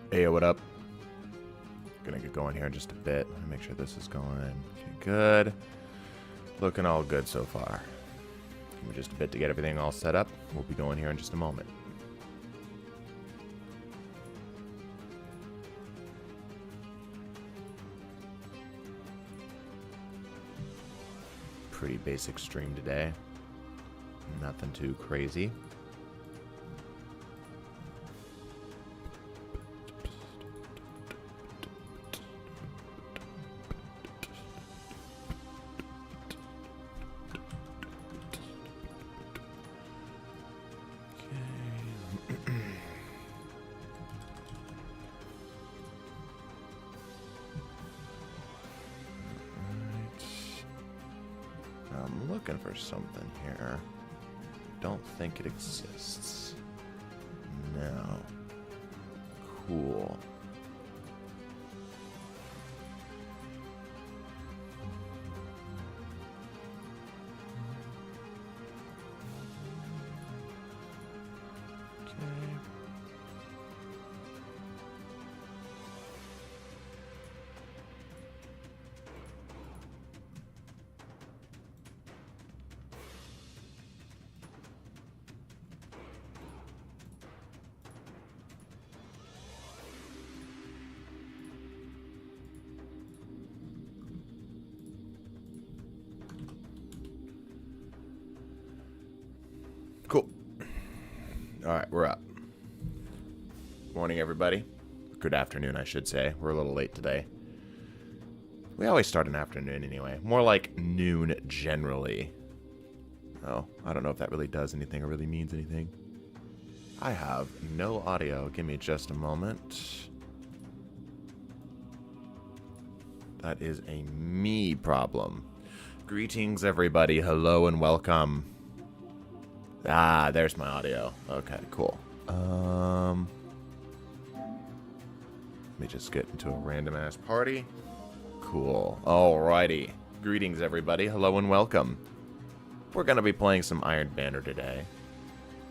Hey, what up? Gonna get going here in just a bit. Let me make sure this is going. Okay, good. Looking all good so far. Give me just a bit to get everything all set up. We'll be going here in just a moment. Pretty basic stream today. Nothing too crazy. I'm looking for something here. Don't think it exists. No. Cool. Okay. Cool. All right, we're up. Morning, everybody. Good afternoon, I should say. We're a little late today. We always start in afternoon anyway. More like noon generally. Oh, I don't know if that really does anything or really means anything. I have no audio. Give me just a moment. That is a me problem. Greetings, everybody. Hello and welcome. Ah, there's my audio. Okay, cool. Let me just get into a random-ass party. Cool. Alrighty. Greetings, everybody. Hello and welcome. We're going to be playing some Iorn Banner today.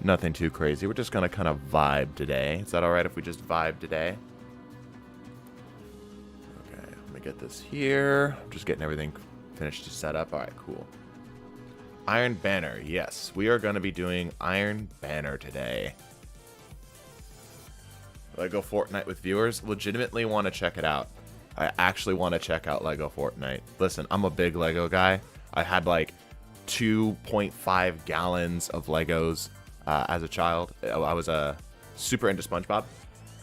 Nothing too crazy. We're just going to kind of vibe today. Is that alright if we just vibe today? Okay, let me get this here. I'm just getting everything finished to set up. Alright, cool. Iorn Banner, yes. We are going to be doing Iorn Banner today. Lego Fortnite with viewers. Legitimately want to check it out. I actually want to check out Lego Fortnite. Listen, I'm a big Lego guy. I had like 2.5 gallons of Legos as a child. I was super into SpongeBob.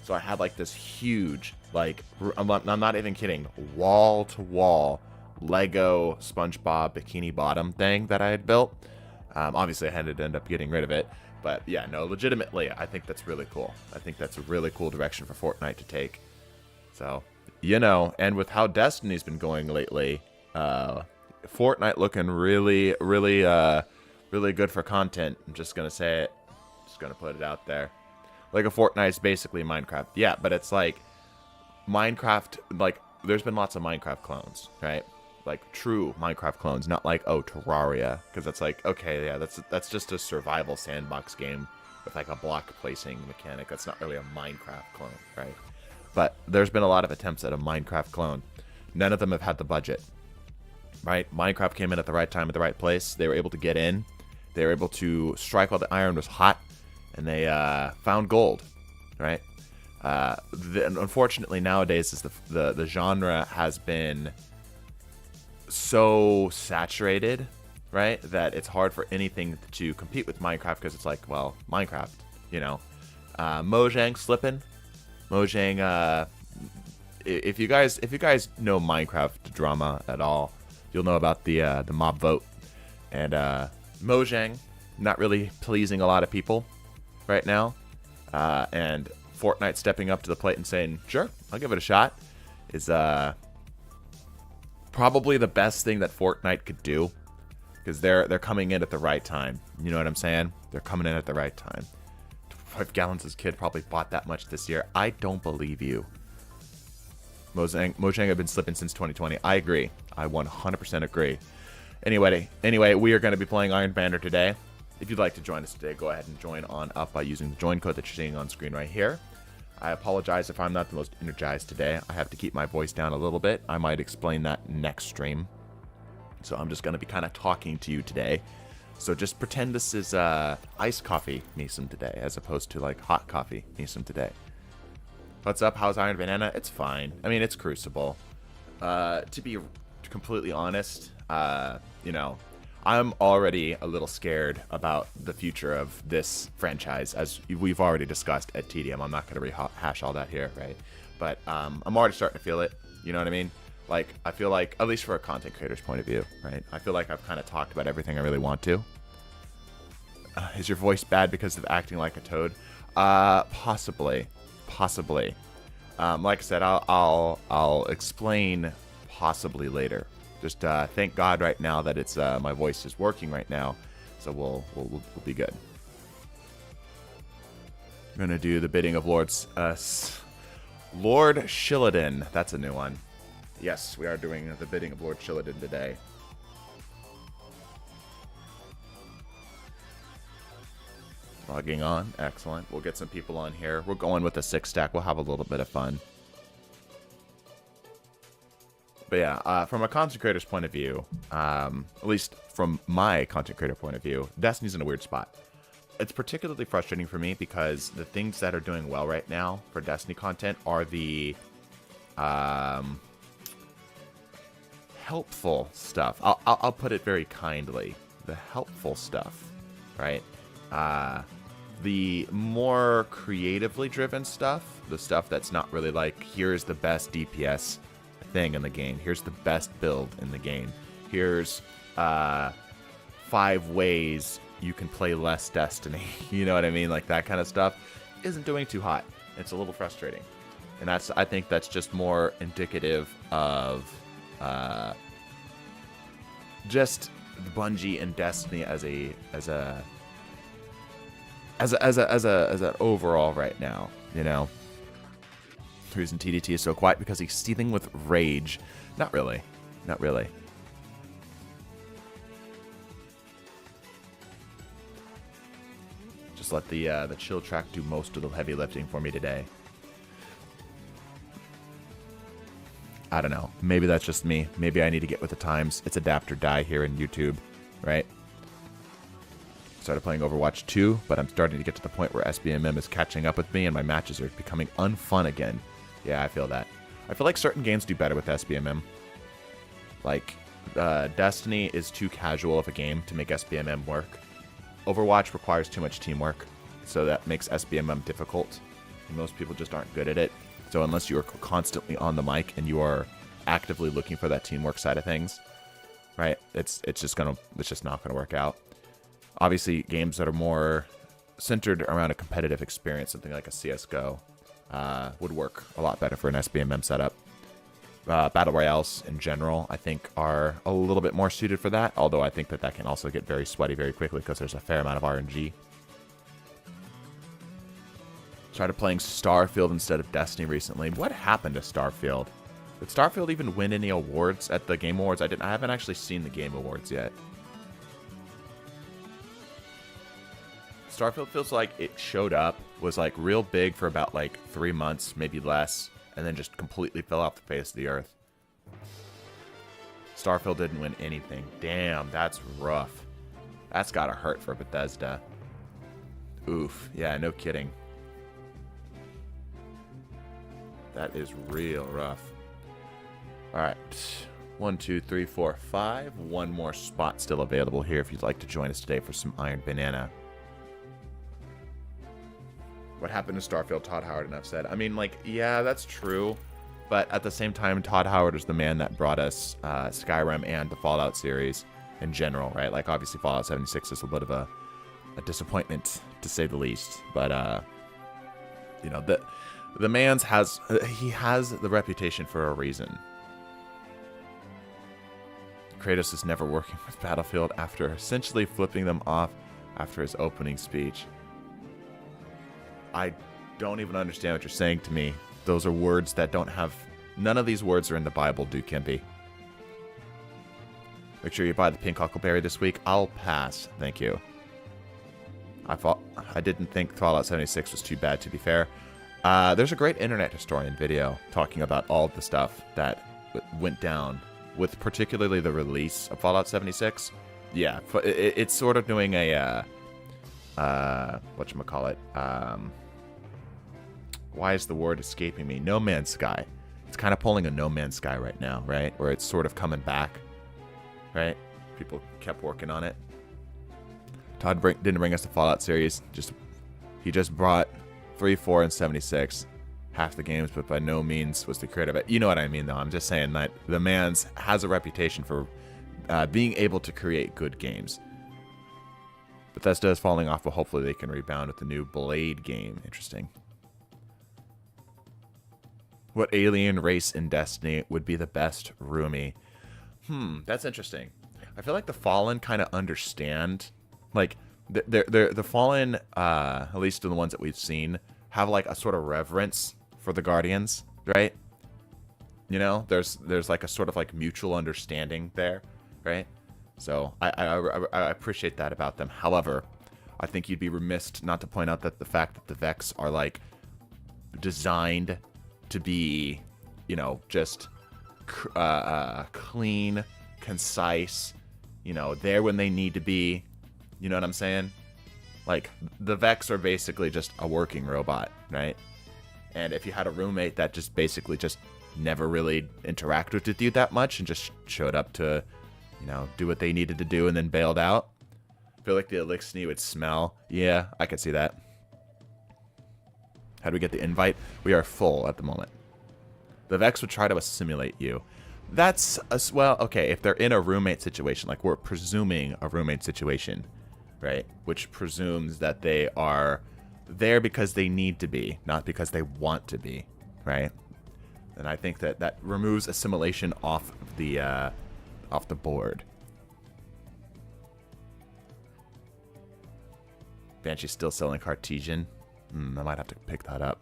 So I had like this huge, like, I'm not even kidding, wall-to-wall Lego SpongeBob Bikini Bottom thing that I had built. Obviously, I had to end up getting rid of it. But yeah, no, legitimately, I think that's really cool. I think that's a really cool direction for Fortnite to take. So, you know, and with how Destiny's been going lately, Fortnite looking really, really, really good for content. I'm just going to say it. Just going to put it out there. Lego Fortnite is basically Minecraft. Yeah, but it's like Minecraft, like, there's been lots of Minecraft clones, right? Like true Minecraft clones, not like, oh, Terraria, because that's like, okay, yeah, that's just a survival sandbox game with like a block placing mechanic. That's not really a Minecraft clone, right? But there's been a lot of attempts at a Minecraft clone. None of them have had the budget, right? Minecraft came in at the right time at the right place. They were able to get in. They were able to strike while the iron was hot, and they found gold, right? Unfortunately, nowadays, is the genre has been so saturated, right, that it's hard for anything to compete with Minecraft because it's like, well, Minecraft, you know. Mojang slipping. Mojang, if you guys know Minecraft drama at all, you'll know about the mob vote. And Mojang not really pleasing a lot of people right now. And Fortnite stepping up to the plate and saying, sure, I'll give it a shot, is probably the best thing that Fortnite could do, because they're coming in at the right time. You know what I'm saying? They're coming in at the right time. 5 gallons as kid probably bought that much this year. I don't believe you. Mojang have been slipping since 2020. I agree. I 100% agree. Anyway, we are going to be playing Iorn Banner today. If you'd like to join us today, go ahead and join on up by using the join code that you're seeing on screen right here. I apologize if I'm not the most energized today. I have to keep my voice down a little bit. I might explain that next stream. So I'm just going to be kind of talking to you today. So just pretend this is iced coffee Neeson today, as opposed to like hot coffee Neeson today. What's up? How's Iorn Banner? It's fine. I mean, it's Crucible. To be completely honest, you know, I'm already a little scared about the future of this franchise, as we've already discussed at TDM. I'm not going to rehash all that here, right? But I'm already starting to feel it. You know what I mean? Like, I feel like, at least for a content creator's point of view, right? I feel like I've kind of talked about everything I really want to. Is your voice bad because of acting like a toad? Possibly. Possibly. Like I said, I'll explain possibly later. Just thank God right now that it's my voice is working right now, so we'll be good. I'm gonna do the bidding of Lord Shilladin. That's a new one. Yes, we are doing the bidding of Lord Shilladin today. Logging on. Excellent. We'll get some people on here. We're going with a 6-stack. We'll have a little bit of fun. But yeah, from a content creator's point of view, at least from my content creator point of view, Destiny's in a weird spot. It's particularly frustrating for me because the things that are doing well right now for Destiny content are the helpful stuff. I'll put it very kindly. The helpful stuff, right? The more creatively driven stuff, the stuff that's not really like, here's the best DPS thing in the game, here's the best build in the game, here's 5 ways you can play less Destiny, you know what I mean? Like that kind of stuff isn't doing too hot. It's a little frustrating. And I think that's just more indicative of just Bungie and Destiny as an overall right now, you know. The reason TDT is so quiet because he's seething with rage. Not really. Not really. Just let the chill track do most of the heavy lifting for me today. I don't know. Maybe that's just me. Maybe I need to get with the times. It's adapt or die here in YouTube, right? Started playing Overwatch 2, but I'm starting to get to the point where SBMM is catching up with me and my matches are becoming unfun again. Yeah, I feel that. I feel like certain games do better with SBMM. Like, Destiny is too casual of a game to make SBMM work. Overwatch requires too much teamwork, so that makes SBMM difficult. And most people just aren't good at it. So unless you are constantly on the mic and you are actively looking for that teamwork side of things, right? It's just not gonna work out. Obviously, games that are more centered around a competitive experience, something like a CS:GO, would work a lot better for an SBMM setup. Battle Royales in general, I think, are a little bit more suited for that, although I think that can also get very sweaty very quickly because there's a fair amount of RNG. Started playing Starfield instead of Destiny recently. What happened to Starfield? Did Starfield even win any awards at the Game Awards? I haven't actually seen the Game Awards yet. Starfield feels like it showed up, was like real big for about like 3 months, maybe less, and then just completely fell off the face of the earth. Starfield didn't win anything. Damn, that's rough. That's gotta hurt for Bethesda. Oof. Yeah, no kidding. That is real rough. Alright. 1, 2, 3, 4, 5. One more spot still available here if you'd like to join us today for some Iorn Banner. What happened to Starfield? Todd Howard, enough said. I mean, like, yeah, that's true. But at the same time, Todd Howard is the man that brought us Skyrim and the Fallout series in general, right? Like, obviously, Fallout 76 is a bit of a disappointment, to say the least. But, you know, the man's has the reputation for a reason. Kratos is never working with Battlefield after essentially flipping them off after his opening speech. I don't even understand what you're saying to me. Those are words that don't have... None of these words are in the Bible, Duke Kimpy. Make sure you buy the pink huckleberry this week. I'll pass. Thank you. I didn't think Fallout 76 was too bad, to be fair. There's a great internet historian video talking about all of the stuff that went down with particularly the release of Fallout 76. Yeah, it's sort of doing a whatchamacallit, why is the word escaping me? No Man's Sky. It's kind of pulling a No Man's Sky right now, right? Where it's sort of coming back, right? People kept working on it. Todd didn't bring us the Fallout series. He just brought 3, 4, and 76. Half the games, but by no means was the creator of it. You know what I mean, though. I'm just saying that the man's has a reputation for being able to create good games. Bethesda is falling off, but hopefully they can rebound with the new Blade game. Interesting. What alien race in Destiny would be the best roomie? That's interesting. I feel like the Fallen kind of understand, like the Fallen, at least in the ones that we've seen, have like a sort of reverence for the Guardians, right? You know, there's like a sort of like mutual understanding there, right? So I appreciate that about them. However, I think you'd be remiss not to point out that the fact that the Vex are like designed to be, you know, just clean, concise, you know, there when they need to be. You know what I'm saying? Like, the Vex are basically just a working robot, right? And if you had a roommate that just basically just never really interacted with you that much and just showed up to, you know, do what they needed to do and then bailed out, I feel like the Elixir would smell. Yeah, I could see that. How do we get the invite? We are full at the moment. The Vex would try to assimilate you. That's, well, okay, if they're in a roommate situation, like we're presuming a roommate situation, right? Which presumes that they are there because they need to be, not because they want to be, right? And I think that that removes assimilation off the board. Banshee's still selling Cartesian. I might have to pick that up.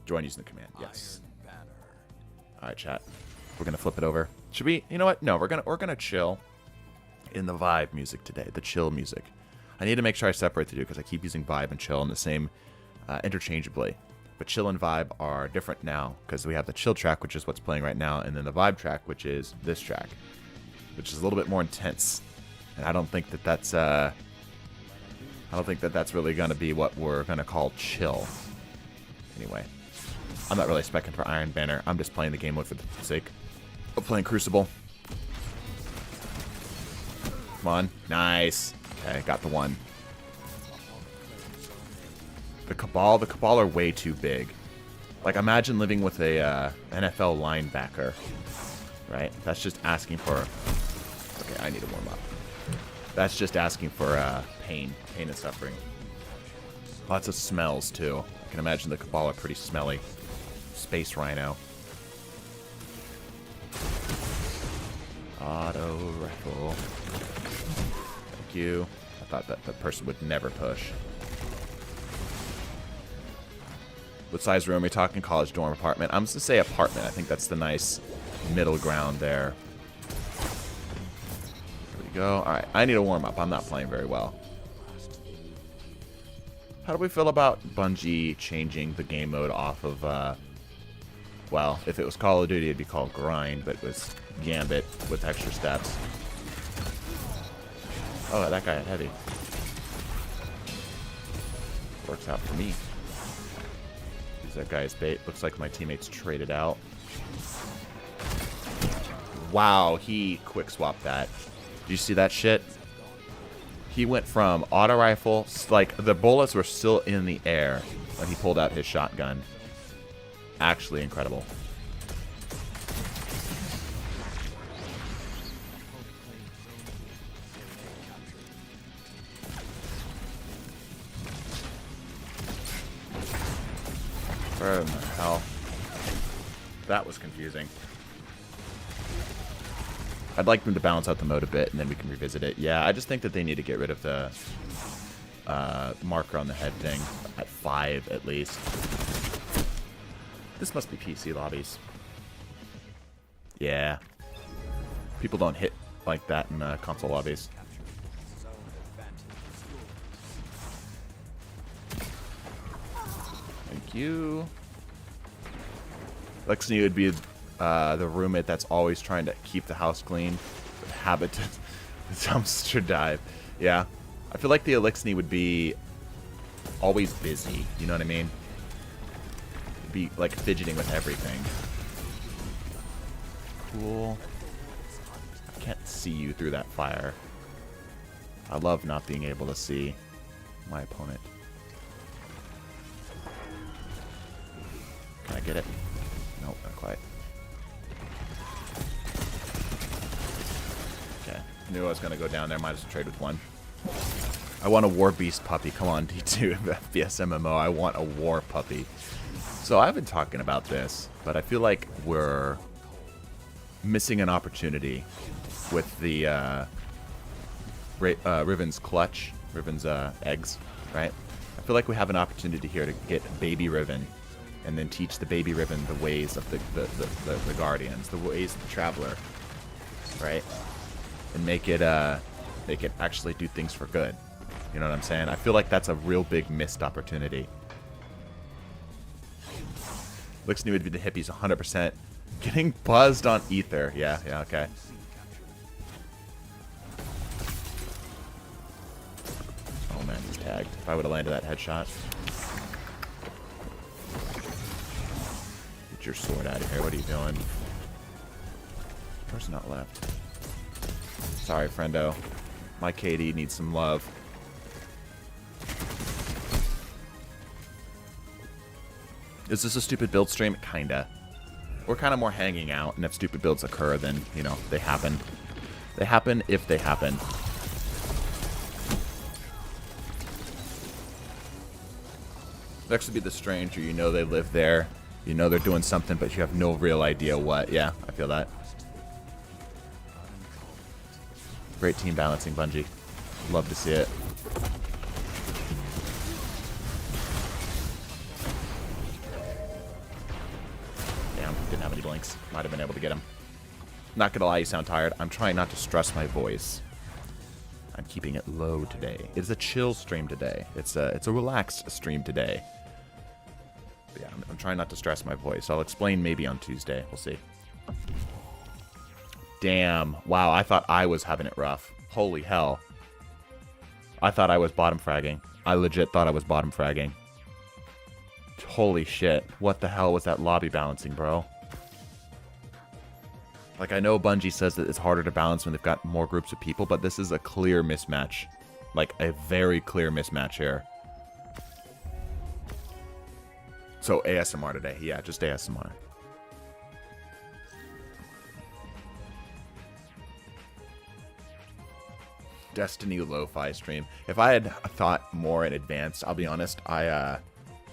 Join using the command. Yes. All right, chat. We're gonna flip it over. Should we? You know what? No, we're gonna chill in the vibe music today. The chill music. I need to make sure I separate the two because I keep using vibe and chill in the same interchangeably. But chill and vibe are different now because we have the chill track, which is what's playing right now, and then the vibe track, which is this track, which is a little bit more intense. And I don't think that that's really going to be what we're going to call chill. Anyway, I'm not really specking for Iorn Banner. I'm just playing the game mode for the sake of playing Crucible. Come on. Nice. Okay, got the one. The Cabal are way too big. Like, imagine living with a NFL linebacker, right? That's just asking for... Okay, I need to warm up. That's just asking for pain and suffering. Lots of smells, too. I can imagine the Cabal are pretty smelly. Space Rhino. Auto rifle. Thank you. I thought that the person would never push. What size room are we talking? College dorm apartment? I'm just going to say apartment. I think that's the nice middle ground there. There we go. Alright, I need to warm up. I'm not playing very well. How do we feel about Bungie changing the game mode off of, well, if it was Call of Duty, it'd be called Grind, but it was Gambit with extra steps. Oh, that guy had heavy. Works out for me. Use that guy's bait. Looks like my teammates traded out. Wow, he quick swapped that. Did you see that shit? He went from auto rifle, like the bullets were still in the air when he pulled out his shotgun. Actually incredible. Where in the hell? That was confusing. I'd like them to balance out the mode a bit, and then we can revisit it. Yeah, I just think that they need to get rid of the marker on the head thing at 5 at least. This must be PC lobbies. Yeah. People don't hit like that in console lobbies. Thank you. Lexney would be the roommate that's always trying to keep the house clean. The habit to dumpster dive. Yeah. I feel like the Elixni would be always busy. You know what I mean? Be like fidgeting with everything. Cool. I can't see you through that fire. I love not being able to see my opponent. Can I get it? Nope, not quite. Okay. Knew I was going to go down there. Might as well trade with one. I want a War Beast puppy. Come on, D2. FPS MMO. I want a War puppy. So I've been talking about this, but I feel like we're missing an opportunity with the Riven's clutch. Riven's eggs, right? I feel like we have an opportunity here to get baby Riven and then teach the baby Riven the ways of the Guardians, the ways of the Traveler, right? And make it actually do things for good. You know what I'm saying? I feel like that's a real big missed opportunity. Lixney would be the hippies 100%. Getting buzzed on ether. Yeah, okay. Oh man, he's tagged. If I would have landed that headshot. Get your sword out of here. What are you doing? Person not left. Sorry, friendo. My KD needs some love. Is this a stupid build stream? Kinda. We're kind of more hanging out, and if stupid builds occur, then, you know, they happen. They happen if they happen. Next would be the stranger. You know they live there. You know they're doing something, but you have no real idea what. Yeah, I feel that. Great team balancing, Bungie. Love to see it. Didn't have any blinks. Might have been able to get him. Not gonna lie, you sound tired. I'm trying not to stress my voice. I'm keeping it low today. It's a chill stream today. It's a relaxed stream today. But yeah, I'm trying not to stress my voice. I'll explain maybe on Tuesday. We'll see. Damn. Wow, I thought I was having it rough. Holy hell. I thought I was bottom fragging. I legit thought I was bottom fragging. Holy shit. What the hell was that lobby balancing, bro? Like, I know Bungie says that it's harder to balance when they've got more groups of people, but this is a clear mismatch. Like, a very clear mismatch here. So, ASMR today. Yeah, just ASMR. Destiny lo-fi stream. If I had thought more in advance, I'll be honest, I,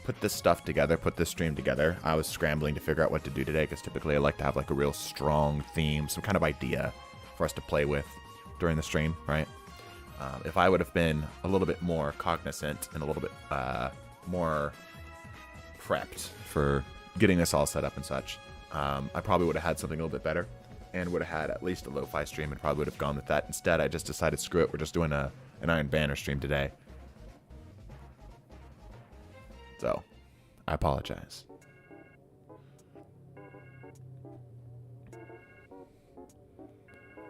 put this stuff together, put this stream together. I was scrambling to figure out what to do today, because typically I like to have like a real strong theme, some kind of idea for us to play with during the stream, right? If I would have been a little bit more cognizant and a little bit more prepped for getting this all set up and such, I probably would have had something a little bit better and would have had at least a lo-fi stream and probably would have gone with that. Instead, I just decided, screw it, we're just doing an Iorn Banner stream today. So, I apologize.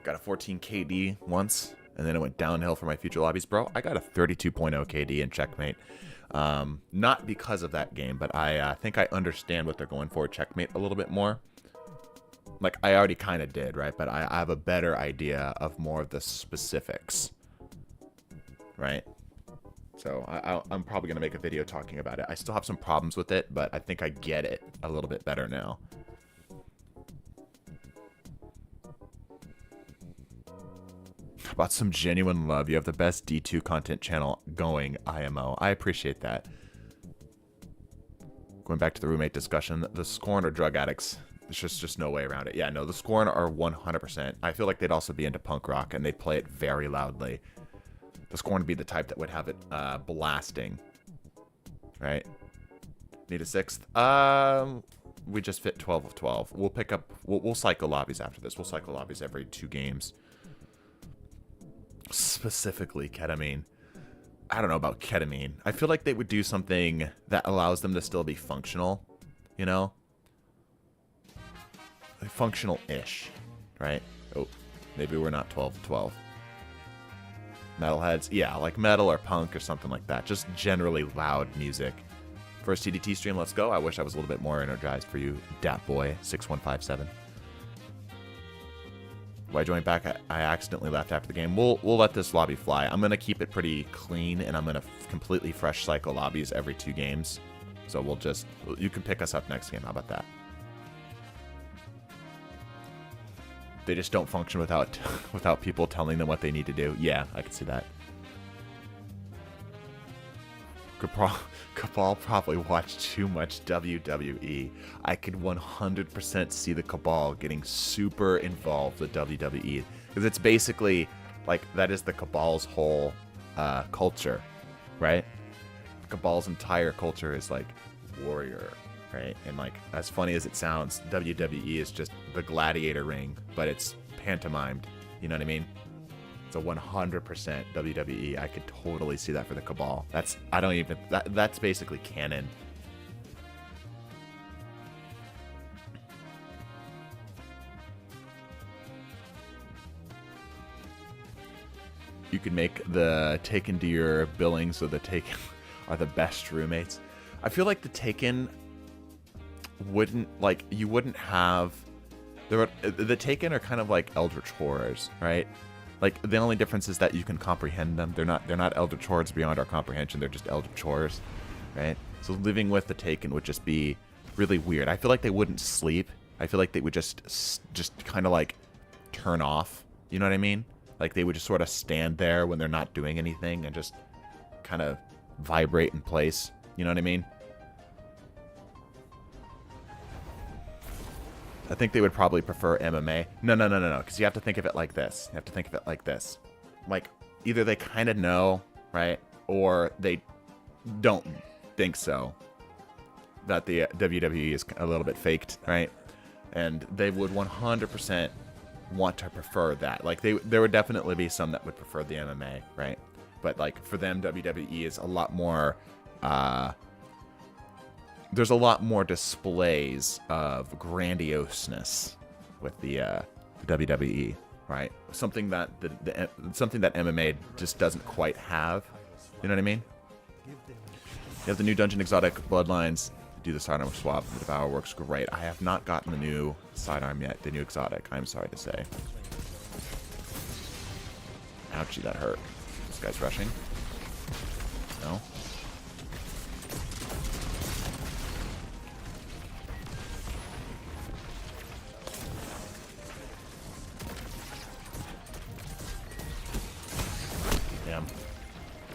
Got a 14 KD once, and then it went downhill for my future lobbies. Bro, I got a 32.0 KD in Checkmate. Not because of that game, but I think I understand what they're going for Checkmate a little bit more. Like, I already kind of did, right? But I have a better idea of more of the specifics, right? So I'm probably going to make a video talking about it. I still have some problems with it, but I think I get it a little bit better now. About some genuine love. You have the best D2 content channel going, IMO. I appreciate that. Going back to the roommate discussion, the Scorn are drug addicts. There's just no way around it. Yeah, no, the Scorn are 100%. I feel like they'd also be into punk rock, and they'd play it very loudly. The Scorn would be the type that would have it blasting. Right? Need a sixth? We just fit 12 of 12. We'll pick up... We'll cycle lobbies after this. We'll cycle lobbies every 2 games. Specifically ketamine. I don't know about ketamine. I feel like they would do something that allows them to still be functional, you know? Like functional-ish, right? Oh, maybe we're not 12-12. Metalheads? Yeah, like metal or punk or something like that. Just generally loud music. First TDT stream, let's go. I wish I was a little bit more energized for you, Datboy6157. When I joined back, I accidentally left after the game. We'll let this lobby fly. I'm going to keep it pretty clean, and I'm going to completely fresh cycle lobbies every 2 games. So we'll just... You can pick us up next game. How about that? They just don't function without without people telling them what they need to do. Yeah, I can see that. Cabal probably watched too much WWE. I could 100% see the Cabal getting super involved with WWE. Because it's basically, like, that is the Cabal's whole culture, right? Cabal's entire culture is, like, warrior, right? And, like, as funny as it sounds, WWE is just the gladiator ring, but it's pantomimed. You know what I mean? It's a 100% WWE. I could totally see that for the Cabal. That's basically canon. You can make the Taken to your billing so the Taken are the best roommates. I feel like the Taken wouldn't, like, you wouldn't have... The Taken are kind of like Eldritch Horrors, right? Like, the only difference is that you can comprehend them. They're not Eldritch Horrors beyond our comprehension. They're just Eldritch Horrors, right? So living with the Taken would just be really weird. I feel like they wouldn't sleep. I feel like they would just kind of, like, turn off. You know what I mean? Like, they would just sort of stand there when they're not doing anything and just kind of vibrate in place. You know what I mean? I think they would probably prefer MMA. No, because you have to think of it like this. You have to think of it like this. Like, either they kind of know, right? Or they don't think so. That the WWE is a little bit faked, right? And they would 100% want to prefer that. Like, there would definitely be some that would prefer the MMA, right? But, like, for them, WWE is a lot more... there's a lot more displays of grandioseness with the WWE, right? Something that something that MMA just doesn't quite have. You know what I mean? You have the new Dungeon Exotic Bloodlines. Do the sidearm swap. The Devour works great. I have not gotten the new sidearm yet. The new Exotic. I'm sorry to say. Ouchie, that hurt. This guy's rushing. No.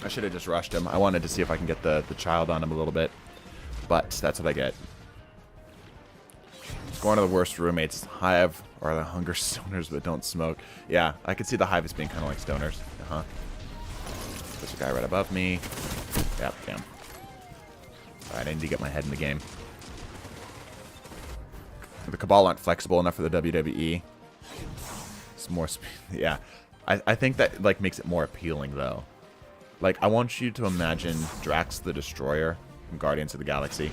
I should have just rushed him. I wanted to see if I can get the child on him a little bit. But that's what I get. It's one of the worst roommates. Hive are the hunger stoners but don't smoke. Yeah, I could see the Hive as being kind of like stoners. Uh-huh. There's a guy right above me. Yep, damn. Alright, I need to get my head in the game. The Cabal aren't flexible enough for the WWE. It's more... Yeah. I think that, like, makes it more appealing, though. Like, I want you to imagine Drax the Destroyer from Guardians of the Galaxy.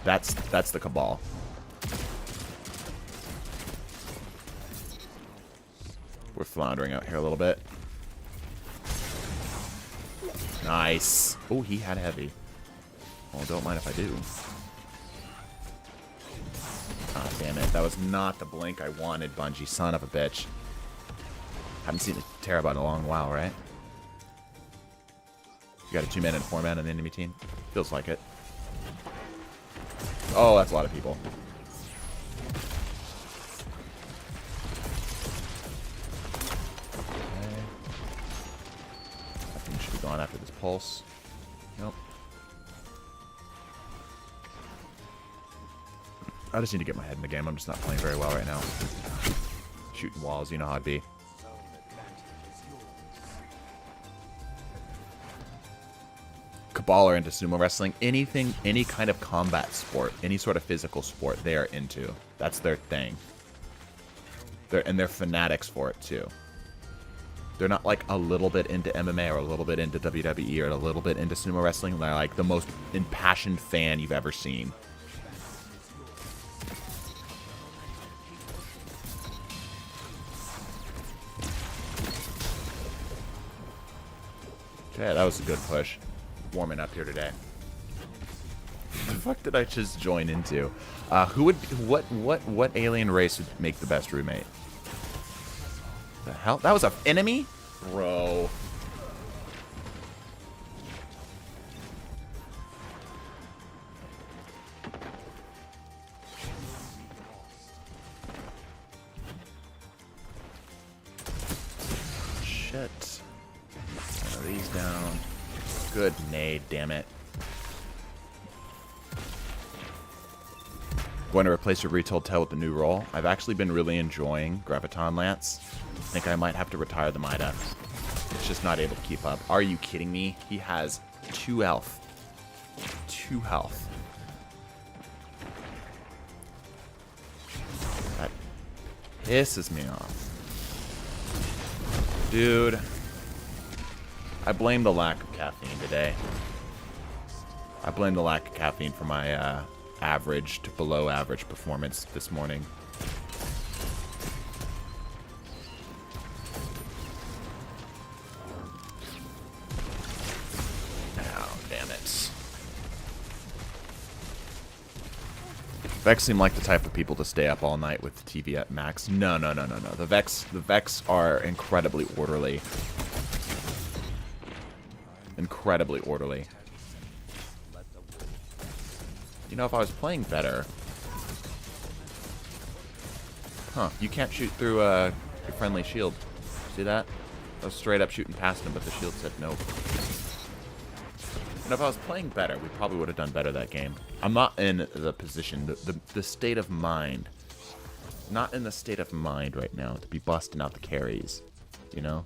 That's the Cabal. We're floundering out here a little bit. Nice. Oh, he had heavy. Well, don't mind if I do. Ah, damn it. That was not the blink I wanted, Bungie. Son of a bitch. Haven't seen a Terabyte in a long while, right? You got a 2-man and a 4-man on the enemy team? Feels like it. Oh, that's a lot of people. Okay. I think we should be going after this pulse. Nope. I just need to get my head in the game. I'm just not playing very well right now. Shooting walls, you know how it'd be. Cabal are into sumo wrestling. Anything, any kind of combat sport, any sort of physical sport, they are into. That's their thing. They're fanatics for it too. They're not like a little bit into MMA or a little bit into WWE or a little bit into sumo wrestling. They're like the most impassioned fan you've ever seen. Okay, that was a good push. Warming up here today. The fuck did I just join into? What alien race would make the best roommate? The hell? That was an enemy? Bro. Shit. One of these down. Good nade, damn it. Going to replace your retold tail with the new roll. I've actually been really enjoying Graviton Lance. I think I might have to retire the Mida. It's just not able to keep up. Are you kidding me? He has 2 health. 2 health. That pisses me off. Dude. I blame the lack of caffeine today. I blame the lack of caffeine for my average to below average performance this morning. Oh, damn it. Vex seem like the type of people to stay up all night with the TV at max. No. The Vex are incredibly orderly. Incredibly orderly. You know, if I was playing better... Huh, you can't shoot through your friendly shield. See that? I was straight up shooting past him, but the shield said nope. And if I was playing better, we probably would have done better that game. I'm not in the position, the state of mind. Not in the state of mind right now to be busting out the carries, you know?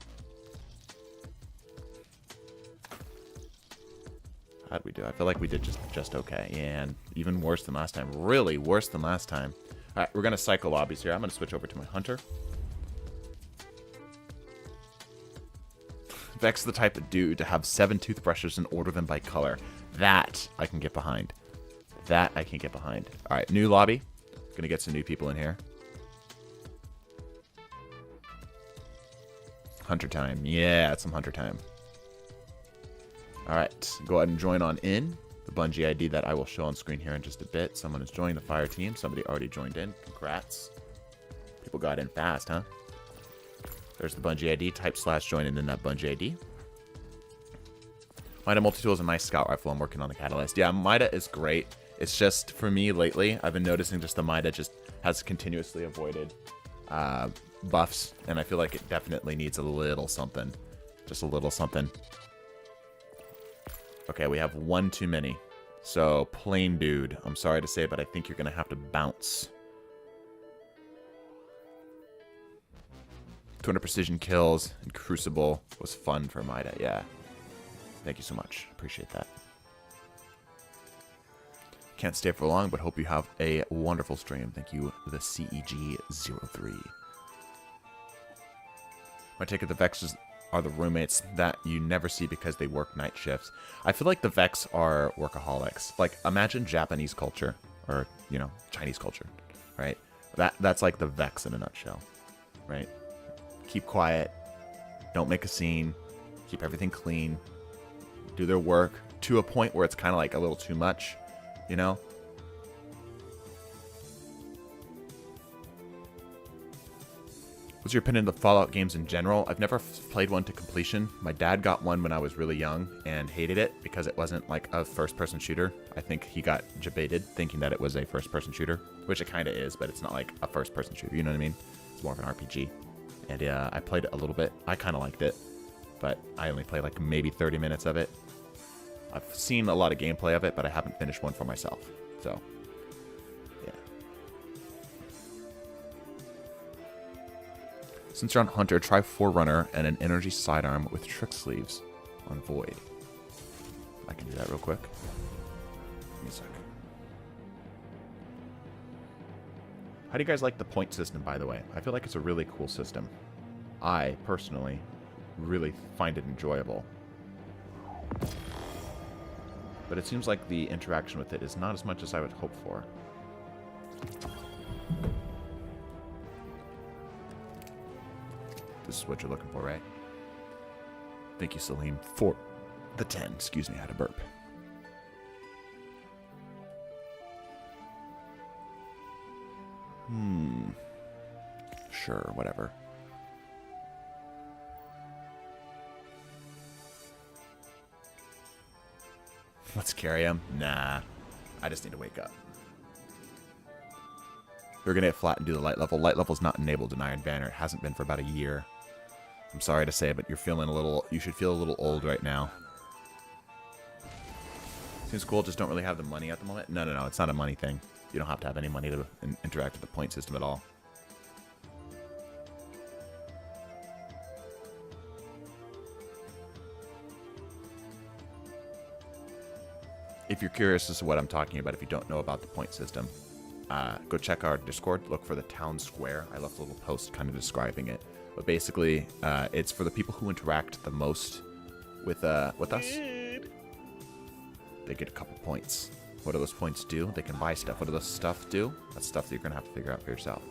How'd we do? I feel like we did just okay. And even worse than last time. Really worse than last time. Alright, we're going to cycle lobbies here. I'm going to switch over to my Hunter. Vex is the type of dude to have 7 toothbrushes and order them by color. That I can get behind. That I can get behind. Alright, new lobby. Gonna get some new people in here. Hunter time. Yeah, it's some Hunter time. Alright, go ahead and join on in. The Bungie ID that I will show on screen here in just a bit. Someone is joining the fire team. Somebody already joined in. Congrats. People got in fast, huh? There's the Bungie ID. Type / join in that Bungie ID. Mida multi-tool is a nice scout rifle. I'm working on the catalyst. Yeah, Mida is great. It's just, for me lately, I've been noticing just the Mida just has continuously avoided buffs. And I feel like it definitely needs a little something. Just a little something. Okay, we have 1 too many. So, plain dude, I'm sorry to say, but I think you're going to have to bounce. 200 precision kills and Crucible was fun for Mida, yeah. Thank you so much. Appreciate that. Can't stay for long, but hope you have a wonderful stream. Thank you, the CEG03. I take it the Vexes are the roommates that you never see because they work night shifts. I feel like the Vex are workaholics. Like, imagine Japanese culture, or, you know, Chinese culture, right? That's like the Vex in a nutshell, right? Keep quiet, don't make a scene, keep everything clean, do their work to a point where it's kind of like a little too much, you know? What's your opinion of the Fallout games in general? I've never played one to completion. My dad got one when I was really young and hated it because it wasn't like a first-person shooter. I think he got jebaited thinking that it was a first-person shooter, which it kind of is, but it's not like a first-person shooter, you know what I mean? It's more of an RPG. And I played it a little bit. I kind of liked it, but I only played like maybe 30 minutes of it. I've seen a lot of gameplay of it, but I haven't finished one for myself. So, yeah. Since you're on Hunter, try Forerunner and an energy sidearm with trick sleeves on Void. I can do that real quick. Give me a sec. How do you guys like the point system, by the way? I feel like it's a really cool system. I, personally, really find it enjoyable. But it seems like the interaction with it is not as much as I would hope for. This is what you're looking for, right? Thank you, Salim, for the 10. Excuse me, I had a burp. Sure, whatever. Let's carry him. Nah. I just need to wake up. We're going to get flat and do the light level. Light level's not enabled in Iorn Banner. It hasn't been for about a year. I'm sorry to say, but you're feeling a little... You should feel a little old right now. Seems cool, just don't really have the money at the moment. No, no, no. It's not a money thing. You don't have to have any money to interact with the point system at all. If you're curious as to what I'm talking about, if you don't know about the point system, go check our Discord. Look for the town square. I left a little post kind of describing it. But basically, it's for the people who interact the most with us. They get a couple points. What do those points do? They can buy stuff. What do those stuff do? That's stuff that you're going to have to figure out for yourself.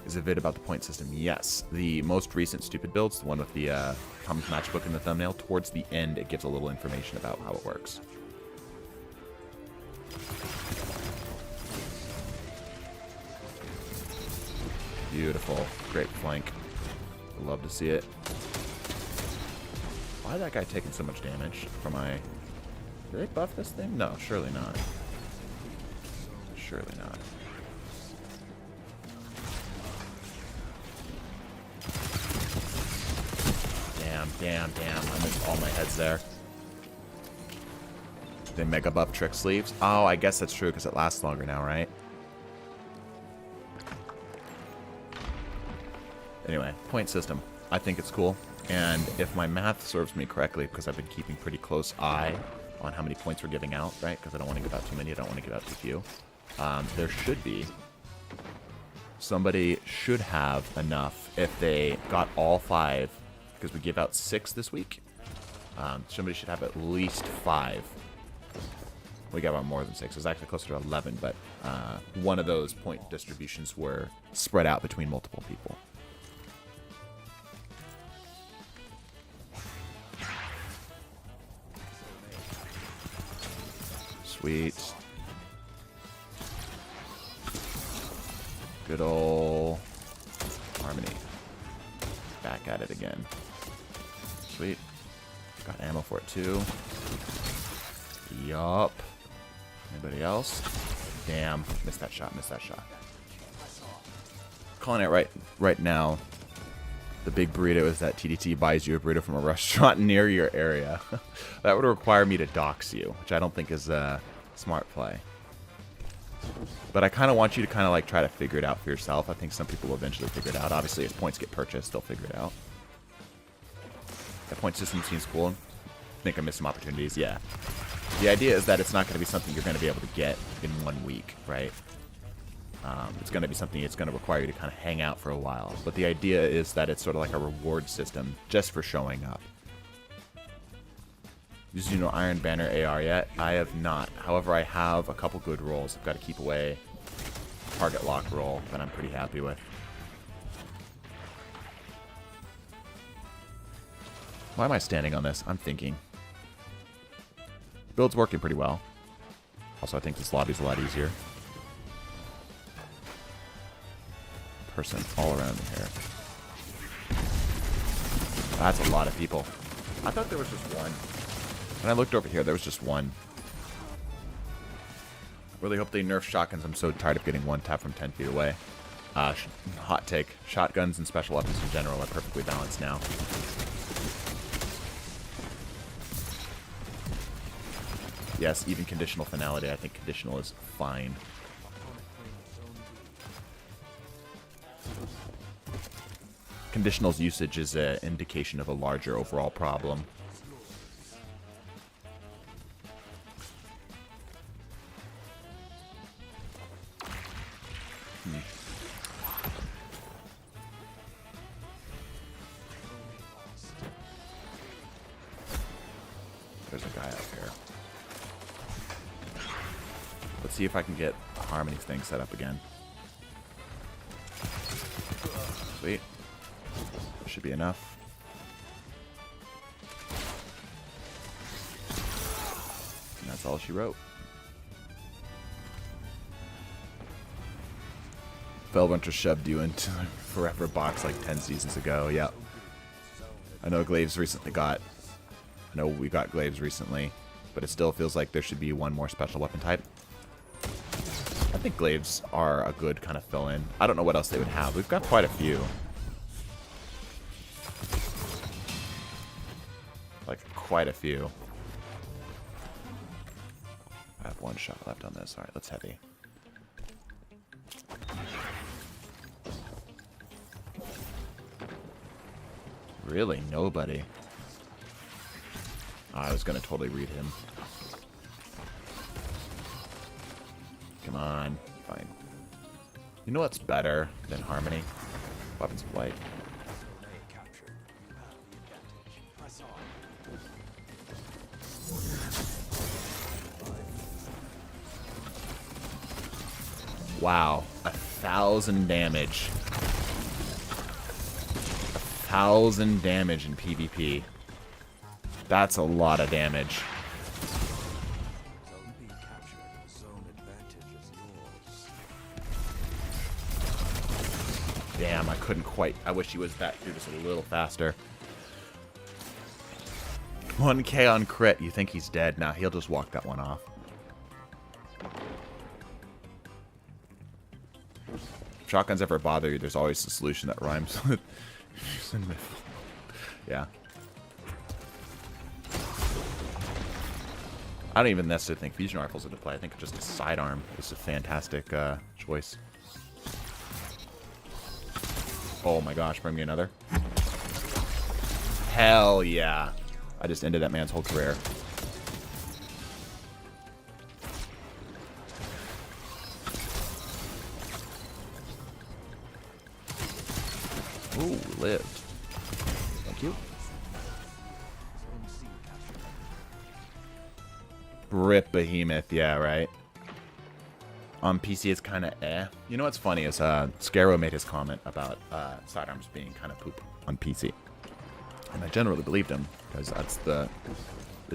Is a vid about the point system? Yes. The most recent stupid builds, the one with the Tom's Matchbook in the thumbnail, towards the end it gives a little information about how it works. Beautiful. Great flank. Love to see it. Why is that guy taking so much damage from my... Did they buff this thing? No, surely not. Surely not. Damn. I missed all my heads there. They mega buff trick sleeves? Oh, I guess that's true because it lasts longer now, right? Anyway, point system. I think it's cool. And if my math serves me correctly, because I've been keeping pretty close eye on how many points we're giving out, right? Because I don't want to give out too many. I don't want to give out too few. There should be. Somebody should have enough if they got all 5. Because we give out 6 this week. Somebody should have at least 5. We got out more than 6. It was actually closer to 11, but one of those point distributions were spread out between multiple people. Sweet. Good ol' Harmony. Back at it again. Sweet. Got ammo for it too. Yup. Anybody else? Damn. Missed that shot. Calling it right now. The big burrito is that TDT buys you a burrito from a restaurant near your area. That would require me to dox you, which I don't think is a smart play. But I kind of want you to kind of like try to figure it out for yourself. I think some people will eventually figure it out. Obviously, as points get purchased, they'll figure it out. The point system seems cool. I think I missed some opportunities. Yeah. The idea is that it's not going to be something you're going to be able to get in 1 week, right? It's going to be something it's going to require you to kind of hang out for a while. But the idea is that it's sort of like a reward system just for showing up. Did you know Iorn Banner AR yet? I have not. However, I have a couple good rolls. I've got to keep away. Target lock roll that I'm pretty happy with. Why am I standing on this? I'm thinking. Build's working pretty well. Also, I think this lobby's a lot easier. Person all around me here. That's a lot of people. I thought there was just one. When I looked over here, there was just one. Really hope they nerf shotguns. I'm so tired of getting one tap from 10 feet away. Hot take. Shotguns and special weapons in general are perfectly balanced now. Yes, even conditional finality. I think conditional is fine. Conditional's usage is an indication of a larger overall problem. Let's see if I can get the Harmony thing set up again. Sweet. Should be enough. And that's all she wrote. Fellrunter shoved you into a forever box like 10 seasons ago. Yep. I know Glaives recently got... I know we got Glaives recently, but it still feels like there should be one more special weapon type. I think Glaives are a good kind of fill-in. I don't know what else they would have. We've got quite a few. Like, quite a few. I have one shot left on this. Alright, let's heavy. Really? Nobody? Oh, I was gonna totally read him. Come on. Fine. You know what's better than Harmony? Weapons of Light. Wow. 1,000 damage. 1,000 damage in PvP. That's a lot of damage. Damn, I couldn't quite. I wish he was that dude just a little faster. 1k on crit. You think he's dead? Nah, he'll just walk that one off. If shotguns ever bother you, there's always a solution that rhymes with... Yeah. I don't even necessarily think fusion rifles are to play. I think just a sidearm is a fantastic choice. Oh my gosh, bring me another. Hell yeah. I just ended that man's whole career. Ooh, lived. Thank you. Rip Behemoth, yeah, right. On PC, it's kind of eh. You know what's funny is Scarrow made his comment about sidearms being kind of poop on PC. And I generally believed him, because that's the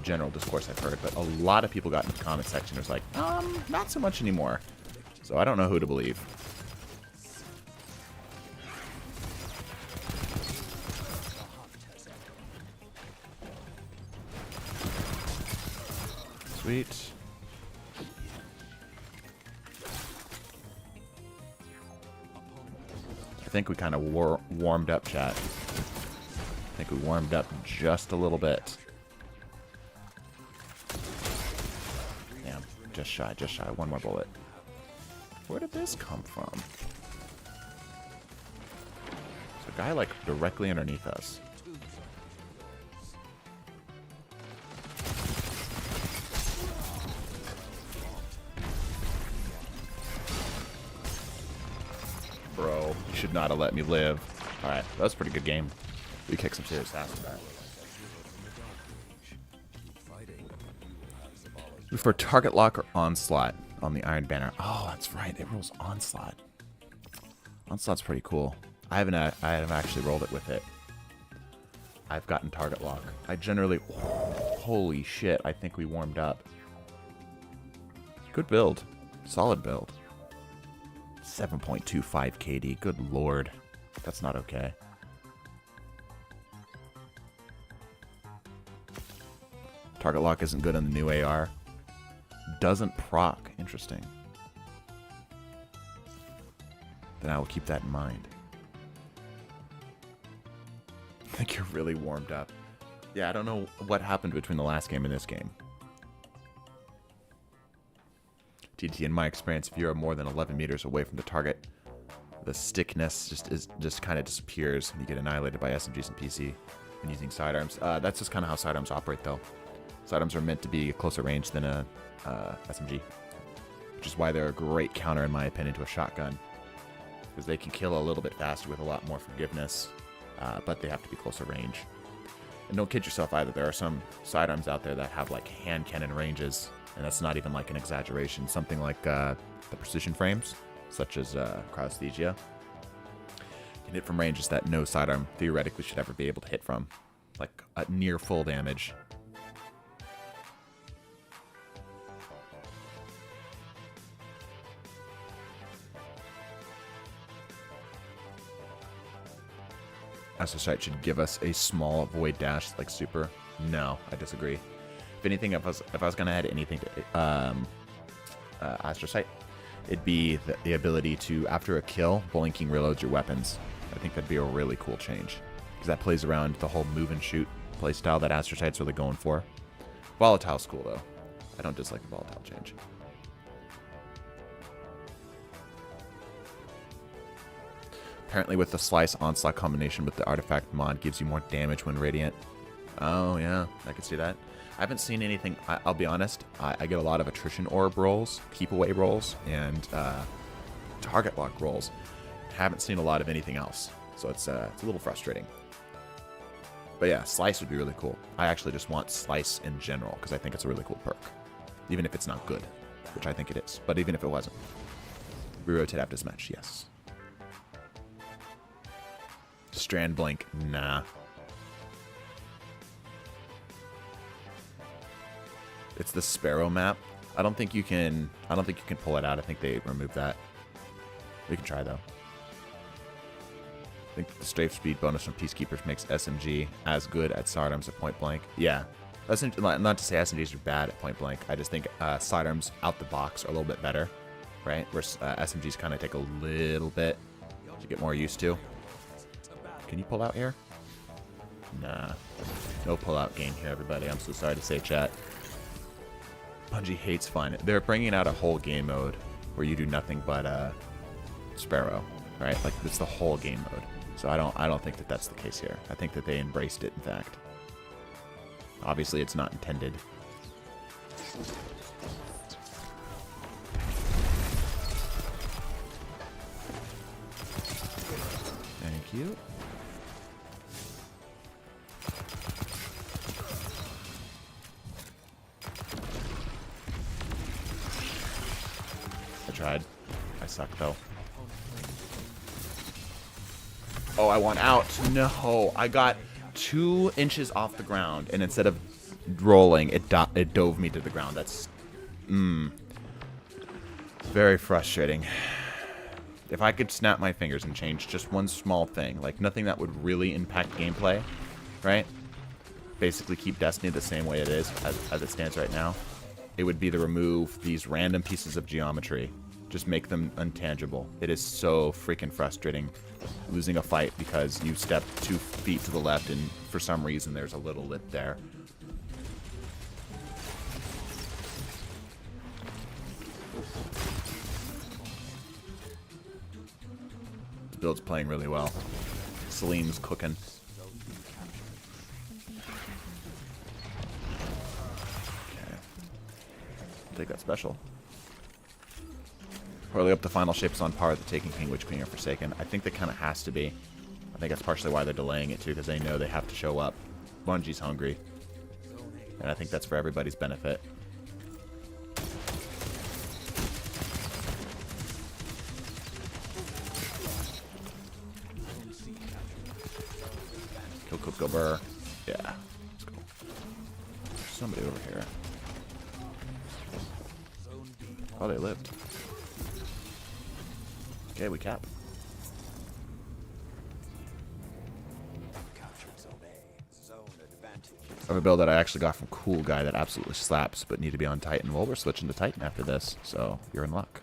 general discourse I've heard. But a lot of people got in the comment section and was like, not so much anymore. So I don't know who to believe. Sweet. I think we kind of warmed up, chat. I think we warmed up just a little bit. Damn, just shy, just shy. One more bullet. Where did this come from? There's a guy, like, directly underneath us. Bro, you should not have let me live. Alright, that was a pretty good game. We kicked some serious ass with that. For target lock or onslaught on the Iorn Banner. Oh, that's right. It rolls onslaught. Onslaught's pretty cool. I haven't actually rolled it with it. I've gotten target lock. I generally... holy shit, I think we warmed up. Good build. Solid build. 7.25 KD. Good lord. That's not okay. Target lock isn't good on the new AR. Doesn't proc. Interesting. Then I will keep that in mind. I think you're really warmed up. Yeah, I don't know what happened between the last game and this game. TT, in my experience, if you're more than 11 meters away from the target, the stickness just kind of disappears and you get annihilated by SMGs and PC when using sidearms. That's just kind of how sidearms operate, though. Sidearms are meant to be closer range than a SMG, which is why they're a great counter, in my opinion, to a shotgun, because they can kill a little bit faster with a lot more forgiveness, but they have to be closer range. And don't kid yourself either. There are some sidearms out there that have like hand cannon ranges, and that's not even like an exaggeration. Something like the precision frames, such as Cryosthesia, can hit from ranges that no sidearm theoretically should ever be able to hit from, like near full damage. Astrocyte should give us a small void dash like super. No, I disagree. If anything, if I was gonna add anything to Astrocyte, it'd be the ability to, after a kill, blinking reloads your weapons. I think that'd be a really cool change, because that plays around the whole move and shoot playstyle that Astrocyte's really going for. Volatile's cool though. I don't dislike the volatile change. Apparently with the Slice Onslaught combination with the Artifact mod gives you more damage when Radiant. Oh yeah, I can see that. I haven't seen anything, I'll be honest, I get a lot of Attrition Orb rolls, Keep Away rolls, and Target Lock rolls. Haven't seen a lot of anything else, so it's a little frustrating. But yeah, Slice would be really cool. I actually just want Slice in general, because I think it's a really cool perk. Even if it's not good, which I think it is. But even if it wasn't. Re-rotate after this match, yes. Strand Blink, nah. It's the Sparrow map. I don't think you can pull it out. I think they removed that. We can try though. I think the strafe speed bonus from Peacekeepers makes SMG as good at sidearms at point blank. Yeah. Not to say SMGs are bad at point blank. I just think sidearms out the box are a little bit better, right? Where SMGs kind of take a little bit to get more used to. Can you pull out here? Nah. No pull out game here, everybody. I'm so sorry to say, chat. Bungie hates fun. They're bringing out a whole game mode where you do nothing but Sparrow, right? Like it's the whole game mode. So I don't think that that's the case here. I think that they embraced it, in fact. Obviously, it's not intended. Thank you. I tried. I suck, though. Oh, I want out. No, I got 2 inches off the ground, and instead of rolling, it dove me to the ground. That's very frustrating. If I could snap my fingers and change just one small thing, like nothing that would really impact gameplay, right? Basically keep Destiny the same way it is, as it stands right now, it would be to remove these random pieces of geometry. Just make them untangible. It is so freaking frustrating losing a fight because you step 2 feet to the left and for some reason there's a little lip there. The build's playing really well. Salim's cooking. Okay. Take that special. Probably up the final shapes on par with the Taken King, Witch Queen, or Forsaken. I think that kind of has to be. I think that's partially why they're delaying it too, because they know they have to show up. Bungie's hungry. And I think that's for everybody's benefit. Kill Burr. Yeah. Let's go. There's somebody over here. Oh, they lived. Okay, we cap. I have a build that I actually got from Cool Guy that absolutely slaps, but need to be on Titan. Well, we're switching to Titan after this, so you're in luck.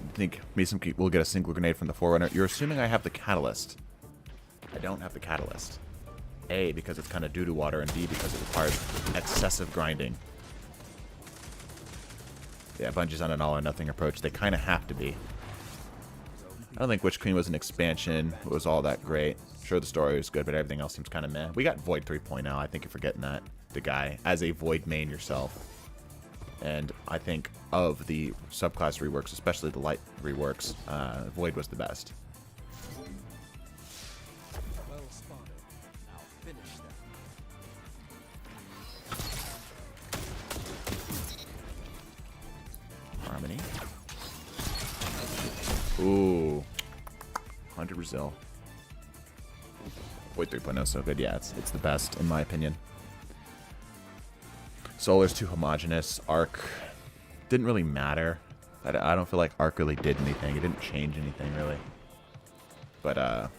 I think Mason will get a single grenade from the Forerunner. You're assuming I have the Catalyst. I don't have the Catalyst. A, because it's kind of doo-doo water, and B, because it requires excessive grinding. Yeah, Bungie's on an all-or-nothing approach. They kind of have to be. I don't think Witch Queen was an expansion. It was all that great. Sure, the story was good, but everything else seems kind of meh. We got Void 3.0. I think you're forgetting that. The guy, as a Void main yourself. And I think, of the subclass reworks, especially the light reworks, Void was the best. Well spotted. Now finish them. Harmony. Ooh. 100 Brazil. Void 3.0 is so good. Yeah, it's the best, in my opinion. Solar's too homogenous. Arc didn't really matter. I don't feel like Arc really did anything. It didn't change anything, really. But,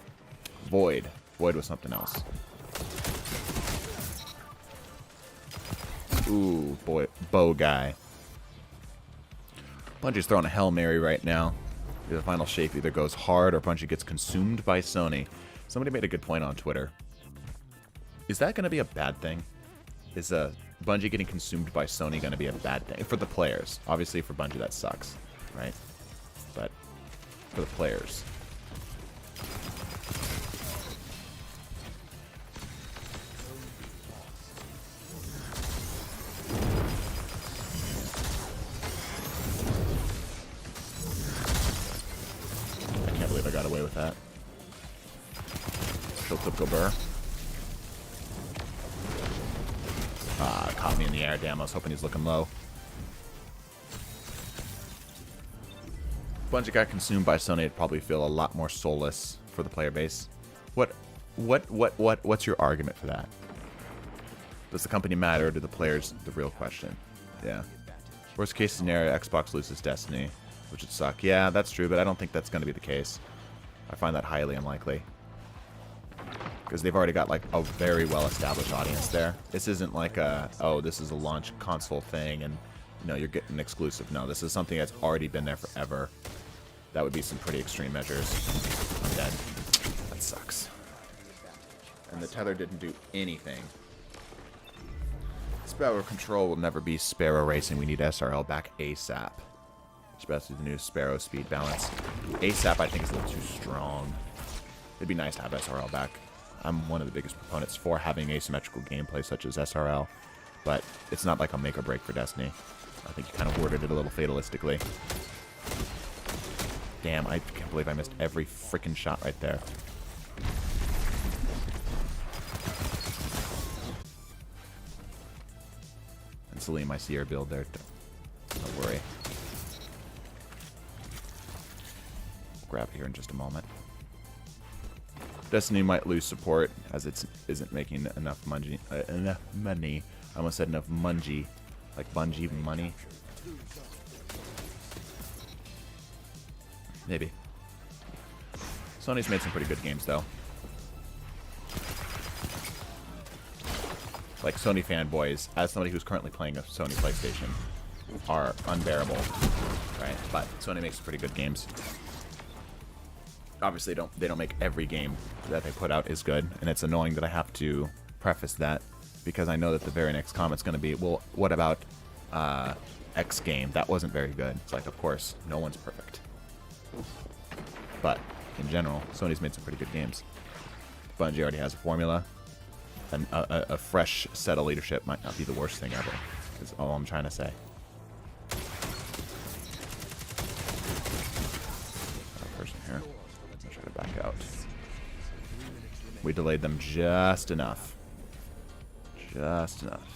Void. Void was something else. Ooh, boy, bow guy. Bungie's throwing a Hail Mary right now. The final shape either goes hard or Bungie gets consumed by Sony. Somebody made a good point on Twitter. Is that going to be a bad thing? Is Bungie getting consumed by Sony going to be a bad thing? For the players. Obviously for Bungie that sucks, right? But for the players. I can't believe I got away with that. Kill typical Burr. Caught me in the air. Damn, I was hoping he's looking low. If Bungie got consumed by Sony, it'd probably feel a lot more soulless for the player base. What's your argument for that? Does the company matter, or do the players? The real question. Yeah. Worst case scenario, Xbox loses Destiny, which would suck. Yeah, that's true, but I don't think that's going to be the case. I find that highly unlikely. Because they've already got, like, a very well-established audience there. This isn't like a, oh, this is a launch console thing, and, you know, you're getting exclusive. No, this is something that's already been there forever. That would be some pretty extreme measures. I'm dead. That sucks. And the tether didn't do anything. Sparrow Control will never be Sparrow Racing. We need SRL back ASAP. Especially the new Sparrow speed balance. ASAP, I think, is a little too strong. It'd be nice to have SRL back. I'm one of the biggest proponents for having asymmetrical gameplay such as SRL, but it's not like a make or break for Destiny. I think you kind of worded it a little fatalistically. Damn, I can't believe I missed every freaking shot right there. And Salim, I see your build there. Don't worry. We'll grab it here in just a moment. Destiny might lose support as it isn't making enough money. I almost said enough mungie, like Bungie money. Maybe. Sony's made some pretty good games though. Like Sony fanboys, as somebody who's currently playing a Sony PlayStation, are unbearable, right? But Sony makes some pretty good games. Obviously, they don't make every game that they put out is good, and it's annoying that I have to preface that because I know that the very next comment's going to be, well, what about X game? That wasn't very good. It's like, of course, no one's perfect. But in general, Sony's made some pretty good games. Bungie already has a formula, and a fresh set of leadership might not be the worst thing ever. Is all I'm trying to say. Person here. Try to back out. We delayed them just enough. Just enough.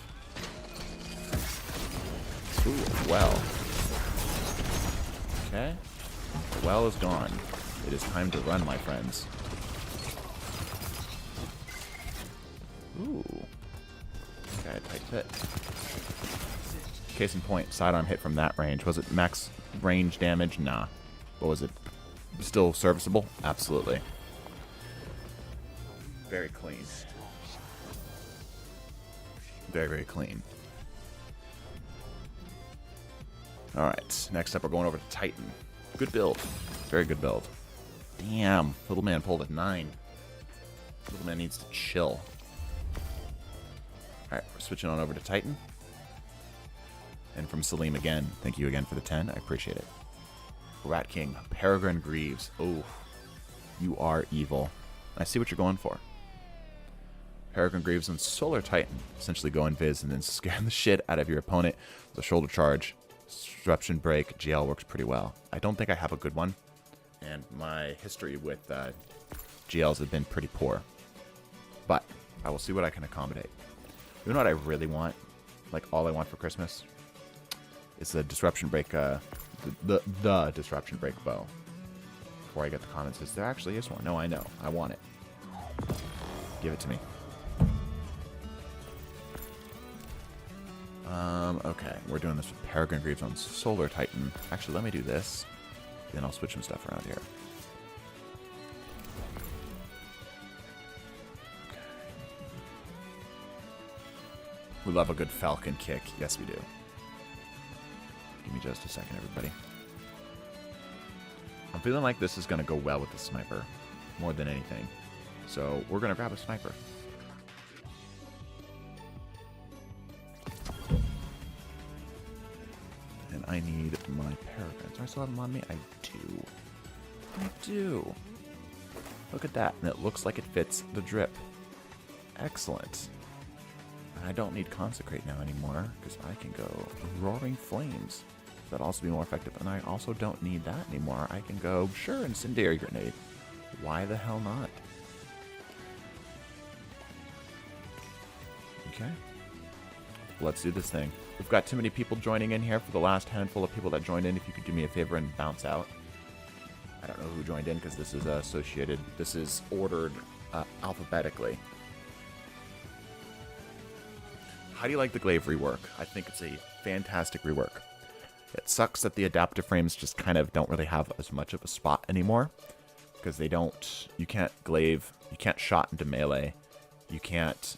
Ooh, well. Okay. The well is gone. It is time to run, my friends. Ooh. Okay, tight fit. Case in point, sidearm hit from that range. Was it max range damage? Nah. What was it? Still serviceable? Absolutely. Very clean. Very, very clean. Alright, next up we're going over to Titan. Good build. Very good build. Damn, little man pulled at 9. Little man needs to chill. Alright, we're switching on over to Titan. And from Salim again, thank you again for the 10. I appreciate it. Rat King, Peregrine Greaves. Oh, you are evil. I see what you're going for. Peregrine Greaves and Solar Titan. Essentially go invis and then scare the shit out of your opponent with a shoulder charge. Disruption Break GL works pretty well. I don't think I have a good one, and my history with GLs have been pretty poor. But I will see what I can accommodate. You know what I really want? Like, all I want for Christmas? It's the Disruption Break, the Disruption Break bow. Before I get the comments, there actually is one. No, I know. I want it. Give it to me. Okay, we're doing this with Peregrine Greaves on Solar Titan. Actually, let me do this. Then I'll switch some stuff around here. Okay. We love a good Falcon kick. Yes, we do. Give me just a second, everybody. I'm feeling like this is going to go well with the sniper, more than anything. So we're going to grab a sniper. And I need my Peregrines. Do I still have them on me? I do. I do. Look at that. And it looks like it fits the drip. Excellent. And I don't need Consecrate now anymore, because I can go Roaring Flames. That'll also be more effective. And I also don't need that anymore. I can go, sure, Incendiary Grenade. Why the hell not? Okay. Let's do this thing. We've got too many people joining in here. For the last handful of people that joined in, if you could do me a favor and bounce out. I don't know who joined in because this is associated. This is ordered alphabetically. How do you like the glaive rework? I think it's a fantastic rework. It sucks that the adaptive frames just kind of don't really have as much of a spot anymore, because they don't. You can't glaive. You can't shot into melee. You can't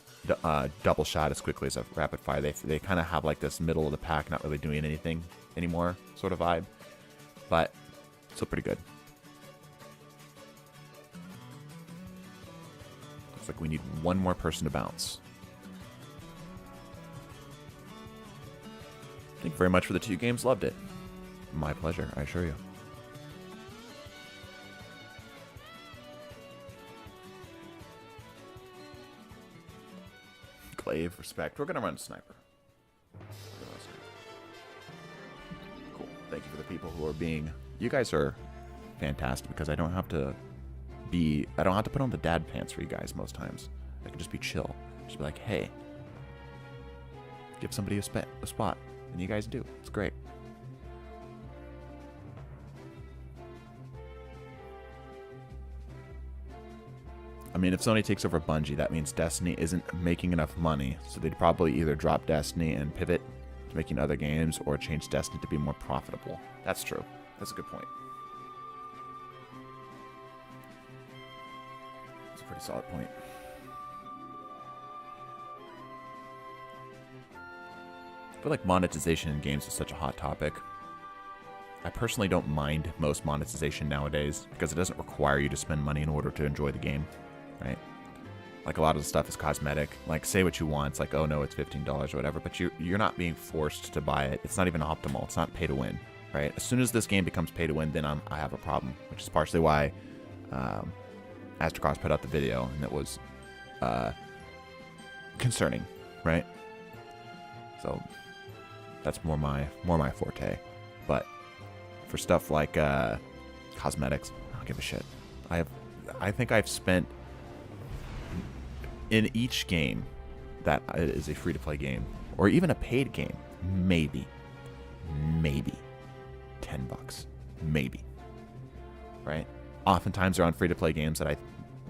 double shot as quickly as a rapid fire. They kind of have like this middle of the pack, not really doing anything anymore sort of vibe, but still pretty good. Looks like we need one more person to bounce. Thank you very much for the 2 games. Loved it. My pleasure, I assure you. Glaive, respect. We're going to run Sniper. Cool. Thank you for the people who are being... You guys are fantastic, because I don't have to put on the dad pants for you guys most times. I can just be chill. Just be like, hey, give somebody a spot. And you guys do. It's great. I mean, if Sony takes over Bungie, that means Destiny isn't making enough money. So they'd probably either drop Destiny and pivot to making other games, or change Destiny to be more profitable. That's true. That's a good point. That's a pretty solid point. I feel like monetization in games is such a hot topic. I personally don't mind most monetization nowadays, because it doesn't require you to spend money in order to enjoy the game, right? Like, a lot of the stuff is cosmetic. Like, say what you want. It's like, oh no, it's $15 or whatever, but you're not being forced to buy it. It's not even optimal. It's not pay to win, right? As soon as this game becomes pay to win, then I have a problem, which is partially why Astrocross put out the video, and it was concerning, right? So that's more my forte. But for stuff like cosmetics, I don't give a shit. I think I've spent in each game that is a free-to-play game, or even a paid game, maybe $10, maybe, right? Oftentimes they're on free-to-play games that I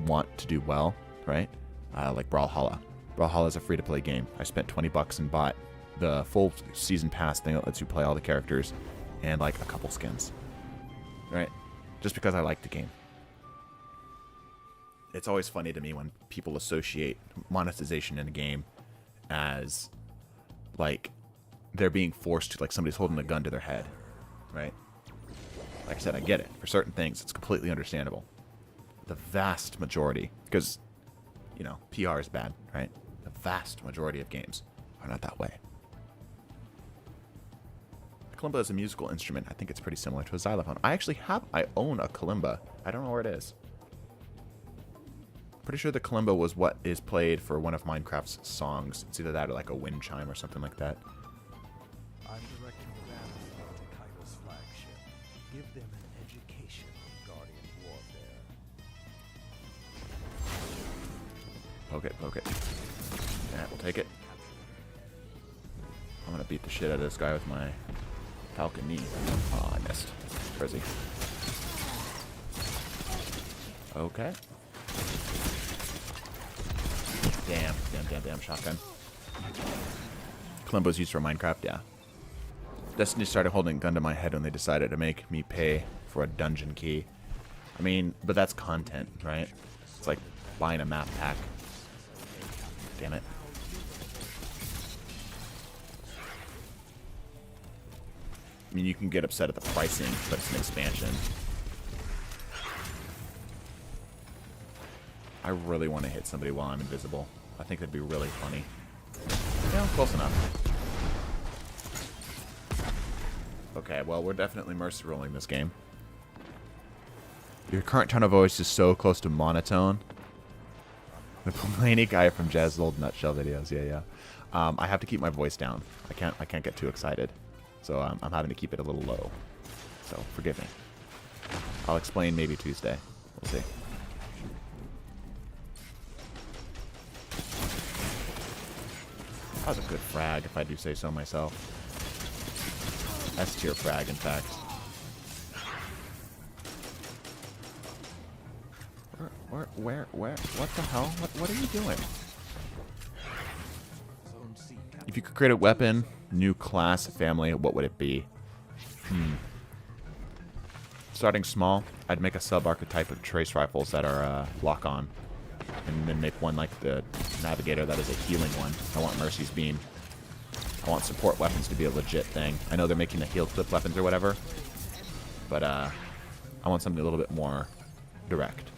want to do well, right? Like Brawlhalla. Brawlhalla is a free-to-play game. I spent $20 and bought the full season pass thing that lets you play all the characters and like a couple skins, right? Just because I like the game. It's always funny to me when people associate monetization in a game as like they're being forced to, like somebody's holding a gun to their head, right? Like I said, I get it. For certain things, it's completely understandable. The vast majority, because, you know, PR is bad, right? The vast majority of games are not that way. Kalimba is a musical instrument. I think it's pretty similar to a xylophone. I own a kalimba. I don't know where it is. Pretty sure the kalimba was what is played for one of Minecraft's songs. It's either that or like a wind chime or something like that. I'm directing the banner. Poke it, poke it. Yeah, we'll take it. I'm gonna beat the shit out of this guy with my falcon knee. Oh, I missed. Where is he? Okay. Damn, shotgun. Columbo's used for Minecraft, yeah. Destiny started holding a gun to my head when they decided to make me pay for a dungeon key. I mean, but that's content, right? It's like buying a map pack. Damn it. I mean, you can get upset at the pricing, but it's an expansion. I really want to hit somebody while I'm invisible. I think that'd be really funny. Yeah, close enough. Okay, well, we're definitely mercy rolling this game. Your current tone of voice is so close to monotone. The Polanyi guy from Jazz's old nutshell videos, yeah. I have to keep my voice down. I can't get too excited, so I'm having to keep it a little low. So forgive me. I'll explain maybe Tuesday. We'll see. That was a good frag, if I do say so myself. S-tier frag, in fact. Where, what the hell? What are you doing? If you could create a weapon, new class, family, what would it be? Starting small, I'd make a sub-archetype of trace rifles that are lock-on. And then make one like the Navigator that is a healing one. I want Mercy's Beam. I want support weapons to be a legit thing. I know they're making the heal clip weapons or whatever, but I want something a little bit more direct.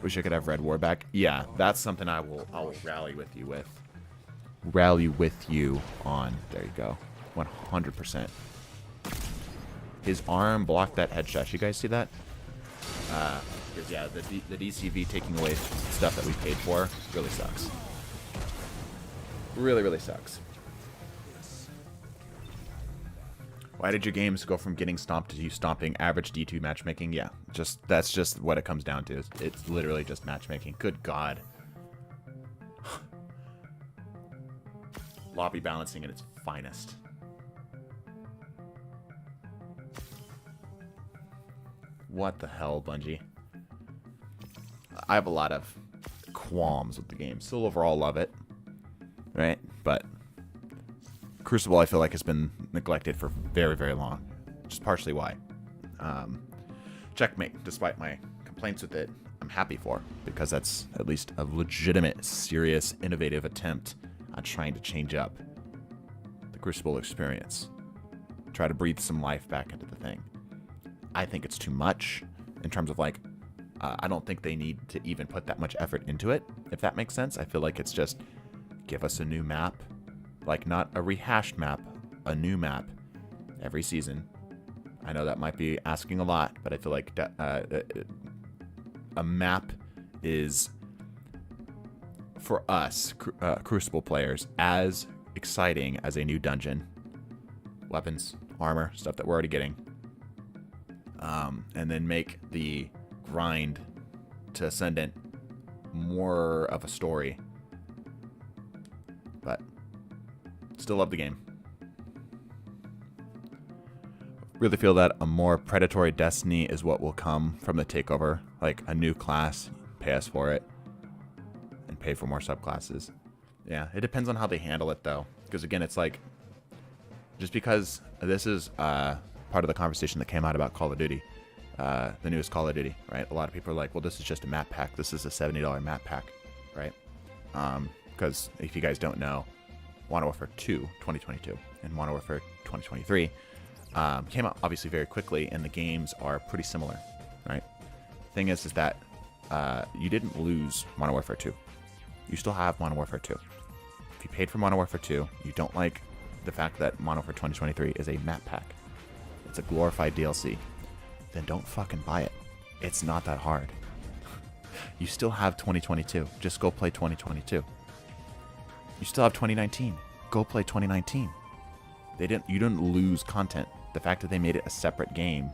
Wish I could have Red War back. Yeah, that's something I will rally with you with. Rally with you on. There you go. 100%. His arm blocked that headshot. You guys see that? Because yeah, the DCV taking away stuff that we paid for really sucks. Really sucks. Why did your games go from getting stomped to you stomping average D2 matchmaking? Yeah, that's just what it comes down to. It's literally just matchmaking. Good God. Lobby balancing at its finest. What the hell, Bungie? I have a lot of qualms with the game. Still overall love it. Right? But Crucible, I feel like, has been neglected for very long. Which is partially why. Checkmate, despite my complaints with it, I'm happy for. Because that's at least a legitimate, serious, innovative attempt on trying to change up the Crucible experience. Try to breathe some life back into the thing. I think it's too much in terms of like, I don't think they need to even put that much effort into it, if that makes sense. I feel like it's just give us a new map, like not a rehashed map, a new map every season. I know that might be asking a lot, but I feel like a map is, for us, Crucible players, as exciting as a new dungeon. Weapons, armor, stuff that we're already getting. And then make the grind to Ascendant more of a story. But still love the game. Really feel that a more predatory Destiny is what will come from the takeover. Like a new class, pay us for it, and pay for more subclasses. Yeah, it depends on how they handle it though. Because again, it's like, just because this is part of the conversation that came out about Call of Duty, the newest Call of Duty, right? A lot of people are like, well, this is just a map pack. This is a $70 map pack, right? Because if you guys don't know, Modern Warfare 2, 2022, and Modern Warfare 2023 came out obviously very quickly, and the games are pretty similar, right? Thing is that you didn't lose Modern Warfare 2. You still have Modern Warfare 2. If you paid for Modern Warfare 2, you don't like the fact that Modern Warfare 2023 is a map pack. It's a glorified DLC. Then don't fucking buy it. It's not that hard. You still have 2022. Just go play 2022. You still have 2019. Go play 2019. You didn't lose content. The fact that they made it a separate game,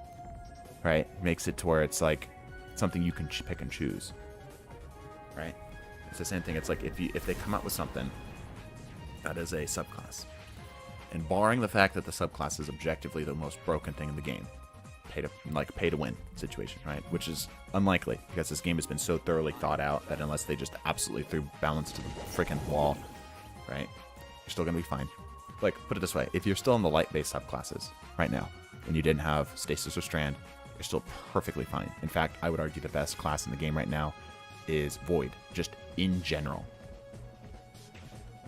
right, makes it to where it's like something you can pick and choose, right? It's the same thing. It's like if they come out with something that is a subclass, and barring the fact that the subclass is objectively the most broken thing in the game, pay to win situation, right? Which is unlikely because this game has been so thoroughly thought out that unless they just absolutely threw balance to the freaking wall, right, you're still gonna be fine. Like, put it this way: if you're still in the light-based subclasses right now, and you didn't have Stasis or Strand, you're still perfectly fine. In fact, I would argue the best class in the game right now is Void, just in general.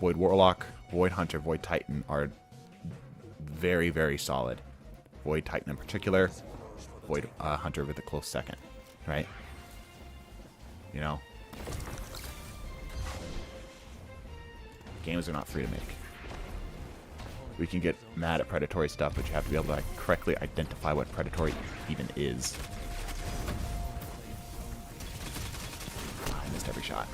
Void Warlock, Void Hunter, Void Titan are very, very solid. Void Titan in particular, Void Hunter with a close second, right? You know? Games are not free to make. We can get mad at predatory stuff, but you have to be able to like, correctly identify what predatory even is. I missed every shot.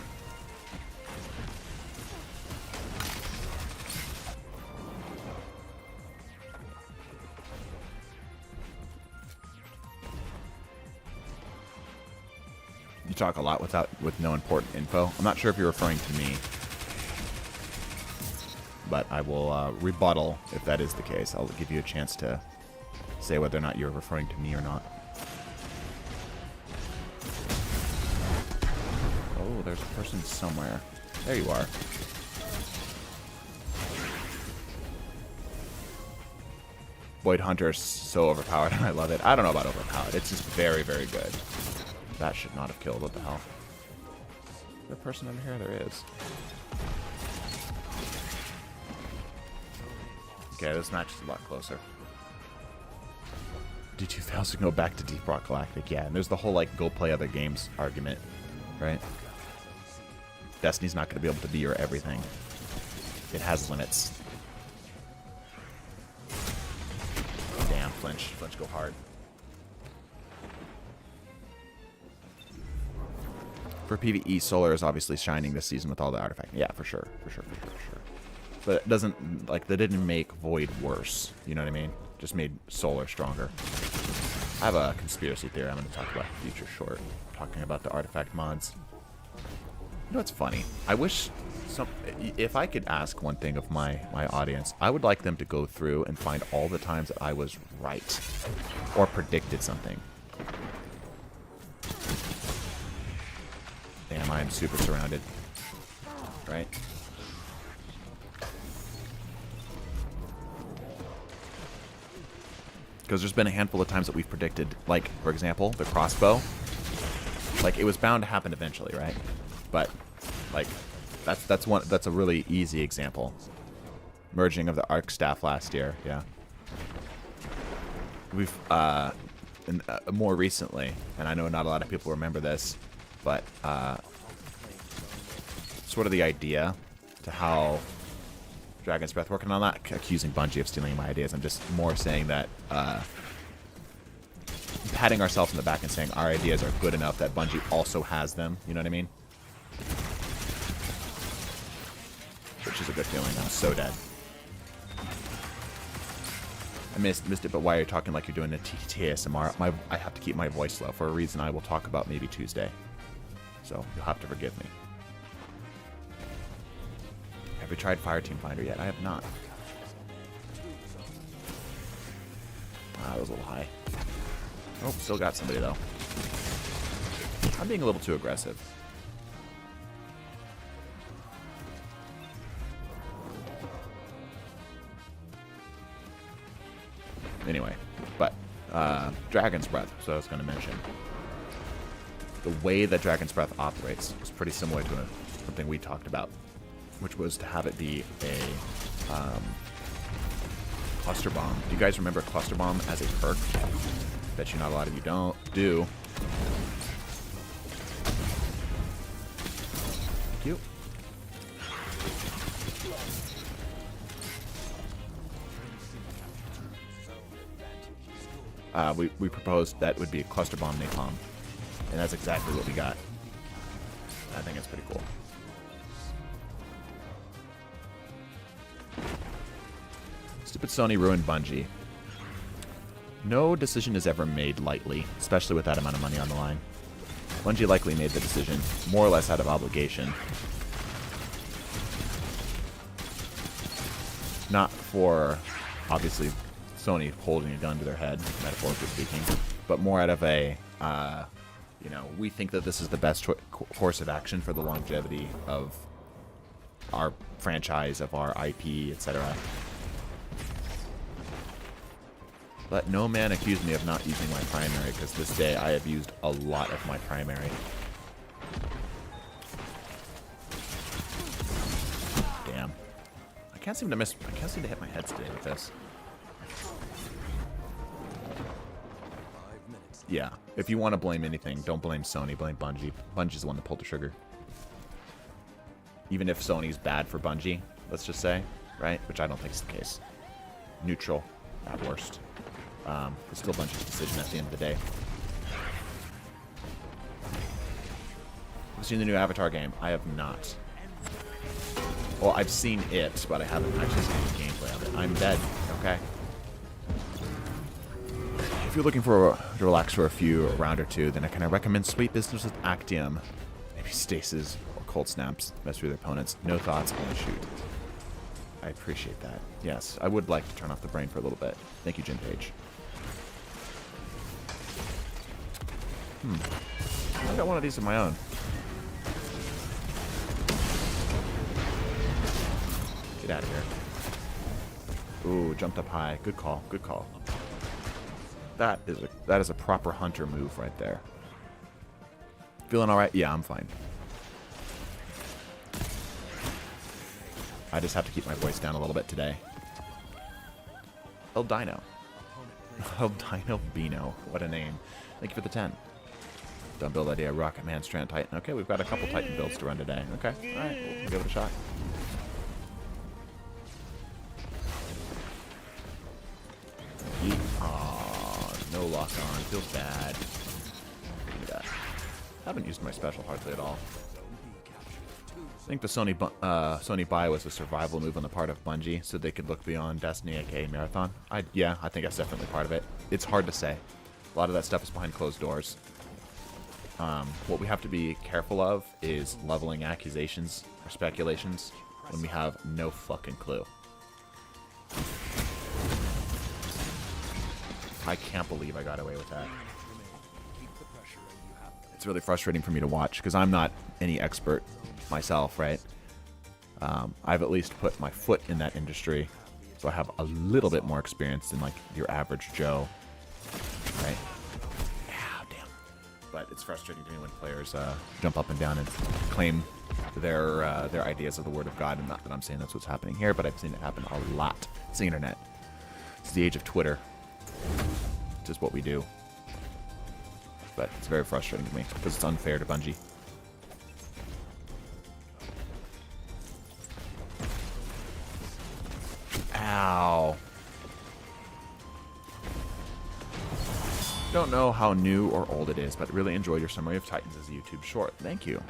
You talk a lot with no important info. I'm not sure if you're referring to me, but I will rebuttal if that is the case. I'll give you a chance to say whether or not you're referring to me or not. Oh, there's a person somewhere. There you are. Void Hunter is so overpowered, and I love it. I don't know about overpowered. It's just very, very good. That should not have killed. What the hell? Is there a person over here? There is. Okay, this match is a lot closer. D2 fails to go back to Deep Rock Galactic. Yeah, and there's the whole, like, go play other games argument, right? Destiny's not going to be able to be your everything. It has limits. Damn, flinch. Flinch go hard. For PvE, Solar is obviously shining this season with all the artifacts. Yeah, for sure. For sure. But it doesn't, like, they didn't make Void worse. You know what I mean? Just made Solar stronger. I have a conspiracy theory I'm going to talk about in the future short. Talking about the artifact mods. You know what's funny? I wish if I could ask one thing of my audience, I would like them to go through and find all the times that I was right. Or predicted something. Damn, I am super surrounded. Right? Because there's been a handful of times that we've predicted, like, for example, the crossbow. Like, it was bound to happen eventually, right? But, like, that's a really easy example. Merging of the Arc Staff last year, yeah. We've, more recently, and I know not a lot of people remember this, but sort of the idea to how Dragon's Breath working on that, accusing Bungie of stealing my ideas. I'm just more saying that patting ourselves in the back and saying our ideas are good enough that Bungie also has them. You know what I mean? Which is a good feeling. I'm so dead. I missed it, but why are you talking like you're doing a TTASMR? I have to keep my voice low for a reason I will talk about maybe Tuesday. So you'll have to forgive me. Have you tried Fireteam Finder yet? I have not. That was a little high. Oh, still got somebody though. I'm being a little too aggressive. Anyway, but Dragon's Breath, so I was going to mention. The way that Dragon's Breath operates is pretty similar to something we talked about, which was to have it be a cluster bomb. Do you guys remember cluster bomb as a perk? Bet you not a lot of you do. Thank you. We proposed that would be a cluster bomb napalm, and that's exactly what we got. I think it's pretty cool. Stupid Sony ruined Bungie. No decision is ever made lightly, especially with that amount of money on the line. Bungie likely made the decision more or less out of obligation. Not for, obviously, Sony holding a gun to their head, metaphorically speaking, but more out of a, you know, we think that this is the best course of action for the longevity of our franchise, of our IP, etc. Let no man accuse me of not using my primary, because this day I have used a lot of my primary. Damn. I can't seem to hit my head today with this. 5 minutes. Yeah. If you want to blame anything, don't blame Sony, blame Bungie. Bungie's the one that pulled the trigger. Even if Sony's bad for Bungie, let's just say, right? Which I don't think is the case. Neutral, at worst. It's still Bungie's decision at the end of the day. Have you seen the new Avatar game? I have not. Well, I've seen it, but I haven't actually seen the gameplay of it. I'm dead, okay? If you're looking to relax for a round or two, then I kind of recommend Sweet Business with Actium. Maybe Stasis or Cold Snaps. Mess with your opponents. No thoughts, only shoot. I appreciate that. Yes, I would like to turn off the brain for a little bit. Thank you, Jim Page. I got one of these of my own. Get out of here. Ooh, jumped up high. Good call. Good call. That is a proper hunter move right there. Feeling all right? Yeah, I'm fine. I just have to keep my voice down a little bit today. El Dino. El Dino Bino. What a name. Thank you for the 10. Dumb build idea. Rocket Man, Strand Titan. Okay, we've got a couple Titan builds to run today. Okay, alright, we'll give it a shot. Aww, no lock on. Feels bad. Look at that. I haven't used my special hardly at all. I think the Sony buy was a survival move on the part of Bungie, so they could look beyond Destiny, aka Marathon. Yeah, I think that's definitely part of it. It's hard to say. A lot of that stuff is behind closed doors. What we have to be careful of is leveling accusations or speculations when we have no fucking clue. I can't believe I got away with that. It's really frustrating for me to watch because I'm not any expert myself, right? I've at least put my foot in that industry, so I have a little bit more experience than like your average Joe, right? Ah, damn. But it's frustrating to me when players jump up and down and claim their ideas of the Word of God, and not that I'm saying that's what's happening here, but I've seen it happen a lot. It's the internet. It's the age of Twitter. It's just what we do. But it's very frustrating to me because it's unfair to Bungie. Ow. Don't know how new or old it is, but really enjoyed your summary of Titans as a YouTube short. Thank you.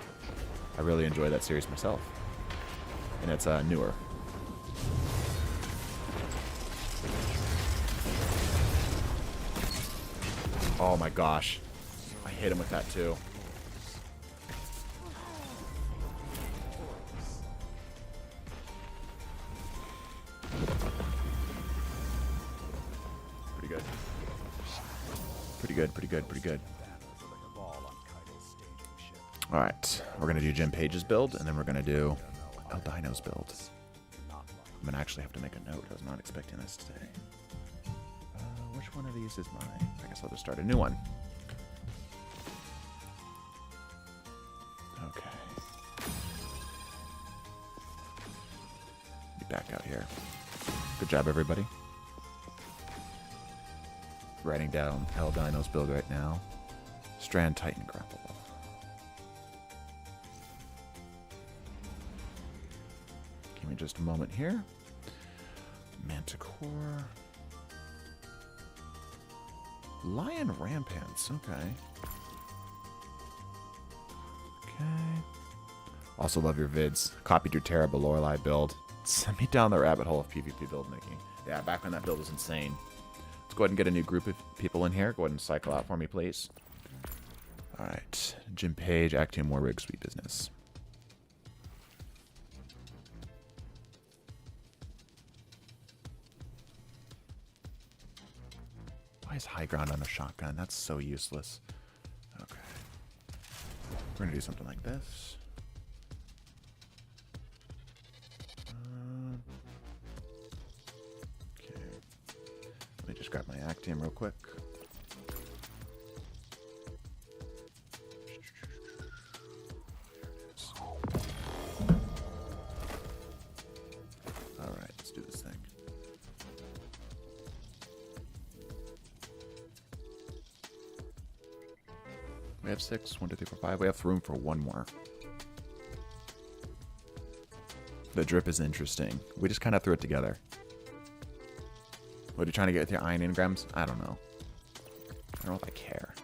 I really enjoy that series myself. And it's newer. Oh my gosh. I hit him with that too. Pretty good. Pretty good, pretty good, pretty good. Alright, we're going to do Jim Page's build, and then we're going to do El Dino's build. I'm going to actually have to make a note. I was not expecting this today. Which one of these is mine? I guess I'll just start a new one. Okay. Be back out here. Good job, everybody. Writing down El Dino's build right now. Strand Titan grapple. Give me just a moment here. Manticore. Lion Rampants, okay. Okay. Also love your vids. Copied your terrible Lorelei build. Send me down the rabbit hole of PvP build making. Yeah, back when that build was insane. Let's go ahead and get a new group of people in here. Go ahead and cycle out for me, please. Alright. Jim Page, Actium Warwick, sweet business. Why is high ground on a shotgun? That's so useless. Okay. We're gonna do something like this. Okay. Let me just grab my Actium real quick. Alright, let's do this thing. We have 6. 1, 2, 3, 4, 5. We have room for one more. The drip is interesting. We just kind of threw it together. What are you trying to get with your iron engrams? I don't know. I don't know if I care.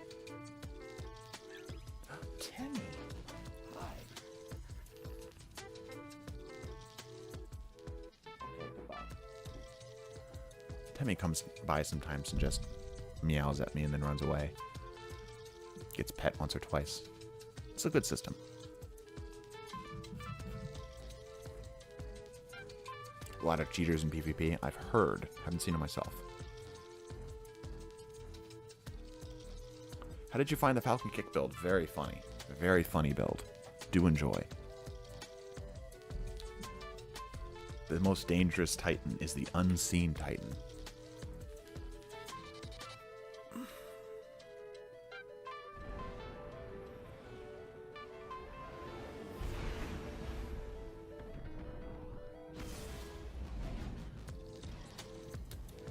Timmy. Hi. Okay, goodbye. Timmy comes by sometimes and just meows at me and then runs away. Gets pet once or twice. It's a good system. A lot of cheaters in PvP. I've heard. Haven't seen it myself. How did you find the Falcon Kick build? Very funny. Very funny build. Do enjoy. The most dangerous Titan is the unseen Titan.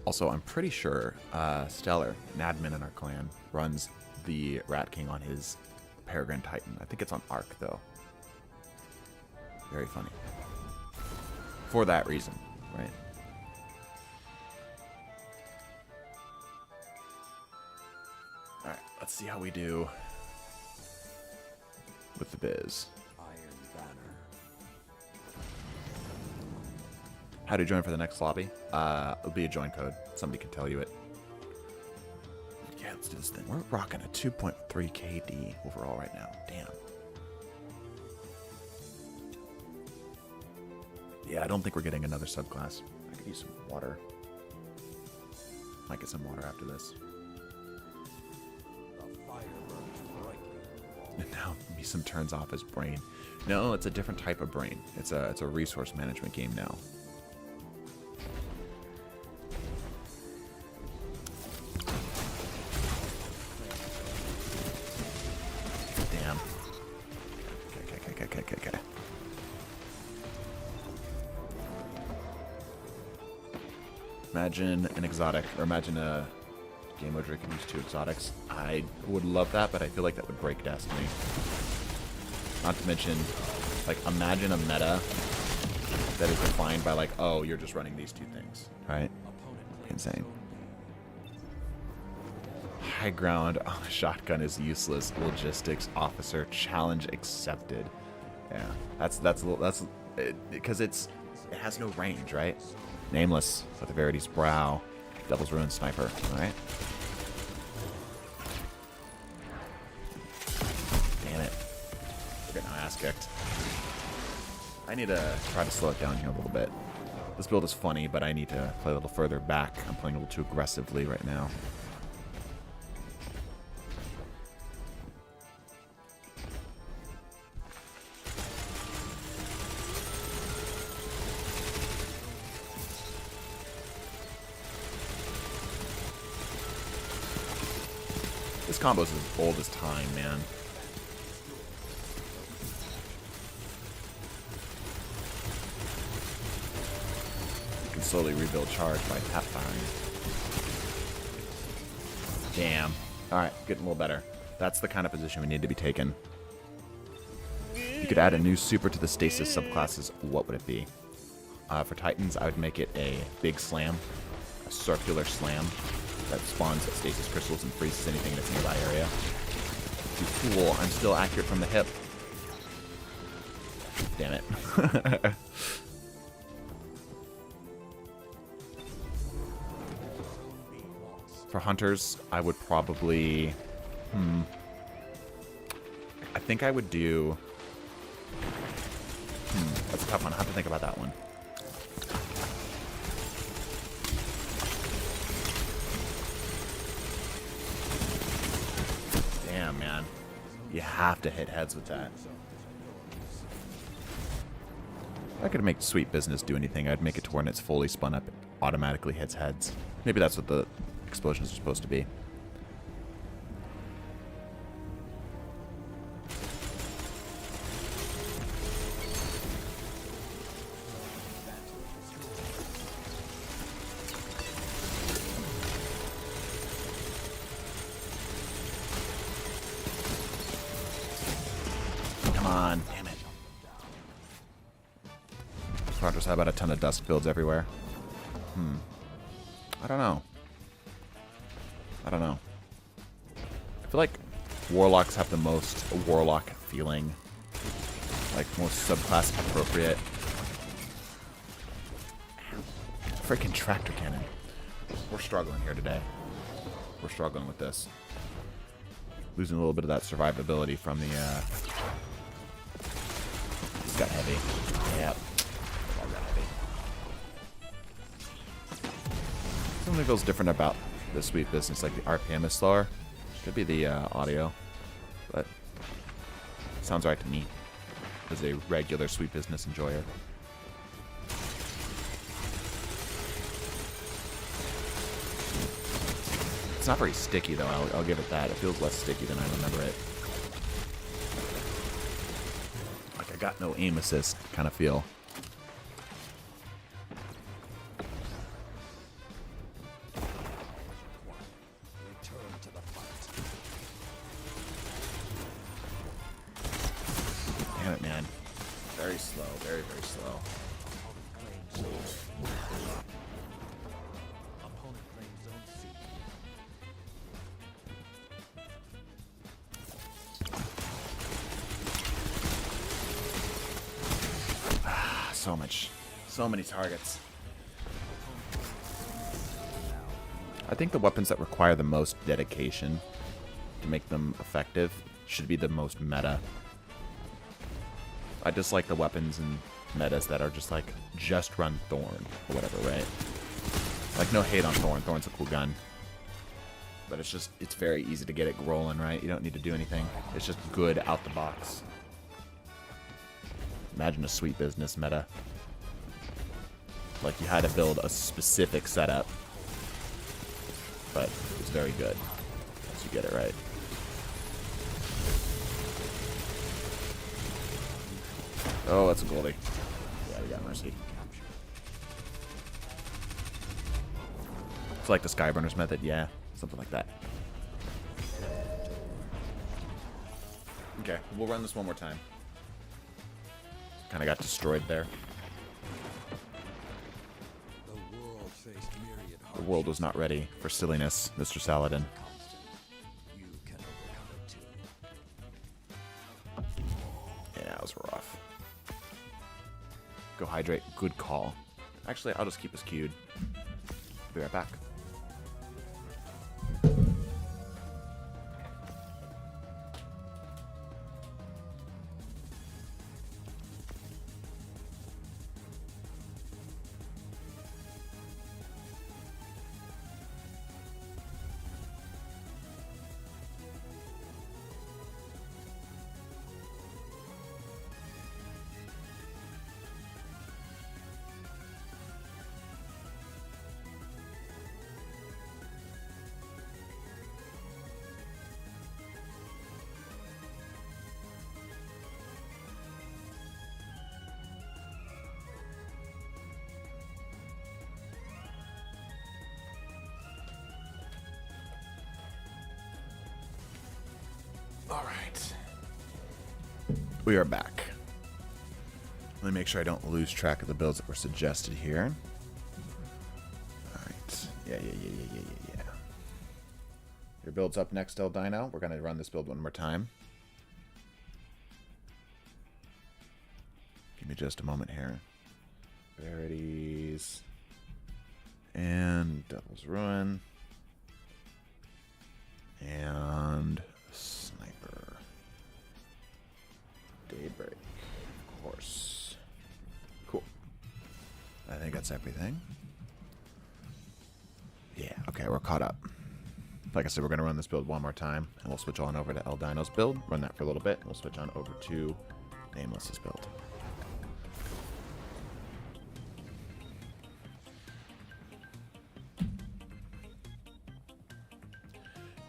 Also, I'm pretty sure Stellar, an admin in our clan, runs the Rat King on his Peregrine Titan. I think it's on Arc, though. Very funny. For that reason, right? Alright, let's see how we do with the biz. Iorn Banner. How to join for the next lobby? It'll be a join code. Somebody can tell you it. Yeah, let's do this thing. We're rocking a 2.3 KD overall right now. Damn. Yeah, I don't think we're getting another subclass. I could use some water. Might get some water after this. The fire burns brightly on the wall. And now Meesum turns off his brain. No, it's a different type of brain. It's a resource management game now. Okay. Imagine an exotic, or imagine a game mode where you can use 2 exotics. I would love that, but I feel like that would break Destiny. Not to mention, like, imagine a meta that is defined by, like, oh, you're just running these 2 things, right? Insane. High ground on a shotgun is useless. Logistics officer challenge accepted. Yeah, that's because it has no range, right? Nameless with the Verity's brow, Devil's Ruin sniper. All right. Damn it! We're getting our ass kicked. I need to try to slow it down here a little bit. This build is funny, but I need to play a little further back. I'm playing a little too aggressively right now. This combo's as old as time, man. You can slowly rebuild charge by tap firing. Damn. Alright, getting a little better. That's the kind of position we need to be taking. You could add a new super to the stasis subclasses. What would it be? For Titans, I would make it a big slam. A circular slam that spawns stasis crystals and freezes anything in its nearby area. You fool, I'm still accurate from the hip. Damn it. For hunters, I would probably... I think I would do... that's a tough one. I have to think about that one. Damn, man. You have to hit heads with that. If I could make Sweet Business do anything, I'd make it to when it's fully spun up, it automatically hits heads. Maybe that's what the explosions are supposed to be. Come on, damn it. Rogers, how about a ton of dusk builds everywhere? I don't know. I don't know. I feel like Warlocks have the most Warlock feeling. Like, most subclass appropriate. Freaking Tractor Cannon. We're struggling here today. We're struggling with this. Losing a little bit of that survivability from the, It's got heavy. Yep. All got heavy. Something feels different about the Sweet Business, like the RPM is slower. Could be the audio, but sounds right to me as a regular Sweet Business enjoyer. It's not very sticky though, I'll give it that. It feels less sticky than I remember it. Like I got no aim assist kind of feel. Damn it, man. Very slow, very, very slow. So many targets. I think the weapons that require the most dedication to make them effective should be the most meta. I dislike the weapons and metas that are just like, just run Thorn or whatever, right? Like, no hate on Thorn. Thorn's a cool gun. But it's just, it's very easy to get it rolling, right? You don't need to do anything. It's just good out the box. Imagine a Sweet Business meta. Like, you had to build a specific setup. But it's very good. So you get it right. Oh, that's a goldie. Yeah, we got mercy. It's like the Skyburner's method, yeah. Something like that. Okay, we'll run this one more time. Kind of got destroyed there. The world was not ready for silliness, Mr. Saladin. Yeah, that was rough. Go hydrate. Good call. Actually, I'll just keep us queued. Be right back. All right. We are back. Let me make sure I don't lose track of the builds that were suggested here. All right. Yeah. Your build's up next, El Dino. We're going to run this build one more time. Give me just a moment here. Verities. And Devil's Ruin. And Sniper. Daybreak. Of course. Cool. I think that's everything. Yeah, okay, we're caught up. Like I said, we're going to run this build one more time, and we'll switch on over to Eldino's build, run that for a little bit, and we'll switch on over to Nameless's build.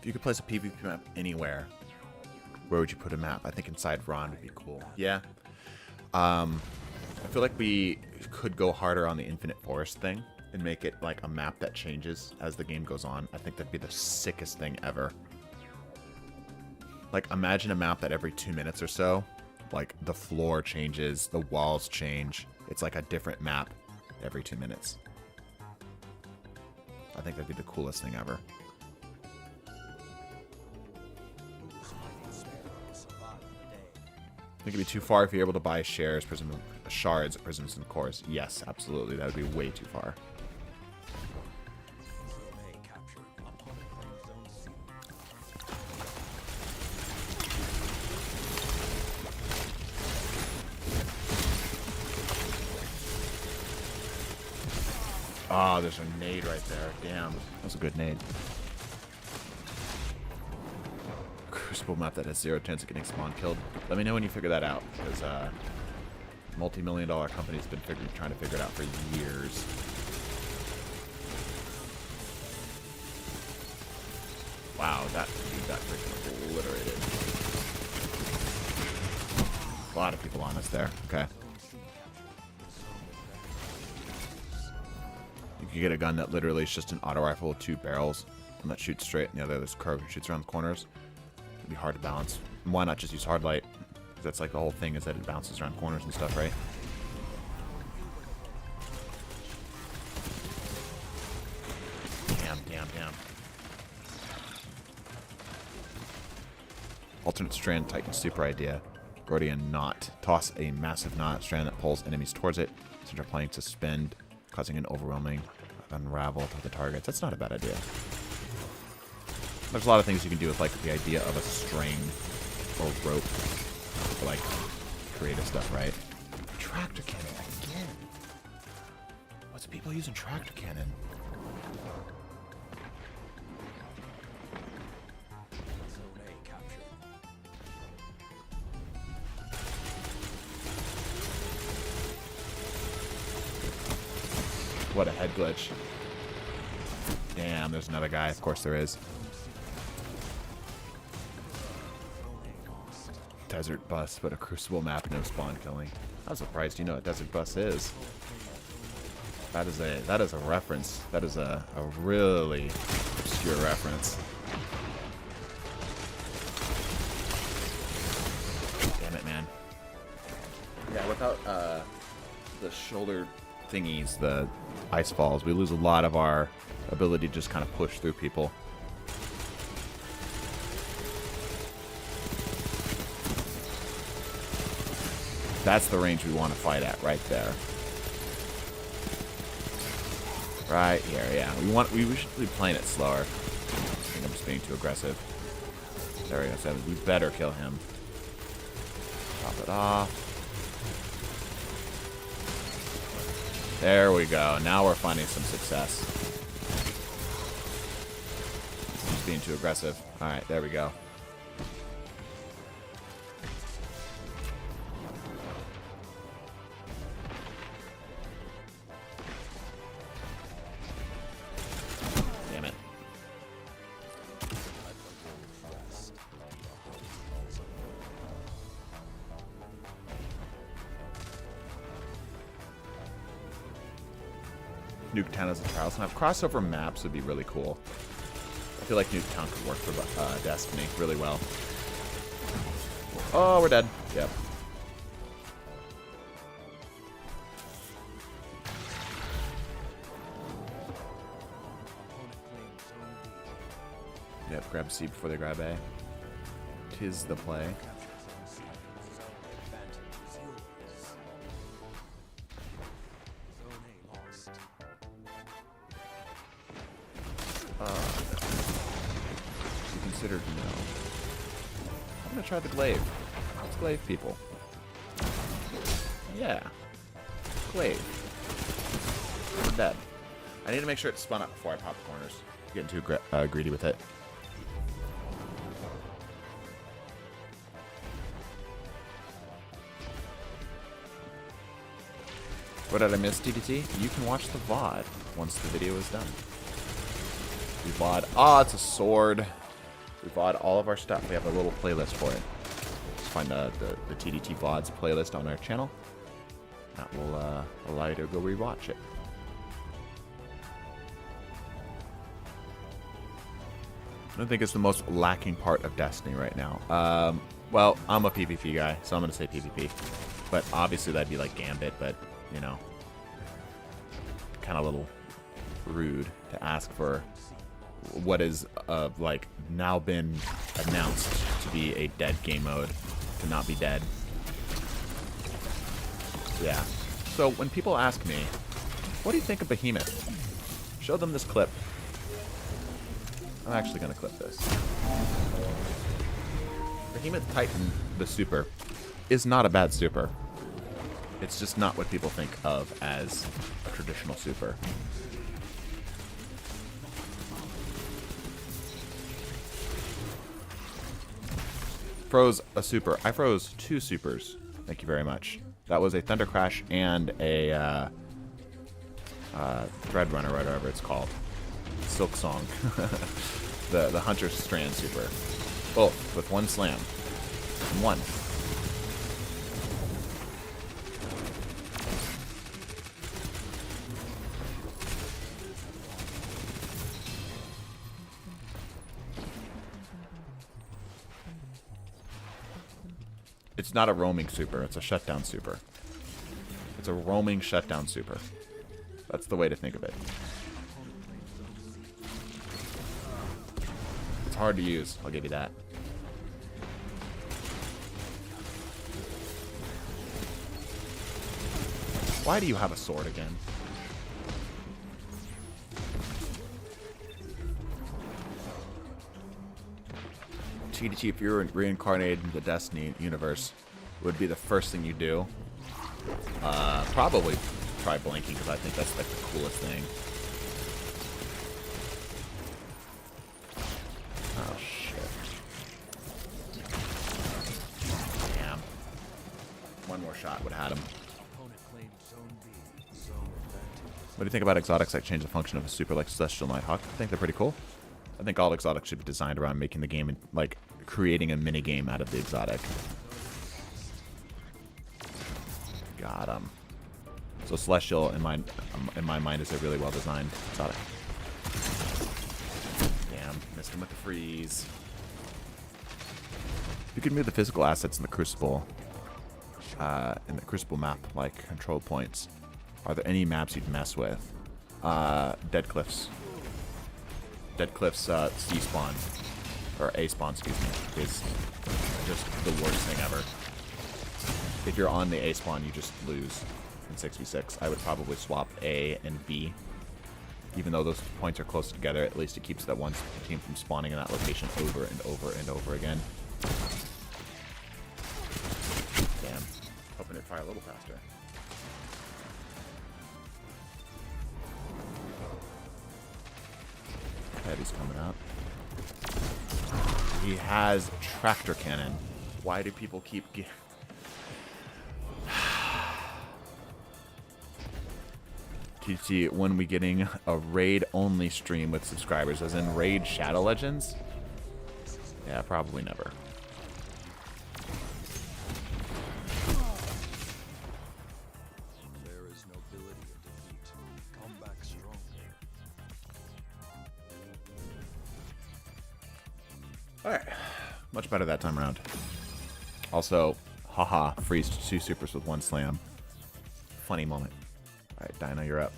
If you could place a PvP map anywhere, where would you put a map? I think inside Ron would be cool. Yeah. I feel like we could go harder on the Infinite Forest thing and make it like a map that changes as the game goes on. I think that'd be the sickest thing ever. Like, imagine a map that every 2 minutes or so, like, the floor changes, the walls change. It's like a different map every 2 minutes. I think that'd be the coolest thing ever. I think it'd be too far if you're able to buy shards, prisms, and cores. Yes, absolutely. That would be way too far. Oh, there's a nade right there. Damn. That was a good nade. Crucible map that has 0 chance of getting spawn killed. Let me know when you figure that out, because multi-million-dollar company's been trying to figure it out for years. Wow, that freaking obliterated. A lot of people on us there. Okay. You could get a gun that literally is just an auto rifle with 2 barrels, and that shoots straight, and the other is curved and shoots around the corners. Be hard to balance. Why not just use hard light? Because that's like the whole thing, is that it bounces around corners and stuff, right? Damn. Alternate strand, Titan super idea. Gordian knot. Toss a massive knot strand that pulls enemies towards it. Since you're planning to suspend, causing an overwhelming unravel to the targets. That's not a bad idea. There's a lot of things you can do with, like, the idea of a string or rope for, like, creative stuff, right? Tractor cannon, again. What's people using tractor cannon? What a head glitch. Damn, there's another guy. Of course there is. Desert bus, but a crucible map, no spawn killing. I'm surprised you know what desert bus is. That is a reference. That is a really obscure reference. Damn it, man. Yeah, without the shoulder thingies, the ice falls, we lose a lot of our ability to just kind of push through people. That's the range we want to fight at, right there. Right here, yeah. We should be playing it slower. I think I'm just being too aggressive. There we go, 7. We better kill him. Top it off. There we go. Now we're finding some success. I'm just being too aggressive. Alright, there we go. Damn it. Nuketown as a trial map. Crossover maps would be really cool. I feel like Nuketown could work for Destiny really well. Oh, we're dead. Yep. Yep, grab C before they grab A. 'Tis the play. You considered no. I'm gonna try the glaive. Let's glaive people. Yeah. Glaive. We're dead. I need to make sure it's spun up before I pop the corners. Getting too greedy with it. What did I miss, DDT? You can watch the VOD once the video is done. We VOD. Oh, it's a sword. We VOD all of our stuff. We have a little playlist for it. Just find the TDT VODs playlist on our channel. That will allow you to go rewatch it. I don't think it's the most lacking part of Destiny right now. Well, I'm a PvP guy, so I'm going to say PvP. But obviously that'd be like Gambit, but, you know, kind of a little rude to ask for what is, like, now been announced to be a dead game mode to not be dead. Yeah. So when people ask me, what do you think of Behemoth? Show them this clip. I'm actually going to clip this. Behemoth Titan, the super, is not a bad super. It's just not what people think of as a traditional super. Froze a super. I froze 2 supers. Thank you very much. That was a Thunder Crash and a Dread Runner, whatever it's called. Silk Song. the Hunter Strand super. Both with 1 slam. 1. It's not a roaming super, it's a shutdown super. It's a roaming shutdown super. That's the way to think of it. It's hard to use, I'll give you that. Why do you have a sword again? TDT, if you were reincarnated in the Destiny universe, would be the first thing you do. Probably try blinking, because I think that's like the coolest thing. Oh, shit. Damn. 1 more shot would have had him. What do you think about exotics that change the function of a super like Celestial Nighthawk? I think they're pretty cool. I think all exotics should be designed around making the game, like, creating a mini game out of the exotic. Got him. So Celestial, in my mind, is a really well designed exotic. Damn, missed him with the freeze. You can move the physical assets in the Crucible map, like control points. Are there any maps you'd mess with? Dead Cliffs. Dead Cliffs C spawn, or A spawn, excuse me, is just the worst thing ever. If you're on the A spawn, you just lose in 6v6. I would probably swap A and B. Even though those points are close together, at least it keeps that one team from spawning in that location over and over and over again. Damn. Hoping it'd fire a little faster. Heavy's coming up. He has tractor cannon. Why do people keep TT, when we getting a raid only stream with subscribers, as in raid Shadow Legends? Yeah, probably never. There is nobility in defeat. Come back stronger. Alright. Much better that time around. Also, haha, freezed 2 supers with 1 slam. Funny moment. Alright, Dino, you're up.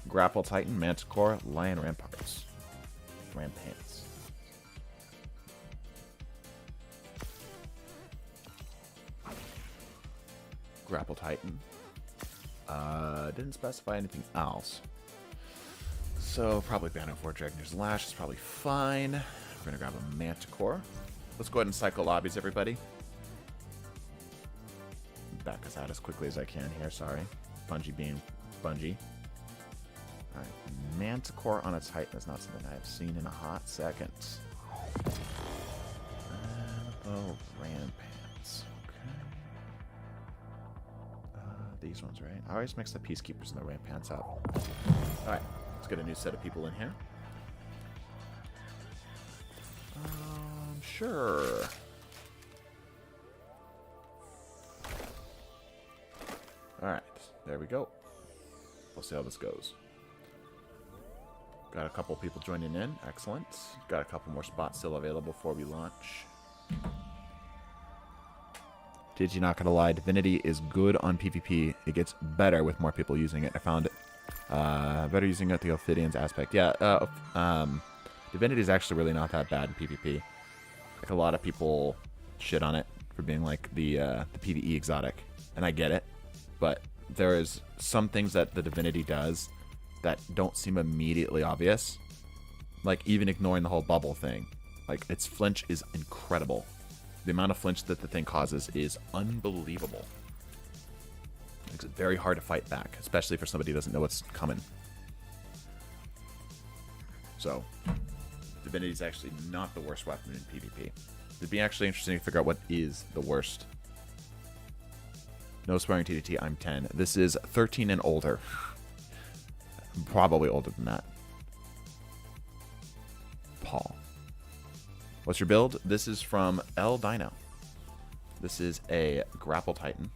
Grapple Titan, Manticore, Lion Ramparts. Rampants. Grapple Titan. Didn't specify anything else. So, probably Banner 4 Dragoneer's Lash is probably fine. We're going to grab a Manticore. Let's go ahead and cycle lobbies, everybody. back us out as quickly as I can here. Sorry. Bungie being Bungie. Alright. Manticore on a Titan is not something I have seen in a hot second. Oh, Rampants. Okay. These ones, right? I always mix the Peacekeepers and the Rampants up. Alright. Let's get a new set of people in here. Sure. Alright, there we go. We'll see how this goes. Got a couple people joining in. Excellent. Got a couple more spots still available before we launch. Did you not gonna lie? Divinity is good on PvP. It gets better with more people using it. I found it better using it the Ophidians aspect. Yeah, Divinity is actually really not that bad in PvP. Like, a lot of people shit on it for being like the PvE exotic, and I get it. But there is some things that the Divinity does that don't seem immediately obvious. Like, even ignoring the whole bubble thing. Like, its flinch is incredible. The amount of flinch that the thing causes is unbelievable. Makes it very hard to fight back, especially for somebody who doesn't know what's coming. So, Divinity is actually not the worst weapon in PvP. It'd be actually interesting to figure out what is the worst. No swearing TDT, I'm 10. This is 13 and older. Probably older than that. Paul. What's your build? This is from El Dino. This is a Grapple Titan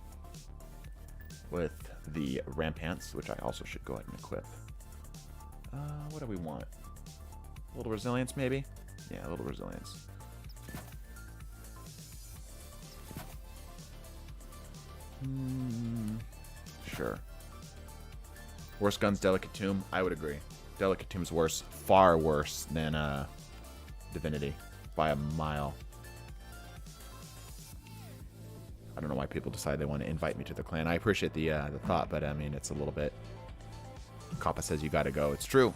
with the Rampants, which I also should go ahead and equip. What do we want? A little resilience, maybe? Yeah, a little resilience. Sure. Worst guns, Delicate Tomb? I would agree. Delicate Tomb's worse. Far worse than Divinity. By a mile. I don't know why people decide they want to invite me to the clan. I appreciate the thought, but I mean, it's a little bit... Kappa says you gotta go. It's true.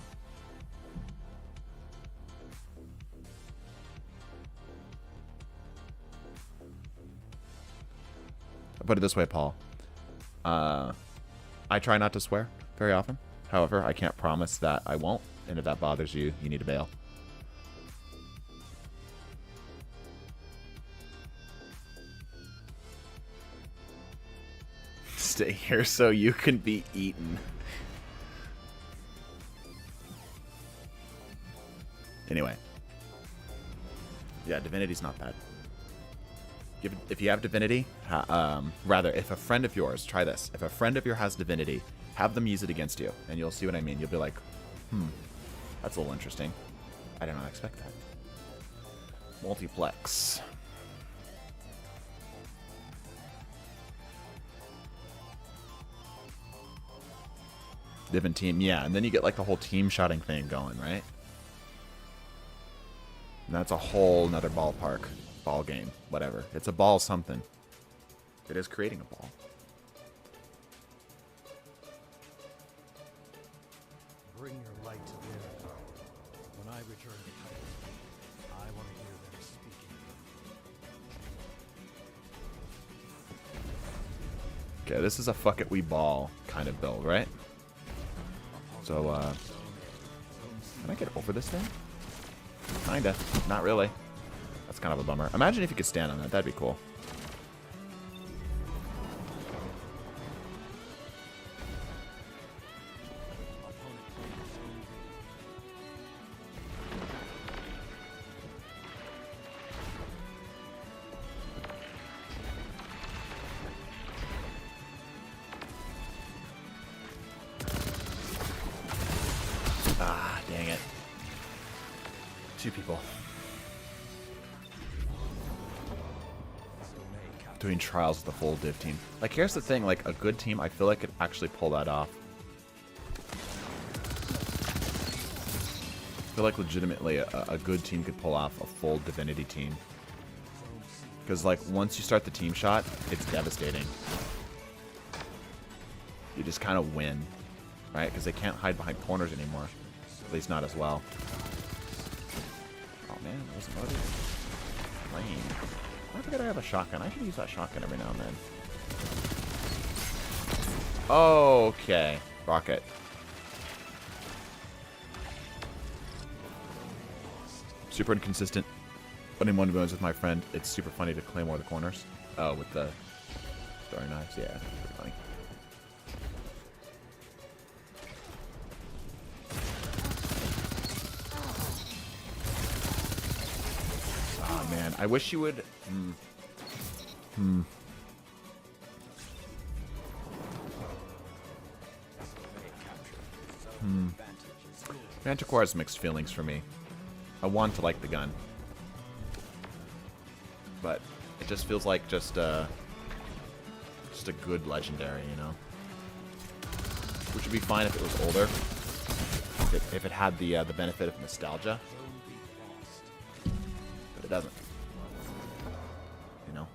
I'll put it this way, Paul. I try not to swear very often. However, I can't promise that I won't. And if that bothers you, you need to bail. Stay here so you can be eaten. Anyway. Yeah, Divinity's not bad. If you have Divinity, rather, if a friend of yours, try this. If a friend of yours has Divinity, have them use it against you, and you'll see what I mean. You'll be like, that's a little interesting. I did not expect that. Multiplex. Divin team, yeah, and then you get like the whole team shotting thing going, right? And that's a whole nother ballpark. Ball game, whatever. It's a ball something. It is creating a ball. Bring your light to bear. When I return to Titan, I want to hear them speaking. Okay, this is a fuck it we ball kind of build, right? So, can I get over this thing? Kinda. Not really. That's kind of a bummer. Imagine if you could stand on that. That'd be cool. Ah, dang it. Two people. Doing trials with the full div team. Like, here's the thing, like, a good team, I feel like could actually pull that off. I feel like legitimately a good team could pull off a full Divinity team. Because, like, once you start the team shot, it's devastating. You just kind of win, right? Because they can't hide behind corners anymore. At least not as well. Oh man, that wasn't loaded. Lame. I forget I have a shotgun. I should use that shotgun every now and then. Okay. Rocket. Super inconsistent. Putting one bones with my friend. It's super funny to claymore the corners. Oh, with the throwing knives. Yeah, pretty funny. Oh man, I wish you would. Manticore has mixed feelings for me. I want to like the gun, but it just feels like just a good legendary, you know. Which would be fine if it was older, if it had the benefit of nostalgia, but it doesn't. You know,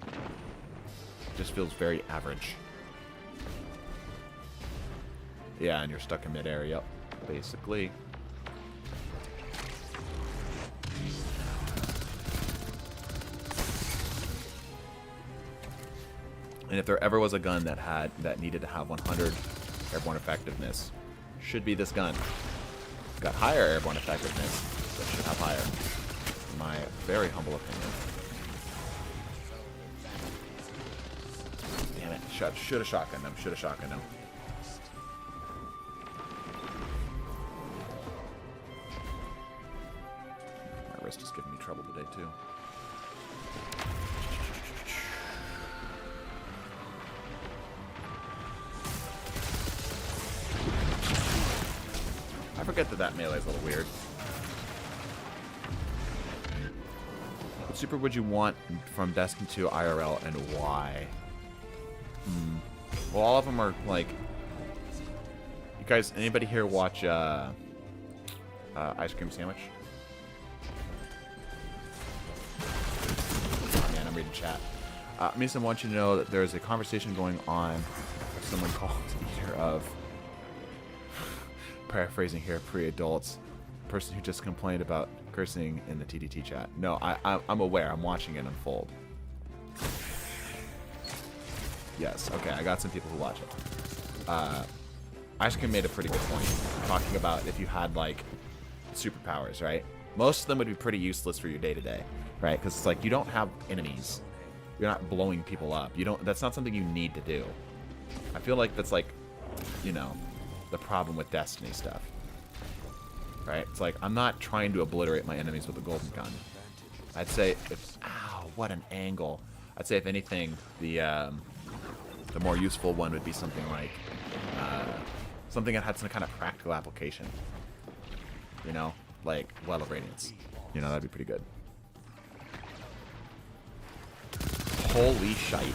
it just feels very average. Yeah, and you're stuck in midair. Yep, basically. And if there ever was a gun that needed to have 100 airborne effectiveness, should be this gun. It's got higher airborne effectiveness, but should have higher, in my very humble opinion. Damn it! Should have shotgunned him. Should have shotgunned him. My wrist is giving me trouble today too. I forget that melee is a little weird. What super would you want from Destiny 2 IRL and why? Well, all of them are like... You guys, anybody here watch Ice Cream Sandwich? Oh, man, I'm reading chat. Misa wants you to know that there's a conversation going on with someone called Eater of... Paraphrasing here, pre-adults, person who just complained about cursing in the TDT chat. No, I'm aware. I'm watching it unfold. Yes, okay, I got some people who watch it. Ice Cream made a pretty good point, talking about if you had, like, superpowers, right? Most of them would be pretty useless for your day-to-day, right? Because it's like, you don't have enemies. You're not blowing people up. You don't. That's not something you need to do. I feel like that's, like, you know... the problem with Destiny stuff, right? It's like, I'm not trying to obliterate my enemies with a golden gun. I'd say if, ow, what an angle. I'd say if anything, the more useful one would be something like, something that had some kind of practical application. You know, like Well of Radiance. You know, that'd be pretty good. Holy shite.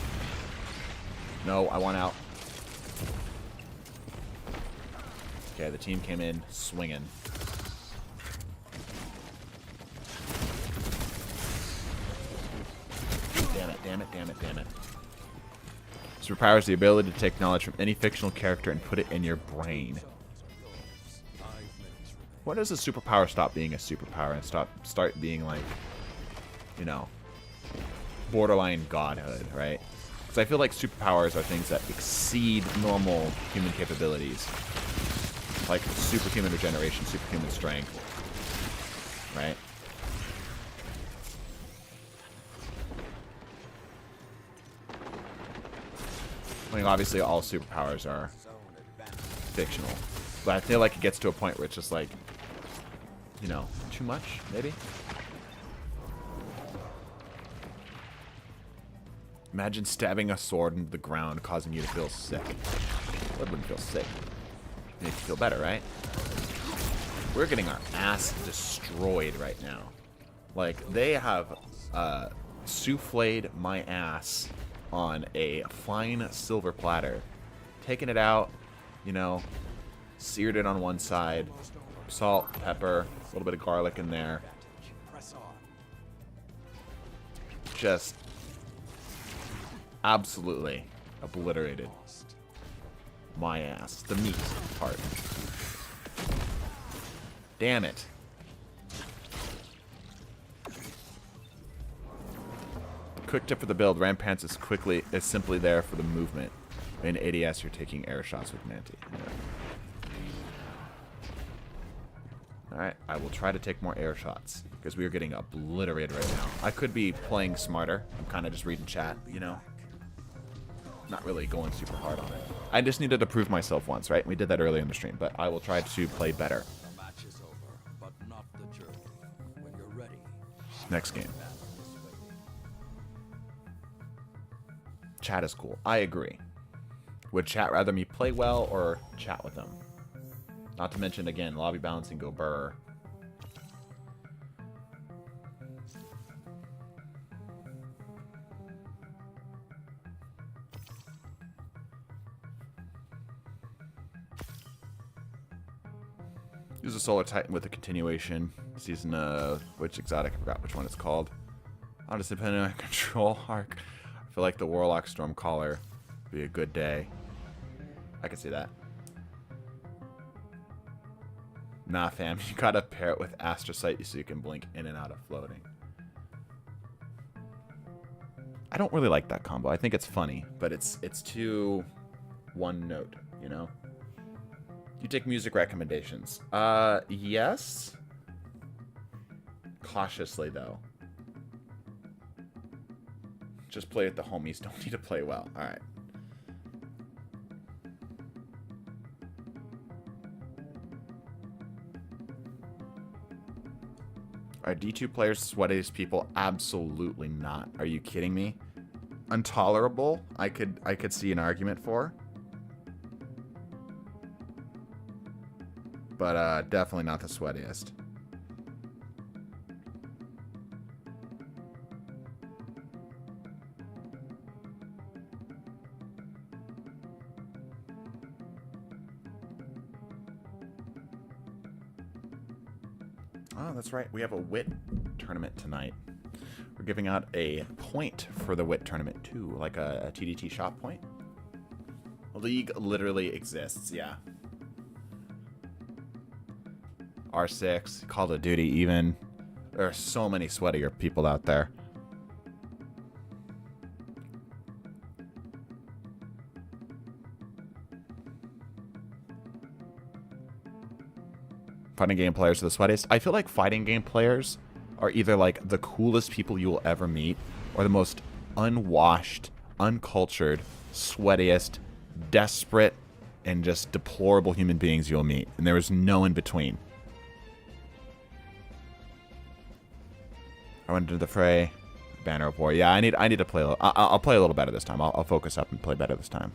No, I want out. Okay, the team came in swinging. Damn it, damn it, damn it, damn it. Superpower is the ability to take knowledge from any fictional character and put it in your brain. When does a superpower stop being a superpower and start being like, you know, borderline godhood, right? Because I feel like superpowers are things that exceed normal human capabilities. Like superhuman regeneration, superhuman strength, right? I mean, obviously all superpowers are fictional, but I feel like it gets to a point where it's just like, you know, too much, maybe? Imagine stabbing a sword into the ground, causing you to feel sick. That wouldn't feel sick. Make you feel better, right? We're getting our ass destroyed right now. Like, they have souffled my ass on a fine silver platter. Taken it out, you know, seared it on one side. Salt, pepper, a little bit of garlic in there. Just absolutely obliterated my ass. The meat part. Damn it. Quick tip for the build. Rampants is simply there for the movement. In ADS, you're taking air shots with Manti. Yeah. Alright, I will try to take more air shots, because we are getting obliterated right now. I could be playing smarter. I'm kind of just reading chat, you know? Not really going super hard on it. I just needed to prove myself once, right? We did that earlier in the stream, but I will try to play better. The match is over, but not the journey. When you're ready, Next game. Chat is cool. I agree. Would chat rather me play well or chat with them? Not to mention, again, lobby balancing go burr. Use a Solar Titan with a continuation. Season which exotic? I forgot which one it's called. I'll just depend on control arc. I feel like the Warlock Stormcaller would be a good day. I can see that. Nah, fam. You gotta pair it with Astrocyte so you can blink in and out of floating. I don't really like that combo. I think it's funny, but it's too one note, you know? You take music recommendations. Yes. Cautiously, though. Just play with the homies. Don't need to play well. Alright. Are D2 players sweatiest people? Absolutely not. Are you kidding me? Intolerable? I could see an argument for. But definitely not the sweatiest. Oh, that's right. We have a wit tournament tonight. We're giving out a point for the wit tournament too, like a TDT shop point. The league literally exists, yeah. R6, Call of Duty even. There are so many sweatier people out there. Fighting game players are the sweatiest. I feel like fighting game players are either like the coolest people you will ever meet or the most unwashed, uncultured, sweatiest, desperate, and just deplorable human beings you'll meet. And there is no in between. I went into the fray. Banner of War. Yeah, I need to play a little. I'll play a little better this time. I'll focus up and play better this time.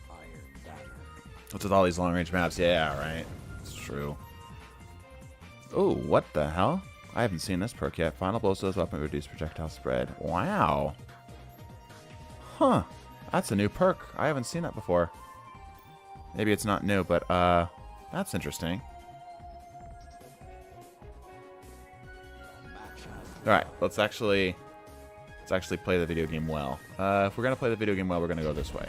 Iorn Banner. What's with all these long-range maps? Yeah, right. It's true. Oh, what the hell? I haven't seen this perk yet. Final blows to this weapon reduce projectile spread. Wow. Huh. That's a new perk. I haven't seen that before. Maybe it's not new, but that's interesting. Alright, let's actually play the video game well. If we're gonna play the video game well, we're gonna go this way.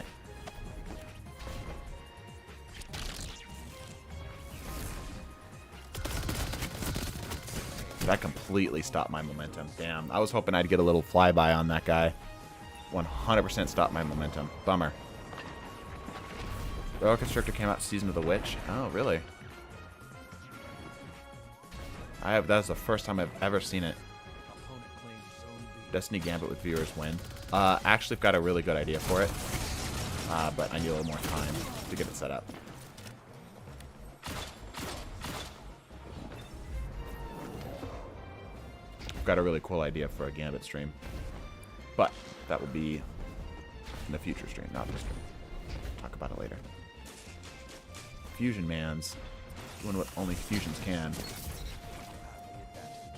That completely stopped my momentum. Damn, I was hoping I'd get a little flyby on that guy. 100% stopped my momentum. Bummer. The Royal Constrictor came out Season of the Witch. Oh, really? That's the first time I've ever seen it. Destiny Gambit with viewers win. Actually, I've got a really good idea for it. But I need a little more time to get it set up. Got a really cool idea for a Gambit stream, but that will be in the future stream, not this stream. Talk about it later. Fusion Man's doing what only fusions can.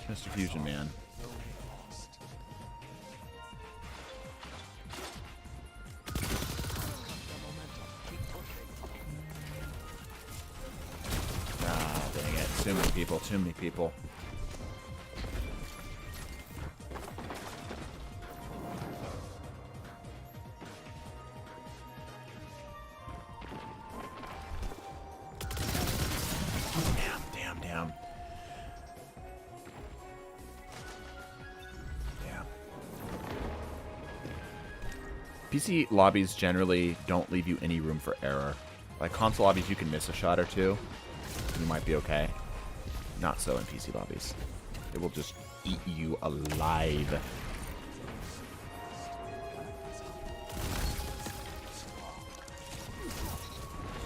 Mr. Fusion Man. Ah, dang it. Too many people, too many people. PC lobbies generally don't leave you any room for error. Like console lobbies, you can miss a shot or two. You might be okay. Not so in PC lobbies. It will just eat you alive.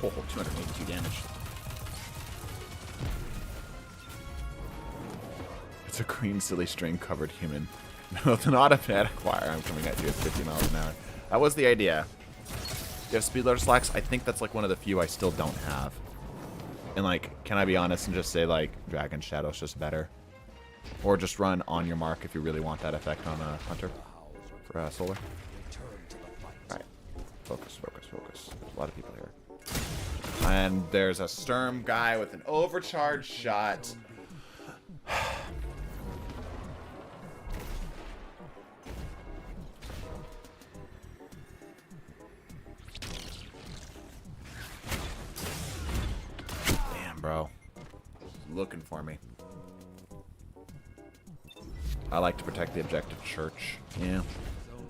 Oh, 282 damage. It's a green silly string covered human. With an automatic wire, I'm coming at you at 50 miles an hour. That was the idea. You have speed loader slacks? I think that's like one of the few I still don't have. And like, can I be honest and just say like Dragon Shadow's just better? Or just run on your mark if you really want that effect on a hunter for solar. Alright. Focus, focus, focus. There's a lot of people here. And there's a Sturm guy with an overcharged shot. Damn, bro. Looking for me. I like to protect the objective church. Yeah.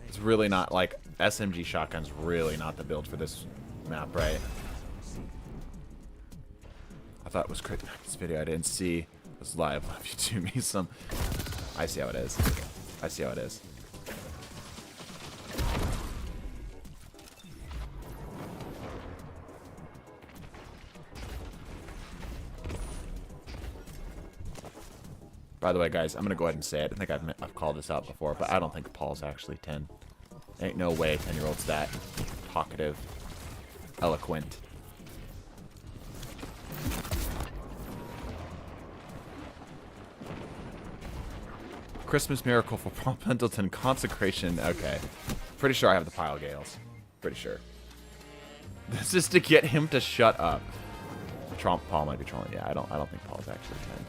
It's really not, like, SMG shotgun's really not the build for this map, right? I thought it was great. This video I didn't see was live. Love you to me some. I see how it is. I see how it is. By the way, guys, I'm gonna go ahead and say it. I think I've called this out before, but I don't think Paul's actually 10. Ain't no way 10-year-old's that talkative, eloquent. Christmas miracle for Paul Pendleton consecration. Okay, pretty sure I have the pile gales. Pretty sure. This is to get him to shut up. Paul might be trolling. Yeah, I don't think Paul's actually 10.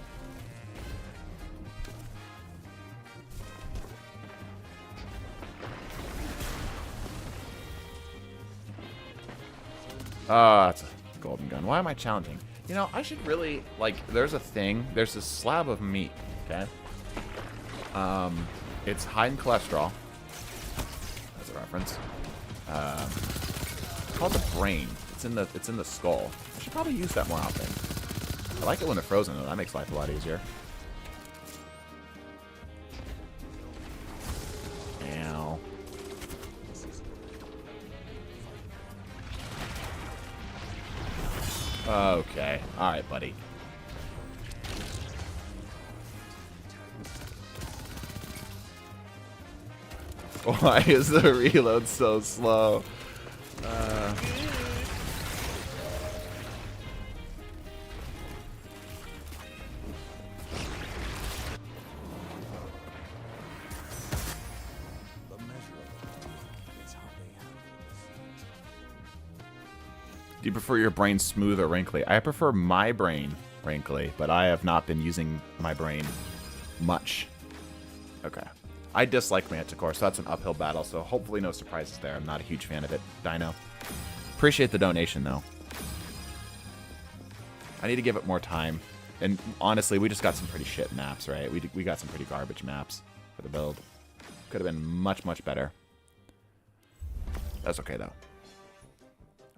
It's a golden gun. Why am I challenging? You know, I should really, like, there's a thing. There's this slab of meat, okay? It's high in cholesterol. As a reference. It's called the brain. It's in the skull. I should probably use that more often. I like it when they're frozen, though. That makes life a lot easier. Ow. Okay. Alright, buddy. Why is the reload so slow? Do you prefer your brain smooth or wrinkly? I prefer my brain wrinkly, but I have not been using my brain much. Okay. I dislike Manticore, so that's an uphill battle, so hopefully no surprises there. I'm not a huge fan of it, Dino. Appreciate the donation, though. I need to give it more time. And honestly, we just got some pretty shit maps, right? We got some pretty garbage maps for the build. Could have been much, much better. That's okay, though.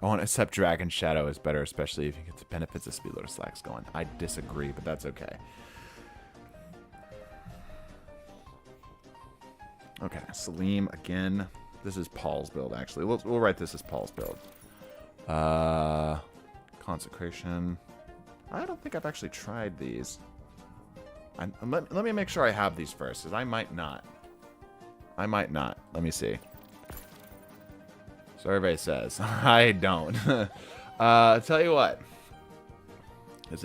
I want to accept Dragon Shadow is better, especially if you get the benefits of Speedloader Slacks going. I disagree, but that's okay. Okay, Salim again. This is Paul's build, actually. We'll write this as Paul's build. Consecration. I don't think I've actually tried these. Let me make sure I have these first, because I might not. I might not. Let me see. So everybody says. I don't. Tell you what. If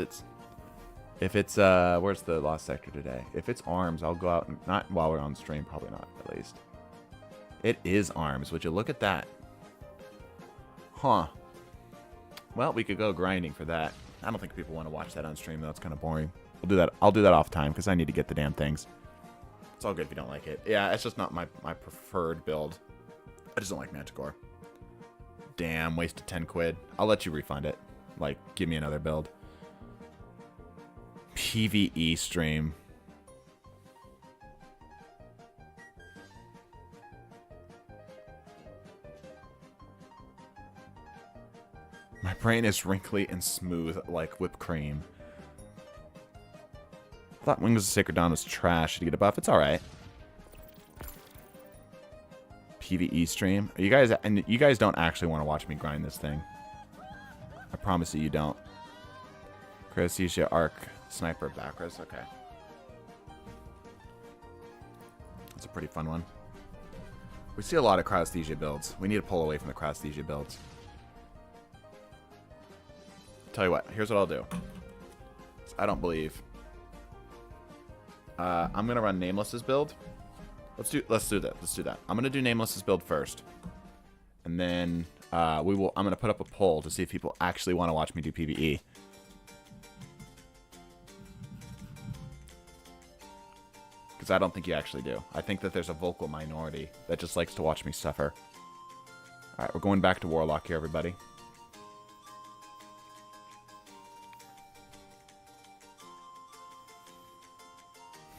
it's, where's the Lost Sector today? If it's arms, I'll go out and, not while we're on stream, probably not, at least. It is arms. Would you look at that? Huh. Well, we could go grinding for that. I don't think people want to watch that on stream, though. It's kind of boring. We'll do that. I'll do that off time, because I need to get the damn things. It's all good if you don't like it. Yeah, it's just not my preferred build. I just don't like Manticore. Damn, wasted 10 quid. I'll let you refund it. Like, give me another build. PvE stream. My brain is wrinkly and smooth like whipped cream. I thought Wings of Sacred Dawn was trash to get a buff. It's alright. PvE stream. You guys don't actually want to watch me grind this thing. I promise you don't. Cryothesia, Arc, Sniper, Backres. Okay. That's a pretty fun one. We see a lot of Cryothesia builds. We need to pull away from the Cryothesia builds. Tell you what, here's what I'll do. I don't believe. I'm gonna run Nameless's build. Let's do that. Let's do that. I'm gonna do Nameless's build first, and then I'm gonna put up a poll to see if people actually want to watch me do PvE. Because I don't think you actually do. I think that there's a vocal minority that just likes to watch me suffer. All right, we're going back to Warlock here, everybody.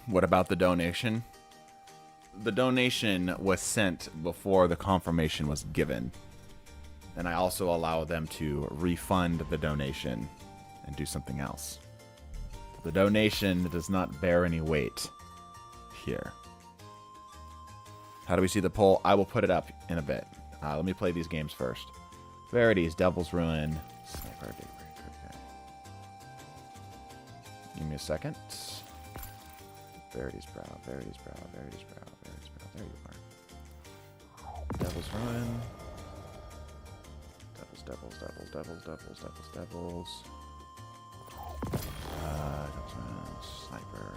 What about the donation? The donation was sent before the confirmation was given. And I also allow them to refund the donation and do something else. The donation does not bear any weight here. How do we see the poll? I will put it up in a bit. Let me play these games first. Verities, Devil's Ruin, Sniper, Daybreak. Okay. Give me a second. Verity's Brow, Verity's Brow, Verity's Brow, Verity's Brow. There you are. Devil's Ruin. Devils. Devil's Ruin, Sniper,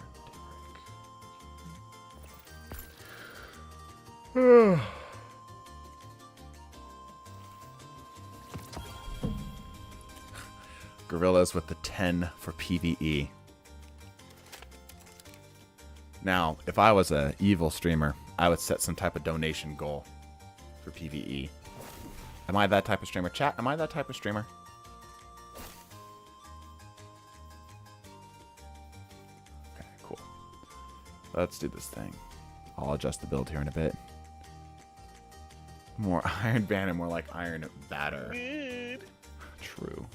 Daybreak. Gorillas with the 10 for PvE. Now, if I was an evil streamer, I would set some type of donation goal for PvE. Am I that type of streamer? Chat, am I that type of streamer? Okay, cool. Let's do this thing. I'll adjust the build here in a bit. More Iorn Banner, more like Iorn Banner. True.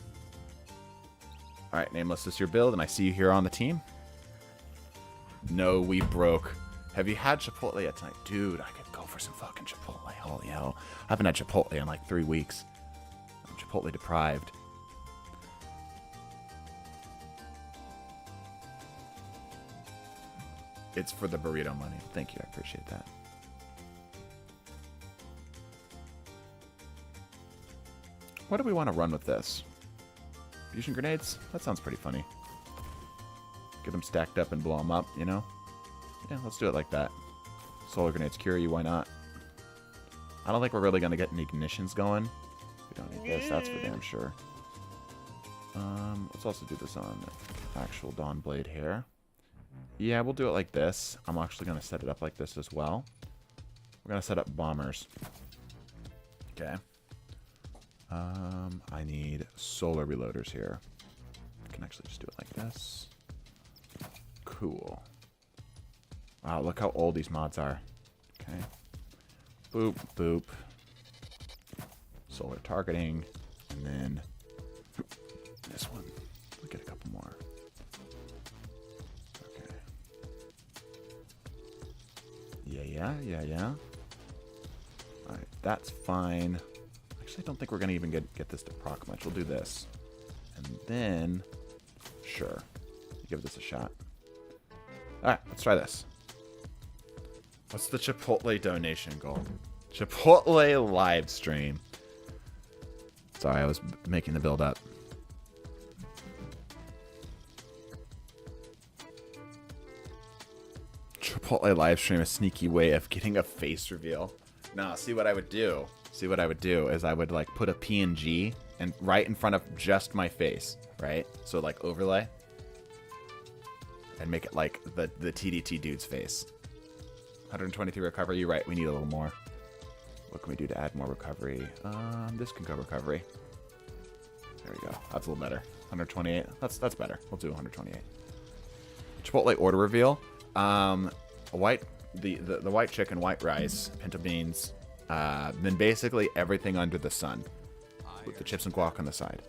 Alright, Nameless, this is your build, and I see you here on the team. No, we broke. Have you had Chipotle yet tonight? Dude, I could go for some fucking Chipotle. Holy hell. I haven't had Chipotle in like 3 weeks. I'm Chipotle deprived. It's for the burrito money. Thank you, I appreciate that. What do we want to run with this? Fusion grenades? That sounds pretty funny. Get them stacked up and blow them up, you know? Yeah, let's do it like that. Solar grenades cure you, why not? I don't think we're really going to get any ignitions going. We don't need this, that's for damn sure. Let's also do this on actual Dawn Blade here. Yeah, we'll do it like this. I'm actually going to set it up like this as well. We're going to set up bombers. Okay. I need solar reloaders here. I can actually just do it like this. Cool. Wow, look how old these mods are. Okay. Boop, boop. Solar targeting. And then this one. We'll get a couple more. Okay. Yeah. Alright, that's fine. Actually, I don't think we're going to even get this to proc much. We'll do this. And then, sure. Give this a shot. Alright, let's try this. What's the Chipotle donation goal? Chipotle live stream. Sorry, I was making the build up. Chipotle live stream, a sneaky way of getting a face reveal. Nah, see what I would do. See what I would do is I would like put a PNG and right in front of just my face, right? So like overlay. And make it like the TDT dude's face. 123 recovery, you're right, we need a little more. What can we do to add more recovery? This can go recovery. There we go. That's a little better. 128. That's better. We'll do 128. Chipotle order reveal. The white chicken, white rice, pinto beans, then basically everything under the sun. with the chips and guac on the side.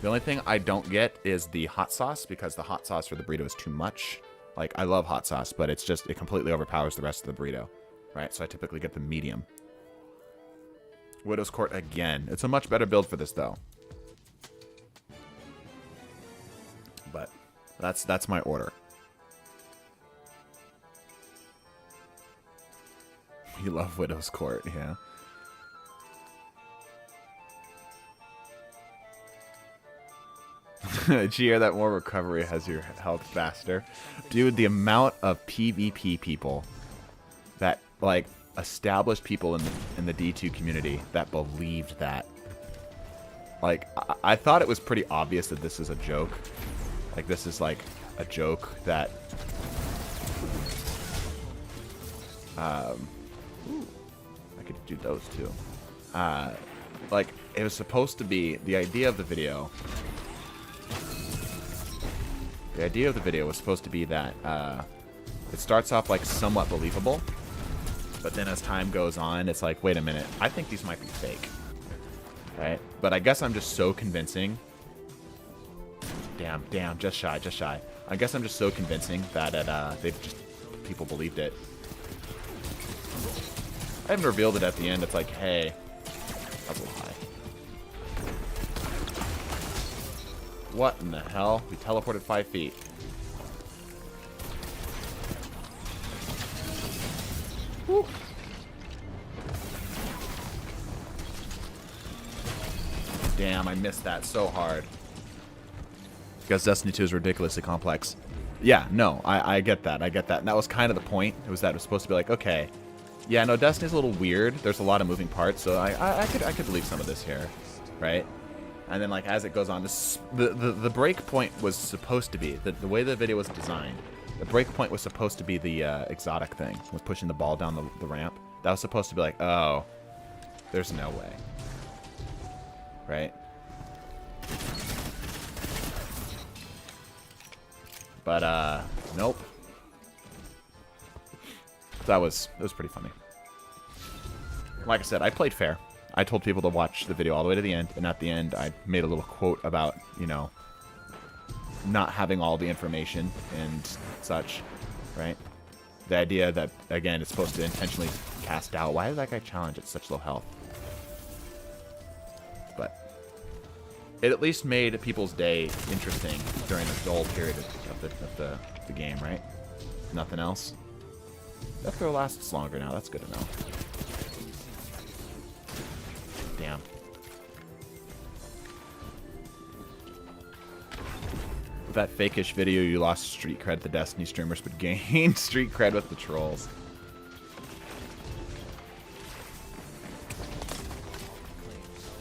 The only thing I don't get is the hot sauce, because the hot sauce for the burrito is too much. Like, I love hot sauce, but it's just, it completely overpowers the rest of the burrito, right? So I typically get the medium. Widow's Court again. It's a much better build for this, though. But that's my order. You love Widow's Court, yeah. Did you hear that more recovery has your health faster? Dude, the amount of PvP people that, like, established people in the D2 community that believed that. Like, I thought it was pretty obvious that this is a joke. Like, this is, like, a joke that... Ooh, I could do those, too. Like, it was supposed to be... The idea of the video... The idea of the video was supposed to be that it starts off like somewhat believable, but then as time goes on, it's like, wait a minute, I think these might be fake, right? But I guess I'm just so convincing. Damn, just shy. I guess I'm just so convincing that people believed it. I haven't revealed it at the end. It's like, hey, that's a lie. What in the hell? We teleported 5 feet. Woo. Damn, I missed that so hard. Because Destiny 2 is ridiculously complex. Yeah, no, I get that. And that was kind of the point. It was that it was supposed to be like, okay, yeah, no, Destiny's a little weird. There's a lot of moving parts, so I could believe some of this here, right? And then, like, as it goes on, the break point was supposed to be, the way the video was designed, the break point was supposed to be the exotic thing, was pushing the ball down the ramp. That was supposed to be like, oh, there's no way. Right? But, nope. It was pretty funny. Like I said, I played fair. I told people to watch the video all the way to the end, and at the end, I made a little quote about, you know, not having all the information and such, right? The idea that, again, it's supposed to intentionally cast doubt. Why did that guy challenge at such low health? But it at least made people's day interesting during the dull period of the game, right? Nothing else. That throw lasts longer now. That's good to know. Damn. With that fake-ish video, you lost street cred. The Destiny streamers but gained street cred with the trolls.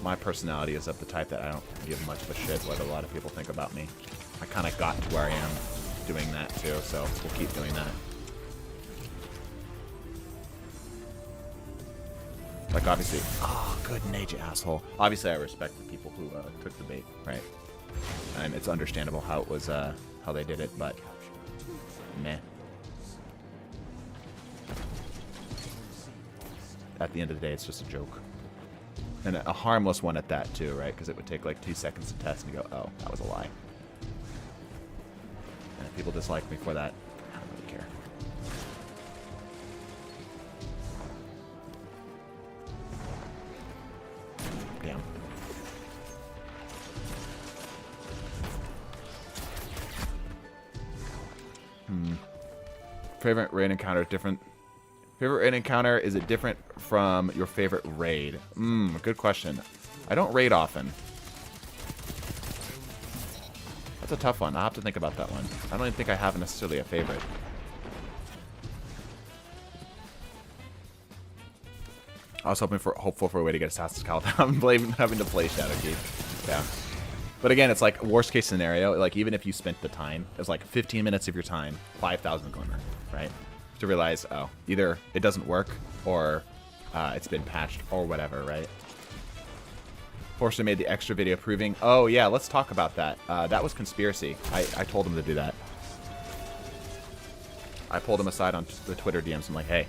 My personality is of the type that I don't give much of a shit what a lot of people think about me. I kind of got to where I am doing that too, so we'll keep doing that. Like, obviously, oh, good nature, asshole. Obviously, I respect the people who took the bait, right? And it's understandable how it was, how they did it, but meh. At the end of the day, it's just a joke. And a harmless one at that, too, right? Because it would take, like, 2 seconds to test and go, oh, that was a lie. And if people dislike me for that, I don't really care. Damn. Favorite raid encounter different. Favorite raid encounter, is it different from your favorite raid? Good question. I don't raid often. That's a tough one. I'll have to think about that one. I don't even think I have necessarily a favorite. I was hopeful for a way to get Assassin's Calibur. Having to play Shadowkeep. Yeah. But again, it's like worst case scenario. Like even if you spent the time, it's like 15 minutes of your time, 5,000 glimmer, right? To realize, oh, either it doesn't work or it's been patched or whatever, right? Forster made the extra video proving, oh yeah, let's talk about that. That was conspiracy. I told him to do that. I pulled him aside on the Twitter DMs. I'm like, hey,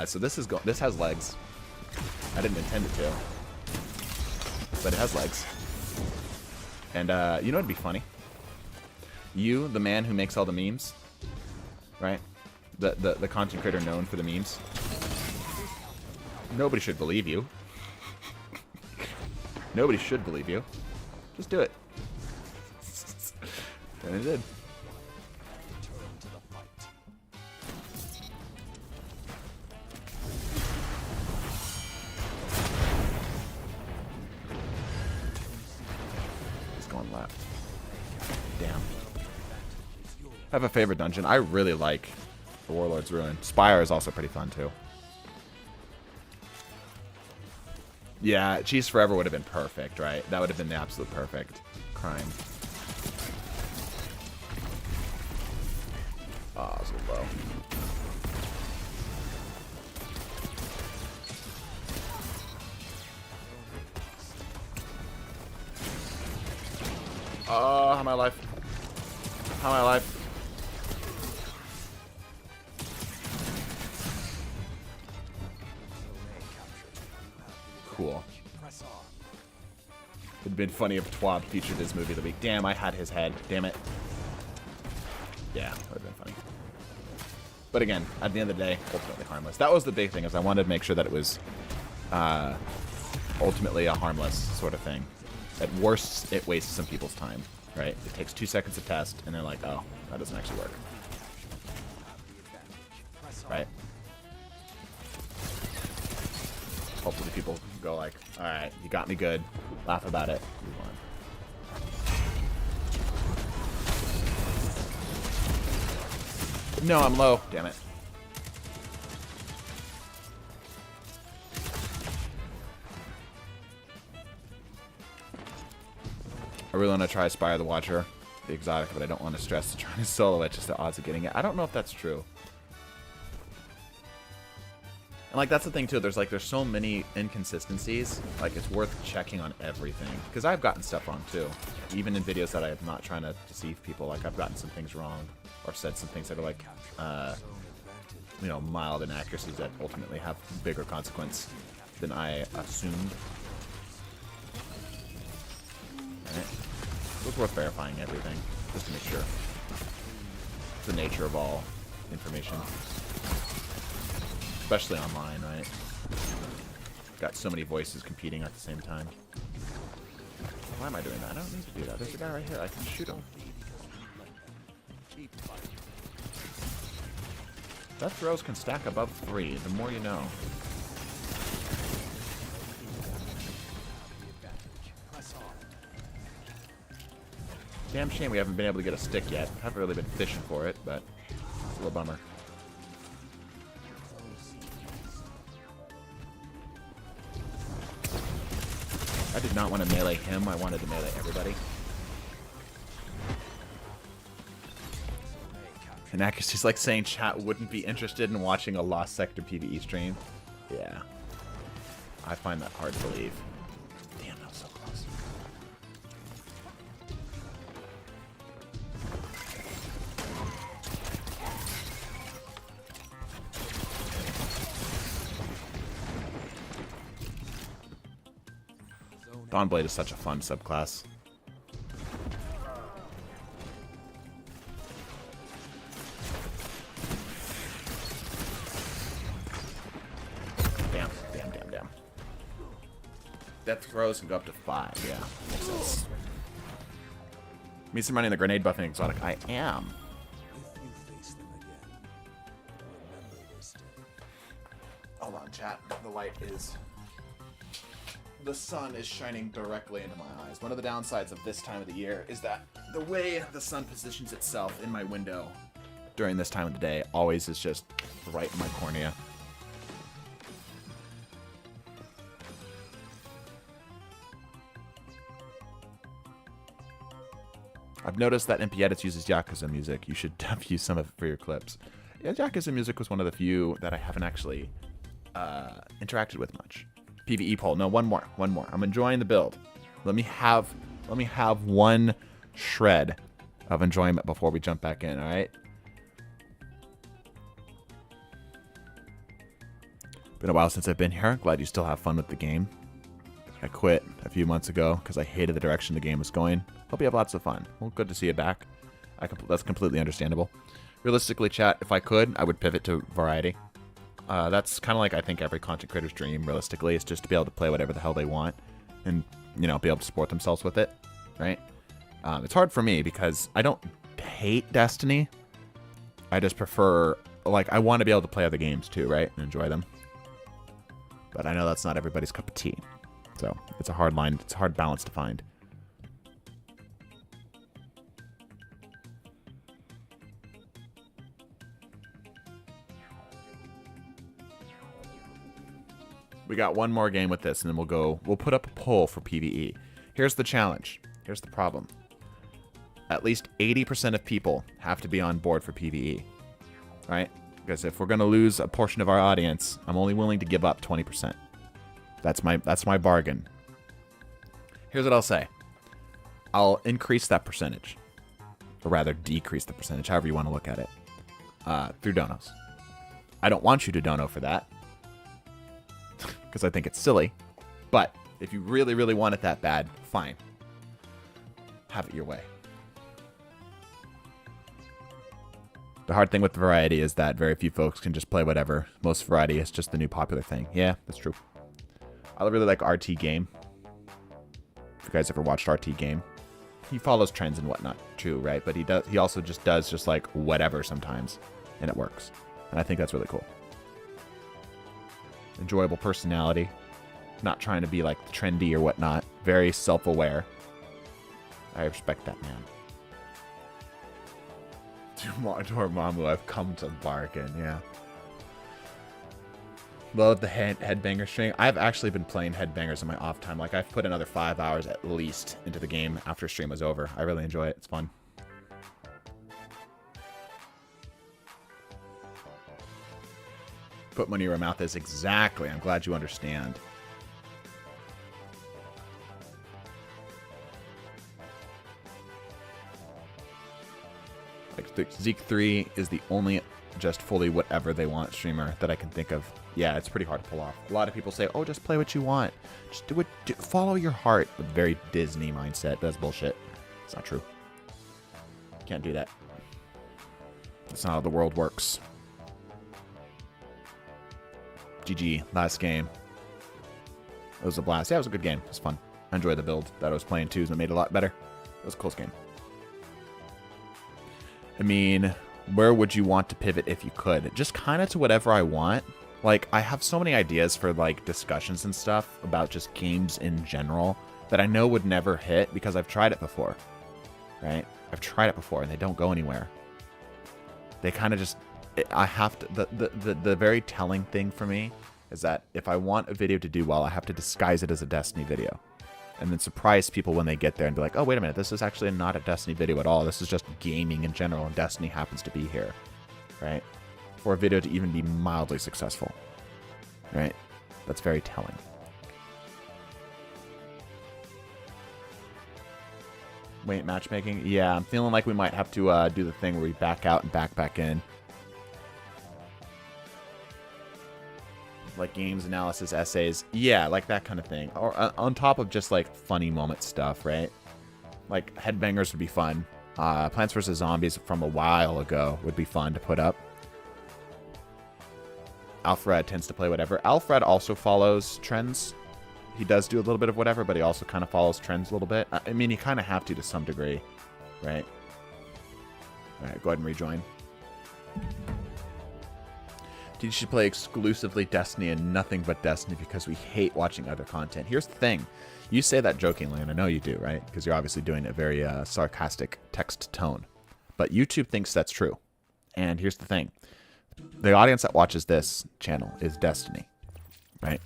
so this has legs. I didn't intend it to. but it has legs. And you know what'd be funny? You, the man who makes all the memes, right? The content creator known for the memes. Nobody should believe you. Nobody should believe you. Just do it. And it did. He's going left. Damn. I have a favorite dungeon. I really like the Warlord's Ruin. Spire is also pretty fun too. Yeah, Cheese Forever would have been perfect, right? That would have been the absolute perfect crime. Oh, it's a little low. Oh, how am I alive? How am I alive? Cool. It'd been funny if Twab featured his movie of the week. Damn, I had his head. Damn it. Yeah, that would have been funny. But again, at the end of the day, ultimately harmless. That was the big thing, is I wanted to make sure that it was ultimately a harmless sort of thing. At worst, it wastes some people's time, right? It takes 2 seconds to test, and they're like, oh, that doesn't actually work. Right? Hopefully people go like, alright, you got me good. Laugh about it. Move on. No, I'm low. Damn it. I really want to try Spire the Watcher, the exotic, but I don't want to stress trying to solo it, just the odds of getting it. I don't know if that's true. And like that's the thing too, there's so many inconsistencies, like it's worth checking on everything. Because I've gotten stuff wrong too. Even in videos that I'm not trying to deceive people, like I've gotten some things wrong or said some things that are like you know, mild inaccuracies that ultimately have bigger consequence than I assumed. Right. So it's worth verifying everything, just to make sure. It's the nature of all information. Especially online, right? Got so many voices competing at the same time. Why am I doing that? I don't need to do that. There's a guy right here. I can shoot him. Death throws can stack above 3. The more you know. Damn shame we haven't been able to get a stick yet. Haven't really been fishing for it, but it's a little bummer. I did not want to melee him. I wanted to melee everybody. Inaccuracy's like saying chat wouldn't be interested in watching a Lost Sector PvE stream. Yeah. I find that hard to believe. Damn, that was so close. Dawnblade is such a fun subclass. Damn. Death throws can go up to 5, yeah. Makes sense. Means I'm running the grenade buffing exotic. I am. Hold on, chat. The light is... The sun is shining directly into my eyes. One of the downsides of this time of the year is that the way the sun positions itself in my window during this time of the day always is just right in my cornea. I've noticed that MP Edits uses Yakuza music. You should use some of it for your clips. Yeah, Yakuza music was one of the few that I haven't actually interacted with much. PvE poll. No, one more. I'm enjoying the build. Let me have one shred of enjoyment before we jump back in, all right? Been a while since I've been here. Glad you still have fun with the game. I quit a few months ago because I hated the direction the game was going. Hope you have lots of fun. Well, good to see you back. That's completely understandable. Realistically, chat, if I could, I would pivot to variety. That's kind of like I think every content creator's dream, realistically, is just to be able to play whatever the hell they want and, you know, be able to support themselves with it, right? It's hard for me because I don't hate Destiny. I just prefer, like, I want to be able to play other games too, right? And enjoy them. But I know that's not everybody's cup of tea. So it's a hard line. It's a hard balance to find. We got one more game with this, and then we'll put up a poll for PvE. Here's the challenge. Here's the problem. At least 80% of people have to be on board for PvE, right? Because if we're going to lose a portion of our audience, I'm only willing to give up 20%. That's my bargain. Here's what I'll say. I'll increase that percentage, or rather decrease the percentage, however you want to look at it, through donos. I don't want you to dono for that, because I think it's silly. But if you really, really want it that bad, fine. Have it your way. The hard thing with variety is that very few folks can just play whatever. Most variety is just the new popular thing. Yeah, that's true. I really like RT Game. If you guys ever watched RT Game, he follows trends and whatnot. True, right? But he also just does just like whatever sometimes, and it works. And I think that's really cool. Enjoyable personality. Not trying to be like trendy or whatnot. Very self-aware. I respect that man. Dormammu, I've come to bargain, yeah. Love the headbanger string. I've actually been playing headbangers in my off time. Like, I've put another 5 hours at least into the game after stream was over. I really enjoy it. It's fun. Put money where your mouth is. Exactly. I'm glad you understand. Like, Zeke 3 is the only just fully whatever they want streamer that I can think of. Yeah, it's pretty hard to pull off. A lot of people say, oh, just play what you want. Just do it. Follow your heart. With very Disney mindset. That's bullshit. It's not true. Can't do that. That's not how the world works. GG. Last game. It was a blast. Yeah, it was a good game. It was fun. I enjoyed the build that I was playing too, so it made it a lot better. It was a close game. I mean, where would you want to pivot if you could? Just kind of to whatever I want. Like, I have so many ideas for, like, discussions and stuff about just games in general that I know would never hit because I've tried it before, right? I've tried it before, and they don't go anywhere. They kind of just... I have to... The very telling thing for me is that if I want a video to do well, I have to disguise it as a Destiny video. And then surprise people when they get there and be like, oh, wait a minute, this is actually not a Destiny video at all. This is just gaming in general, and Destiny happens to be here, right? For a video to even be mildly successful, right? That's very telling. Wait, matchmaking? Yeah, I'm feeling like we might have to do the thing where we back out and back in. Like games, analysis, essays. Yeah, like that kind of thing. Or on top of just like funny moment stuff, right? Like headbangers would be fun. Plants vs. Zombies from a while ago would be fun to put up. Alfred tends to play whatever. Alfred also follows trends. He does do a little bit of whatever, but he also kind of follows trends a little bit. I mean, you kind of have to some degree, right? All right, go ahead and rejoin. You should play exclusively Destiny and nothing but Destiny because we hate watching other content. Here's the thing. You say that jokingly, and I know you do, right? Because you're obviously doing a very sarcastic text tone. But YouTube thinks that's true. And here's the thing. The audience that watches this channel is Destiny, right?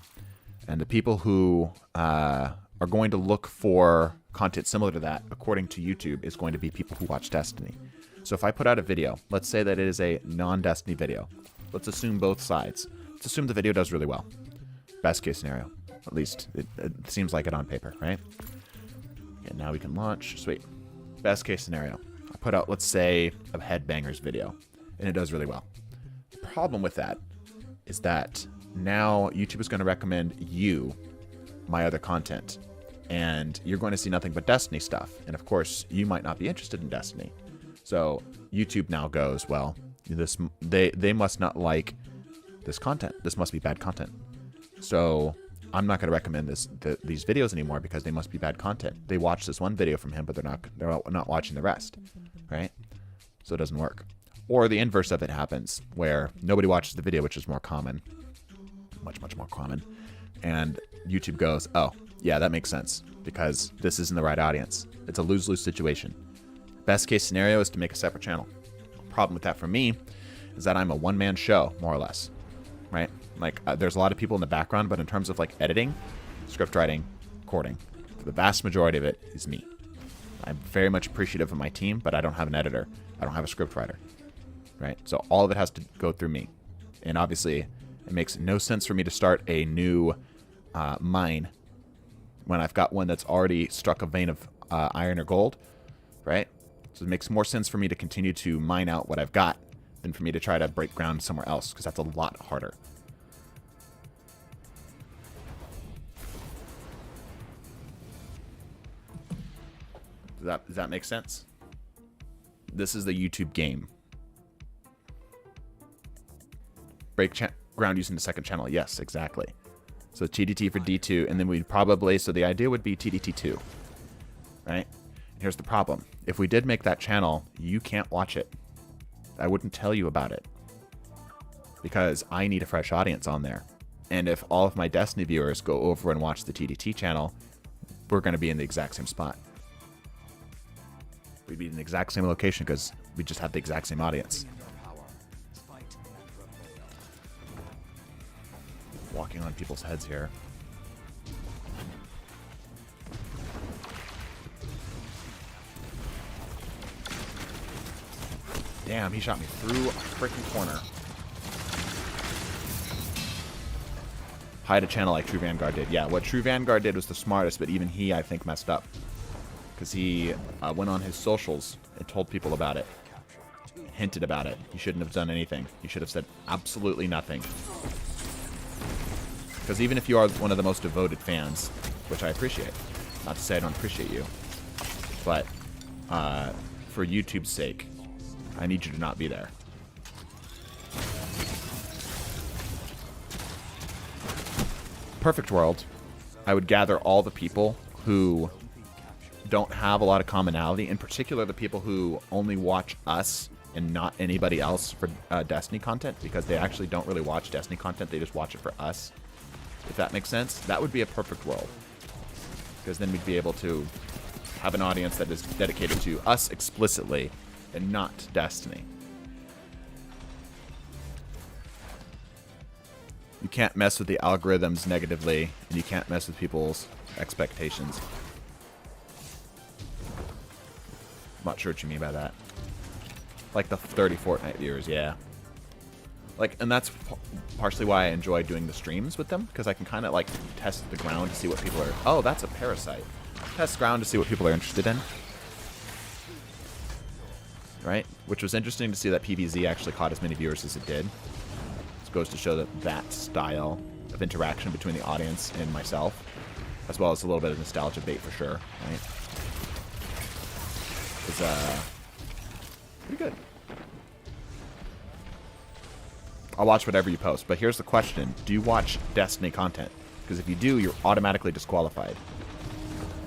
And the people who are going to look for content similar to that, according to YouTube, is going to be people who watch Destiny. So if I put out a video, let's say that it is a non-Destiny video. Let's assume both sides. Let's assume the video does really well. Best case scenario. At least it seems like it on paper, right? And now we can launch. Sweet. Best case scenario. I put out, let's say, a headbangers video, and it does really well. The problem with that is that now YouTube is going to recommend you my other content. And you're going to see nothing but Destiny stuff. And of course, you might not be interested in Destiny. So YouTube now goes, well, they must not like this content. This must be bad content. So I'm not going to recommend these videos anymore because they must be bad content. They watched this one video from him, but they're not watching the rest, right? So it doesn't work. Or the inverse of it happens, where nobody watches the video, which is more common, much more common, and YouTube goes, oh yeah, that makes sense because this isn't the right audience. It's a lose-lose situation. Best case scenario is to make a separate channel. Problem with that for me is that I'm a one-man show, more or less, right? Like there's a lot of people in the background, but in terms of like editing, script writing, recording, the vast majority of it is me. I'm very much appreciative of my team, but I don't have an editor. I don't have a script writer, right? So all of it has to go through me. And obviously it makes no sense for me to start a new mine when I've got one that's already struck a vein of iron or gold, right? So it makes more sense for me to continue to mine out what I've got than for me to try to break ground somewhere else, because that's a lot harder. Does that make sense? This is the YouTube game. Break ground using the second channel. Yes, exactly. So TDT for D2, and then we'd probably, so the idea would be TDT2, right? Here's the problem. If we did make that channel, you can't watch it. I wouldn't tell you about it because I need a fresh audience on there. And if all of my Destiny viewers go over and watch the TDT channel, we're going to be in the exact same spot. We'd be in the exact same location because we just have the exact same audience. Walking on people's heads here. Damn, he shot me through a freaking corner. Hide a channel like True Vanguard did. Yeah, what True Vanguard did was the smartest, but even he, I think, messed up. Because he went on his socials and told people about it. Hinted about it. He shouldn't have done anything. He should have said absolutely nothing. Because even if you are one of the most devoted fans, which I appreciate, not to say I don't appreciate you, but for YouTube's sake, I need you to not be there. Perfect world, I would gather all the people who don't have a lot of commonality, in particular the people who only watch us and not anybody else for Destiny content, because they actually don't really watch Destiny content, they just watch it for us. If that makes sense, that would be a perfect world. Because then we'd be able to have an audience that is dedicated to us explicitly and not Destiny. You can't mess with the algorithms negatively, and you can't mess with people's expectations. I'm not sure what you mean by that. Like the 30 Fortnite viewers, yeah. Like, and that's partially why I enjoy doing the streams with them, because I can kind of like test the ground to see what people are. Oh, that's a parasite. Test ground to see what people are interested in. Right? Which was interesting to see that PvZ actually caught as many viewers as it did. This goes to show that that style of interaction between the audience and myself, as well as a little bit of nostalgia bait for sure, right? Is pretty good. I'll watch whatever you post, but here's the question. Do you watch Destiny content? Because if you do, you're automatically disqualified.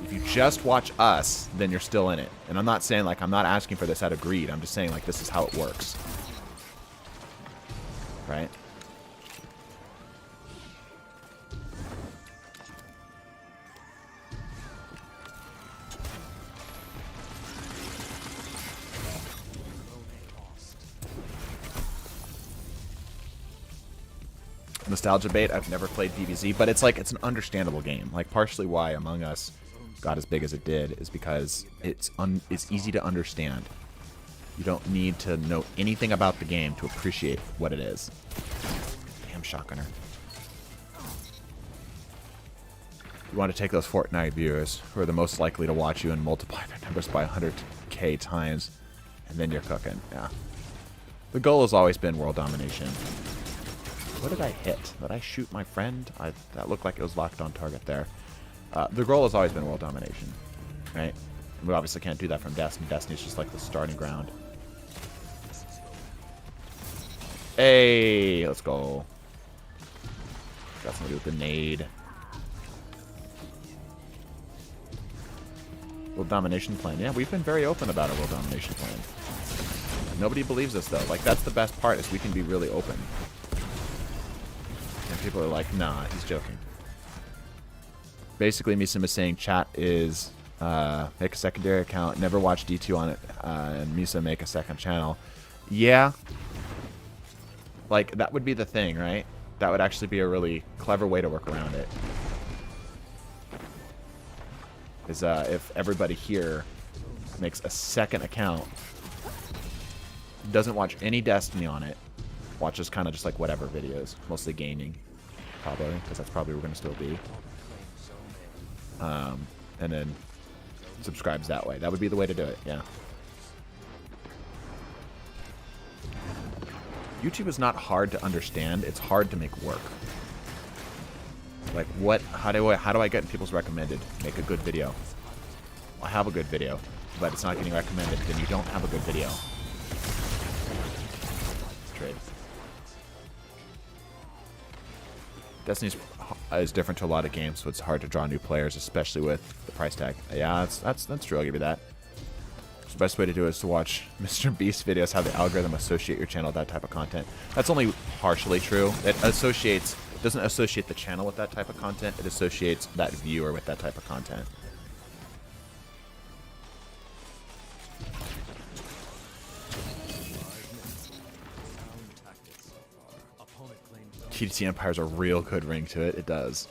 If you just watch us, then you're still in it. And I'm not saying, like, I'm not asking for this out of greed. I'm just saying, like, this is how it works. Right? Nostalgia bait, I've never played PvZ, but it's like, it's an understandable game. Like, partially why Among Us got as big as it did is because it's easy to understand. You don't need to know anything about the game to appreciate what it is. Damn shotgunner. You want to take those Fortnite viewers who are the most likely to watch you and multiply their numbers by 100k times, and then you're cooking. Yeah. The goal has always been world domination. What did I hit? Did I shoot my friend? That looked like it was locked on target there. The goal has always been world domination, right? We obviously can't do that from Destiny. Destiny's just like the starting ground. Hey, let's go. Got something to do with the nade. World domination plan. Yeah, we've been very open about our world domination plan. Nobody believes us though. Like, that's the best part, is we can be really open. And people are like, nah, he's joking. Basically, Misum is saying chat is make a secondary account, never watch D2 on it, and Misa make a second channel. Yeah. Like, that would be the thing, right? That would actually be a really clever way to work around it. Is if everybody here makes a second account, doesn't watch any Destiny on it, watches kind of just like whatever videos, mostly gaming, probably, because that's probably where we're going to still be. And then subscribes that way. That would be the way to do it, yeah. YouTube is not hard to understand. It's hard to make work. Like, how do I get people's recommended? Make a good video. I have a good video, but it's not getting recommended. Then you don't have a good video. Trade. Destiny is different to a lot of games, so it's hard to draw new players, especially with the price tag. Yeah, that's true. I'll give you that. The best way to do it is to watch Mr. Beast videos, how the algorithm associate your channel with that type of content. That's only partially true. It doesn't associate the channel with that type of content. It associates that viewer with that type of content. TDT Empire has a real good ring to it. It does.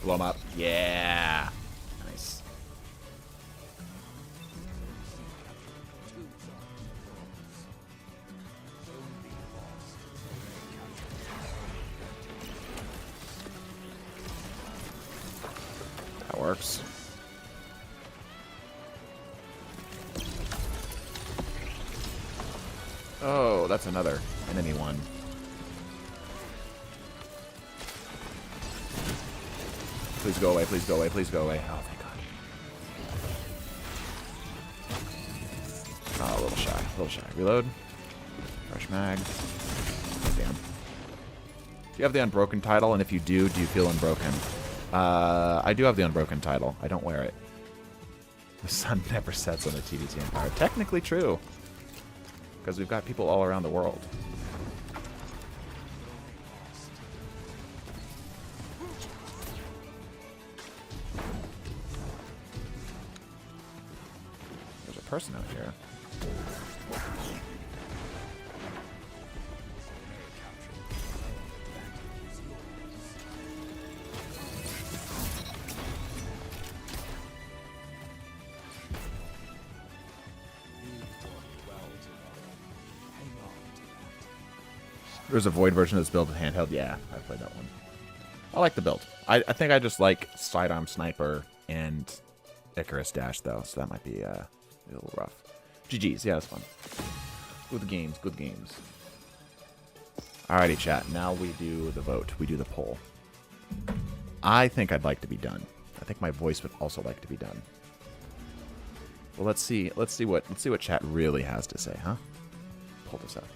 Blow him up. Yeah. Nice. That works. Oh, that's another enemy one. Please go away, please go away, please go away. Oh, thank God. Oh, a little shy, a little shy. Reload. Fresh mag. Oh, damn. Do you have the Unbroken title? And if you do you feel unbroken? I do have the Unbroken title. I don't wear it. The sun never sets on the TDT Empire. Technically true. Because we've got people all around the world. There's a person out here. There's a Void version that's built with handheld. Yeah, I played that one. I like the build. I think I just like Sidearm Sniper and Icarus Dash, though, so that might be a little rough. GG's. Yeah, that's fun. Good games. Good games. Alrighty, chat. Now we do the vote. We do the poll. I think I'd like to be done. I think my voice would also like to be done. Well, let's see what chat really has to say, huh? Pull this up.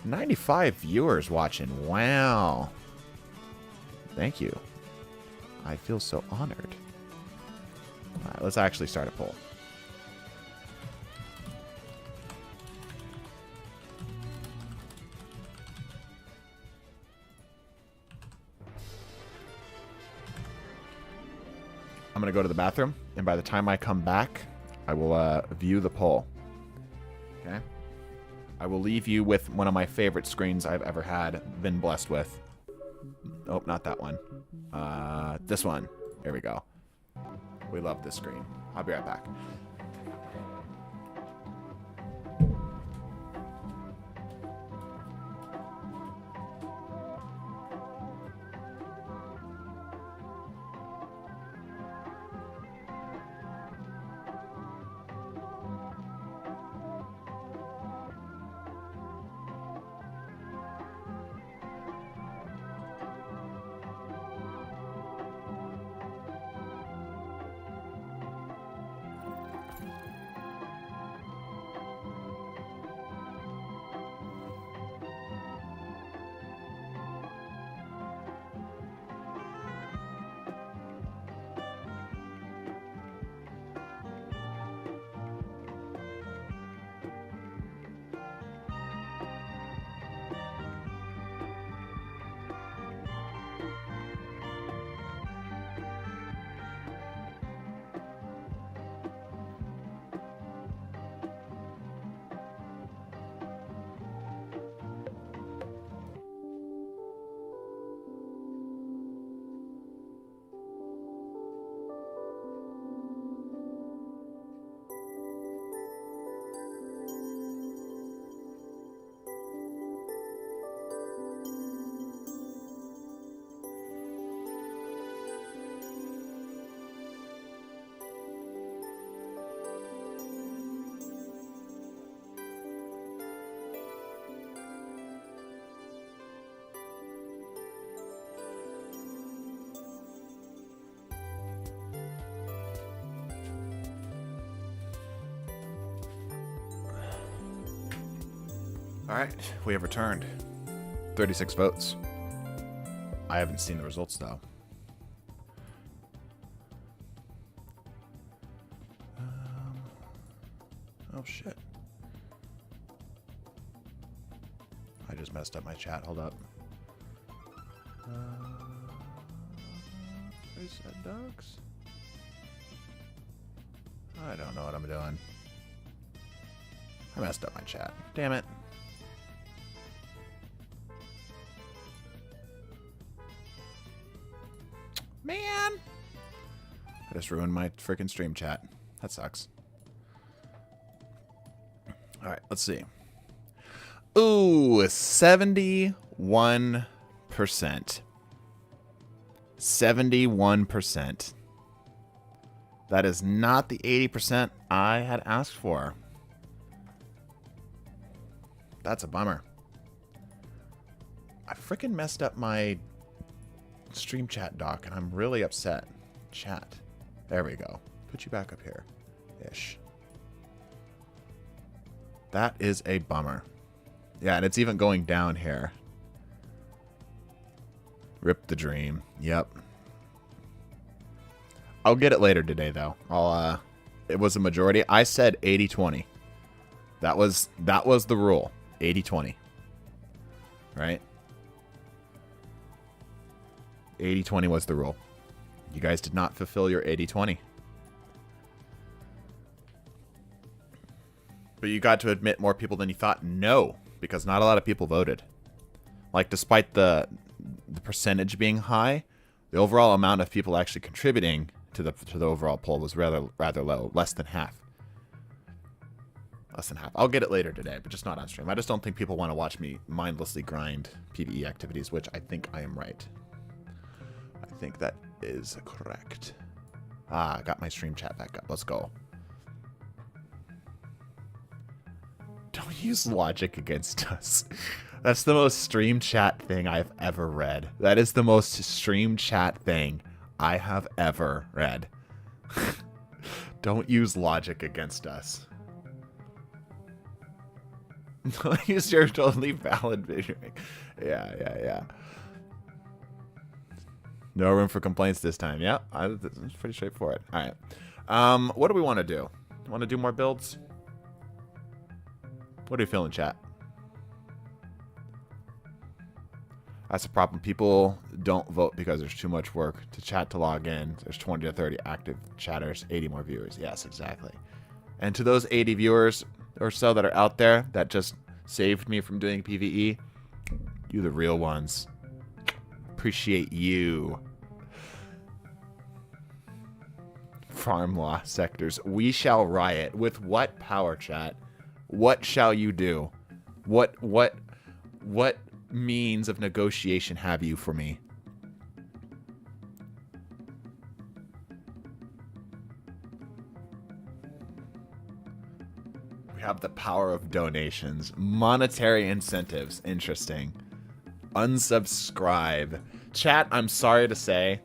95 viewers watching. Wow. Thank you. I feel so honored. All right, let's actually start a poll. I'm going to go to the bathroom, and by the time I come back, I will view the poll. Okay? I will leave you with one of my favorite screens I've ever been blessed with. Oh, not that one. This one. Here we go. We love this screen. I'll be right back. All right, we have returned. 36 votes. I haven't seen the results, though. Oh, shit. I just messed up my chat. Hold up. I said dogs. I don't know what I'm doing. I messed up my chat. Damn it. Man! I just ruined my freaking stream chat. That sucks. Alright, let's see. Ooh, 71%. 71%. That is not the 80% I had asked for. That's a bummer. I freaking messed up my stream chat doc, and I'm really upset. Chat. There we go. Put you back up here. Ish. That is a bummer. Yeah, and it's even going down here. Rip the dream. Yep. I'll get it later today, though. It was a majority. I said 80-20. That was the rule. 80-20. Right? 80-20 was the rule. You guys did not fulfill your 80-20. But you got to admit more people than you thought no, because not a lot of people voted. Like, despite the percentage being high, the overall amount of people actually contributing to the overall poll was rather low, less than half. Less than half. I'll get it later today, but just not on stream. I just don't think people want to watch me mindlessly grind PvE activities, which I think I am right. I think that is correct. Ah, I got my stream chat back up. Let's go. Don't use logic against us. That's the most stream chat thing I've ever read. That is the most stream chat thing I have ever read. Don't use logic against us. Don't use your totally valid visioning. Yeah. No room for complaints this time. Yeah, it's pretty straightforward. All right. What do we want to do? Want to do more builds? What are you feeling, chat? That's the problem. People don't vote because there's too much work to chat to log in. There's 20 to 30 active chatters, 80 more viewers. Yes, exactly. And to those 80 viewers or so that are out there that just saved me from doing PvE, you the real ones. Appreciate you. Farm law sectors. We shall riot. With what power, chat? What shall you do? What means of negotiation have you for me? We have the power of donations. Monetary incentives. Interesting. Unsubscribe. Chat, I'm sorry to say,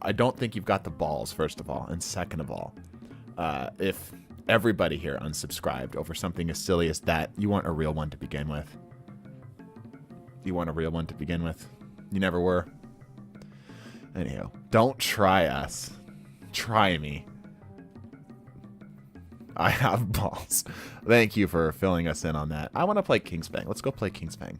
I don't think you've got the balls, first of all. And second of all, if everybody here unsubscribed over something as silly as that, you weren't a real one to begin with. You weren't a real one to begin with. You never were. Anyhow, don't try us. Try me. I have balls. Thank you for filling us in on that. I want to play Kingsfang. Let's go play Kingsfang.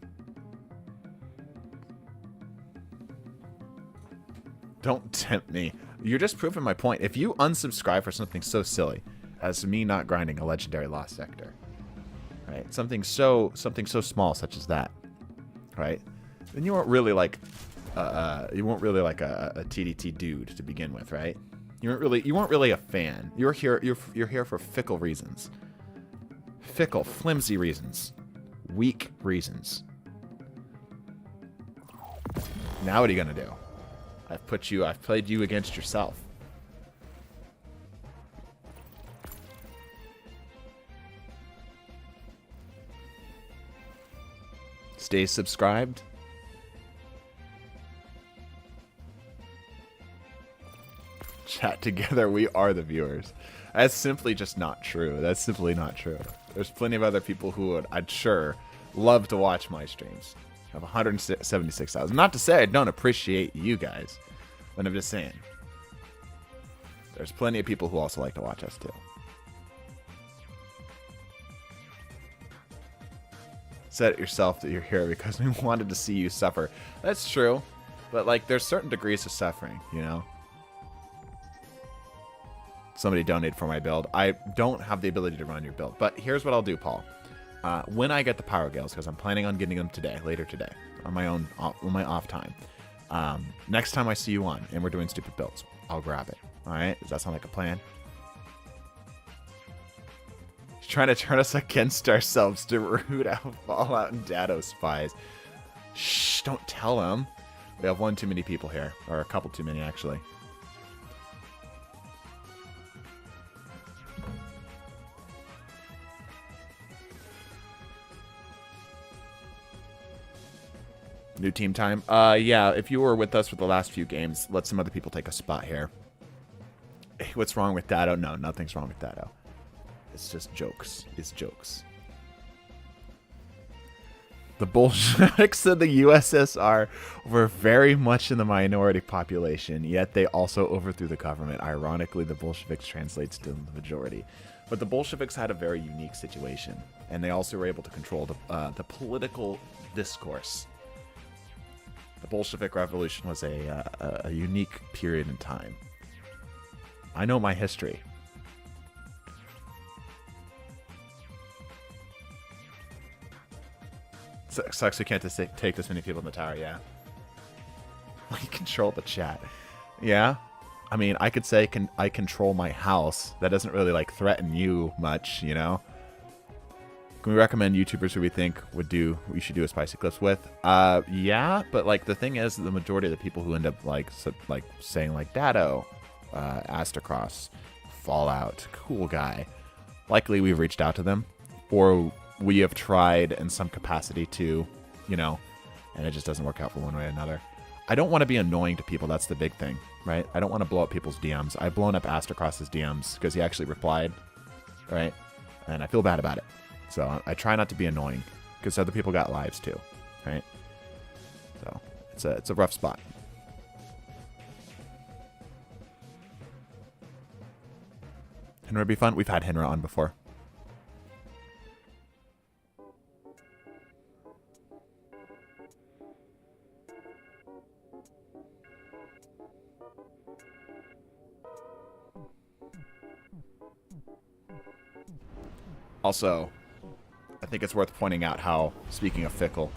Don't tempt me. You're just proving my point. If you unsubscribe for something so silly as me not grinding a legendary lost sector, right? Something so small such as that, right? Then you weren't really like a TDT dude to begin with, right? You weren't really a fan. You're here for fickle reasons. Fickle, flimsy reasons. Weak reasons. Now what are you gonna do? I've played you against yourself. Stay subscribed. chat together. We are the viewers. That's simply just not true. That's simply not true. There's plenty of other people who would, I'd sure, love to watch my streams. I have 176,000. Not to say I don't appreciate you guys, but I'm just saying. There's plenty of people who also like to watch us too. Said it yourself that you're here because we wanted to see you suffer. That's true, but like there's certain degrees of suffering, you know. Somebody donated for my build. I don't have the ability to run your build, but here's what I'll do, Paul. When I get the power gales, because I'm planning on getting them today, later today, on my own, on my off time. Next time I see you on and we're doing stupid builds, I'll grab it. All right? Does that sound like a plan? He's trying to turn us against ourselves to root out Fallout and Dado spies. Shh! Don't tell him. We have one too many people here, or a couple too many actually. New team time. Yeah, if you were with us for the last few games, let some other people take a spot here. Hey, what's wrong with Dado? No, nothing's wrong with Dado. It's just jokes. It's jokes. The Bolsheviks of the USSR were very much in the minority population, yet they also overthrew the government. Ironically, the Bolsheviks translates to the majority. But the Bolsheviks had a very unique situation, and they also were able to control the political discourse. The Bolshevik Revolution was a unique period in time. I know my history. Sucks we can't just take this many people in the tower, yeah. We control the chat. Yeah? I mean, I could say I control my house. That doesn't really, like, threaten you much, you know? Can we recommend YouTubers who we think we should do a spicy clips with? Yeah, but like the thing is, the majority of the people who end up like saying like Dado, Astacross, Fallout, cool guy, likely we've reached out to them, or we have tried in some capacity to, you know, and it just doesn't work out for one way or another. I don't want to be annoying to people. That's the big thing, right? I don't want to blow up people's DMs. I've blown up Astacross's DMs because he actually replied, right? And I feel bad about it. So I try not to be annoying because other people got lives too, right? So it's a rough spot. Henry would be fun. We've had Henry on before. Also, I think it's worth pointing out how, speaking of fickle,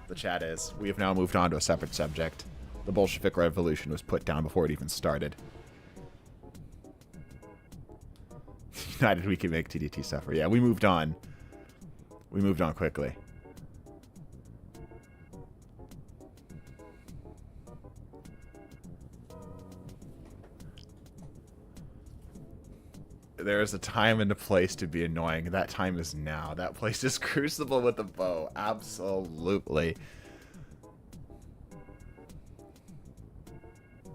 the chat is. We have now moved on to a separate subject. The Bolshevik Revolution was put down before it even started. United, we can make TDT suffer. Yeah, we moved on. We moved on quickly. There is a time and a place to be annoying. That time is now. That place is Crucible with a bow. Absolutely.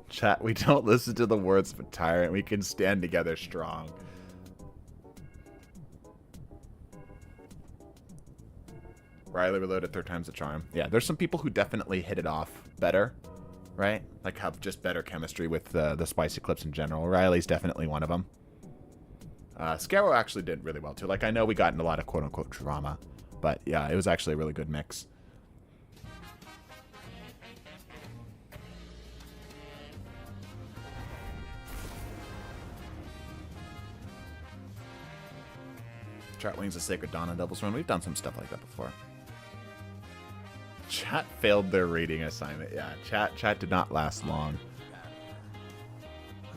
Chat, we don't listen to the words of a tyrant. We can stand together strong. Riley reloaded 3 times the charm. Yeah, there's some people who definitely hit it off better, right? Like have just better chemistry with the spicy clips in general. Riley's definitely one of them. Scarrow actually did really well, too. Like, I know we got in a lot of quote-unquote drama, but yeah, it was actually a really good mix. Chat wings a Sacred Dawn on Devil's Run. We've done some stuff like that before. Chat failed their reading assignment. Yeah, chat did not last long.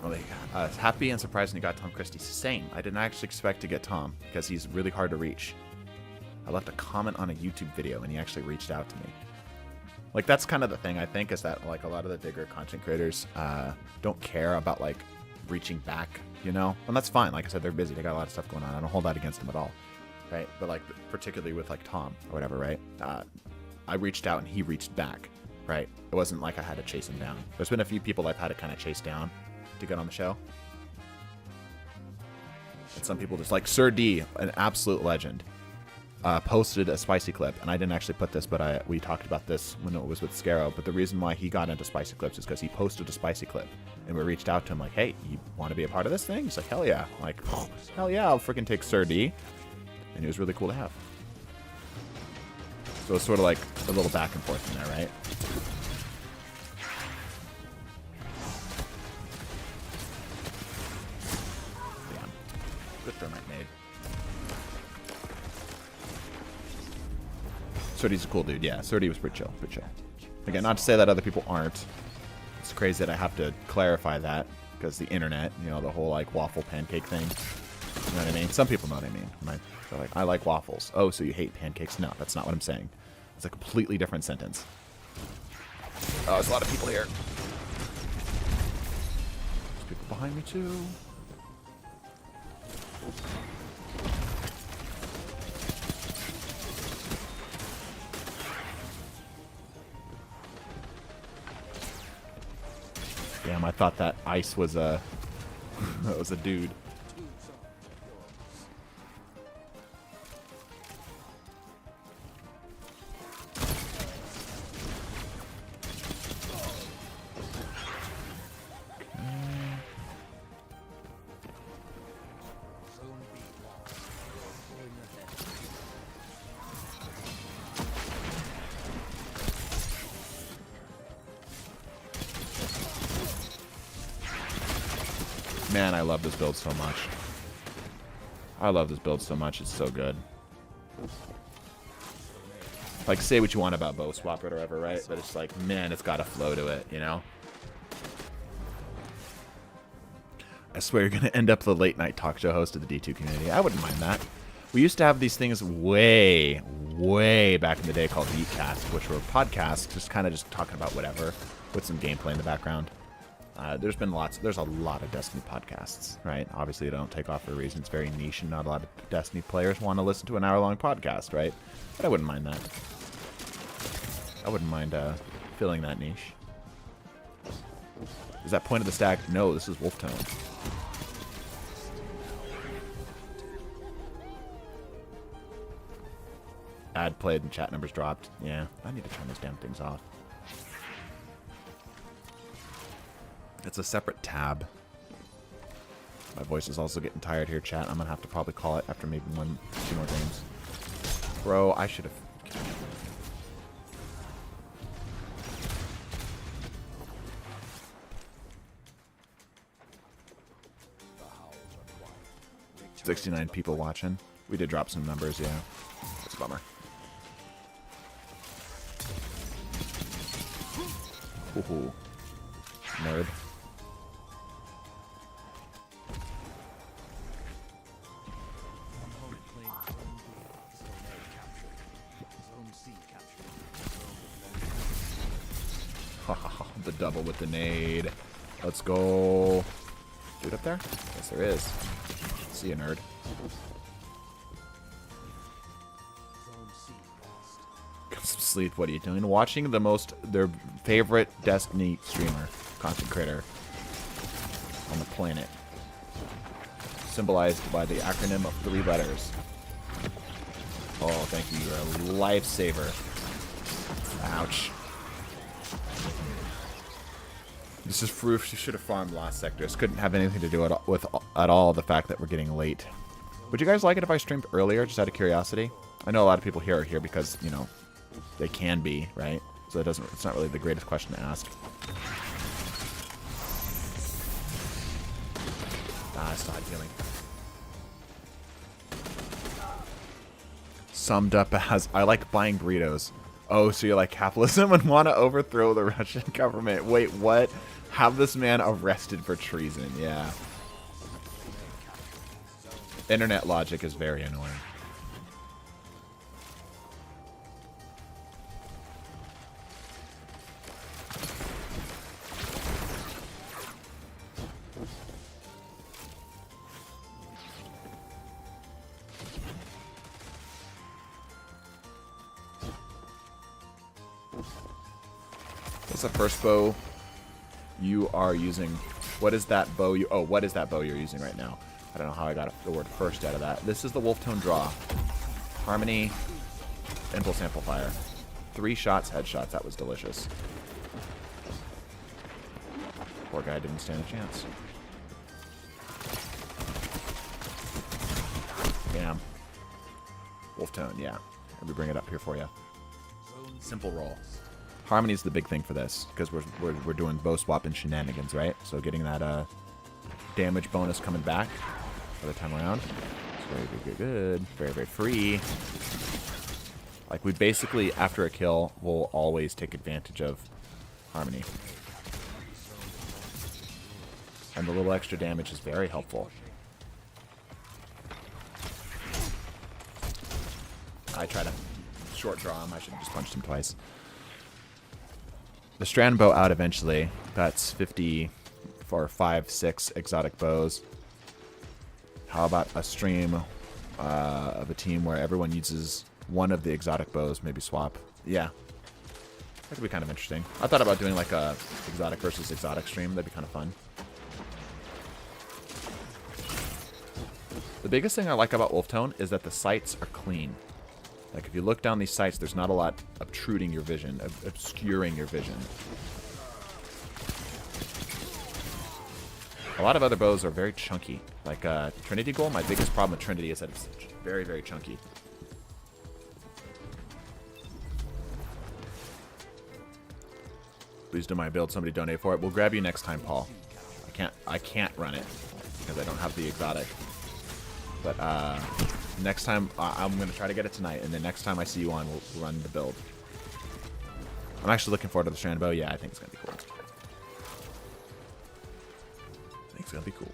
Really happy and surprised when you got Tom Christie. Same. I didn't actually expect to get Tom because he's really hard to reach. I left a comment on a YouTube video and he actually reached out to me. Like, that's kind of the thing, I think, is that like a lot of the bigger content creators don't care about like reaching back, you know? And that's fine. Like I said, they're busy. They got a lot of stuff going on. I don't hold that against them at all, right? But like particularly with like Tom or whatever, right? I reached out and he reached back, right? It wasn't like I had to chase him down. There's been a few people I've had to kind of chase down to get on the show. And some people just like Sir D, an absolute legend, posted a spicy clip, and I didn't actually put this, but we talked about this when it was with Scarrow. But the reason why he got into spicy clips is because he posted a spicy clip, and we reached out to him like, "Hey, you want to be a part of this thing?" He's like, "Hell yeah!" I'm like, oh, "Hell yeah, I'll freaking take Sir D," and he was really cool to have. So it's sort of like a little back and forth in there, right? Damn, good thermite made. Surdy's a cool dude, yeah. Surdy was pretty chill, pretty chill. Again, not to say that other people aren't. It's crazy that I have to clarify that because the internet, you know, the whole like waffle pancake thing. You know what I mean? Some people know what I mean. They're like, I like waffles. Oh, so you hate pancakes? No, that's not what I'm saying. It's a completely different sentence. Oh, there's a lot of people here. There's people behind me too. Damn, I thought that ice was a that was a dude. Man, I love this build so much. I love this build so much. It's so good. Like, say what you want about bow swap or whatever, right? But it's like, man, it's got a flow to it, you know? I swear you're going to end up the late night talk show host of the D2 community. I wouldn't mind that. We used to have these things way, way back in the day called Beatcast, which were podcasts, just kind of just talking about whatever with some gameplay in the background. There's a lot of Destiny podcasts, right? Obviously, they don't take off for a reason. It's very niche, and not a lot of Destiny players want to listen to an hour-long podcast, right? But I wouldn't mind that. I wouldn't mind filling that niche. Is that point of the stack? No, this is Wolf Tone. Ad played and chat numbers dropped. Yeah, I need to turn those damn things off. It's a separate tab. My voice is also getting tired here, chat. I'm gonna have to probably call it after maybe 2 more games. Bro, I should have. $69 people watching. We did drop some numbers, yeah. That's a bummer. Ooh, nerd. The double with the nade. Let's go. Dude up there? Yes, there is. See you, nerd. Get some sleep. What are you doing? Watching their favorite Destiny streamer, content creator on the planet, symbolized by the acronym of 3 letters. Oh, thank you. You're a lifesaver. Ouch. This is proof you should have farmed Lost Sectors. Couldn't have anything to do with at all the fact that we're getting late. Would you guys like it if I streamed earlier, just out of curiosity? I know a lot of people here are here because, you know, they can be, right? So it's not really the greatest question to ask. I still had healing. Summed up as, I like buying burritos. Oh, so you like capitalism and want to overthrow the Russian government. Wait, what? Have this man arrested for treason. Yeah. Internet logic is very annoying. What's the first bow you are using? What is that bow you... Oh, what is that bow you're using right now? I don't know how I got the word first out of that. This is the Wolf Tone Draw. Harmony. Impulse Amplifier. 3 shots, headshots. That was delicious. Poor guy didn't stand a chance. Damn. Wolf Tone, yeah. Let me bring it up here for you. Simple roll. Harmony's the big thing for this, because we're doing bow swap and shenanigans, right? So getting that damage bonus coming back for the time around. It's very, very good. Very, very free. Like, we basically, after a kill, will always take advantage of Harmony. And the little extra damage is very helpful. I try to short draw him. I should have just punched him twice. The Strand Bow out eventually. That's 50 for 5-6 exotic bows. How about a stream of a team where everyone uses one of the exotic bows, maybe swap? Yeah. That could be kind of interesting. I thought about doing like a exotic versus exotic stream. That'd be kind of fun. The biggest thing I like about Wolf Tone is that the sights are clean. Like, if you look down these sights, there's not a lot obtruding your vision, obscuring your vision. A lot of other bows are very chunky. Like, Trinity Gold, my biggest problem with Trinity is that it's very, very chunky. Please do my build. Somebody donate for it. We'll grab you next time, Paul. I can't run it because I don't have the exotic. But next time, I'm going to try to get it tonight, and then next time I see you on, we'll run the build. I'm actually looking forward to the Strand Bow. Yeah, I think it's going to be cool. I think it's going to be cool.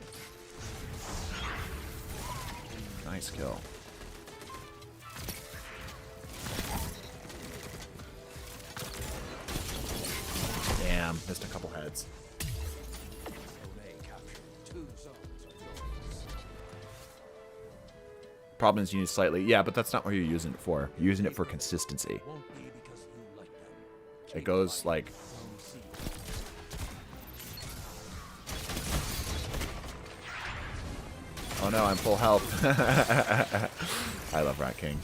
Nice kill. Damn, missed a couple heads. Problem is used slightly. Yeah, but that's not what you're using it for. You're using it for consistency. It goes like... Oh no, I'm full health. I love Rat King.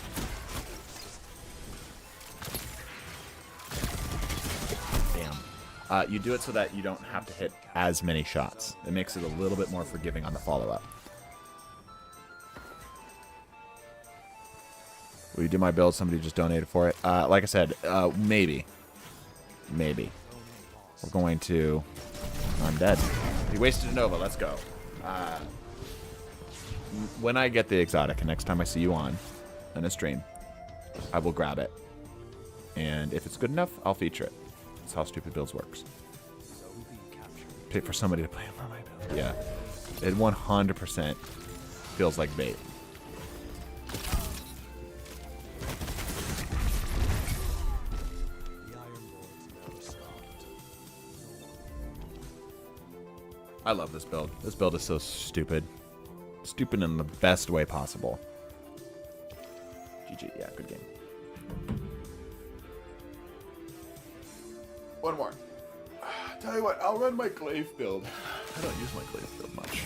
Damn. You do it so that you don't have to hit as many shots. It makes it a little bit more forgiving on the follow-up. Will you do my build? Somebody just donated for it. Like I said, maybe. Maybe. We're going to... I'm dead. He wasted a Nova. Let's go. When I get the exotic, and next time I see you on a stream, I will grab it. And if it's good enough, I'll feature it. That's how Stupid Builds works. Pay for somebody to play for my build. Yeah. It 100% feels like bait. I love this build. This build is so stupid. Stupid in the best way possible. GG. Yeah, good game. One more. Tell you what, I'll run my glaive build. I don't use my glaive build much.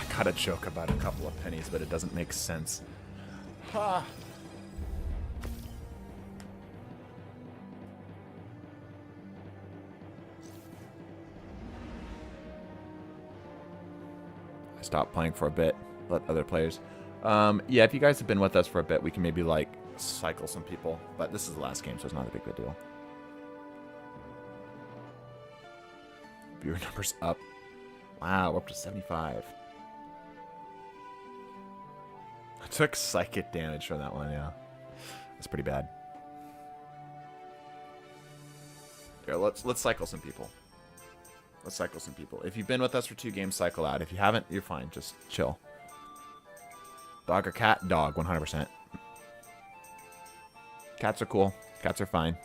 I got a joke about a couple of pennies, but it doesn't make sense. Ha! Stop playing for a bit. Let other players. Yeah, if you guys have been with us for a bit, we can maybe like cycle some people. But this is the last game, so it's not a big deal. Viewer numbers up. Wow, we're up to 75. I took psychic damage from that one, yeah. That's pretty bad. Here, let's cycle some people. Let's cycle some people. If you've been with us for 2 games, cycle out. If you haven't, you're fine. Just chill. Dog or cat? Dog, 100%. Cats are cool. Cats are fine.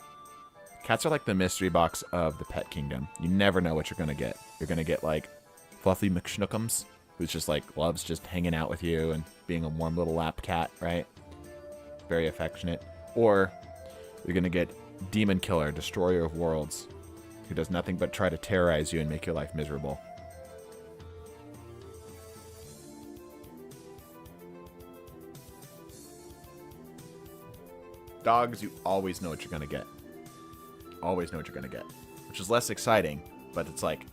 Cats are like the mystery box of the pet kingdom. You never know what you're going to get. You're going to get like Fluffy McSchnookums, who's just like loves just hanging out with you and being a warm little lap cat, right? Very affectionate. Or You're going to get Demon Killer, Destroyer of Worlds, who does nothing but try to terrorize you and make your life miserable. Dogs, you always know what you're going to get. Always know what you're going to get. Which is less exciting, but it's like,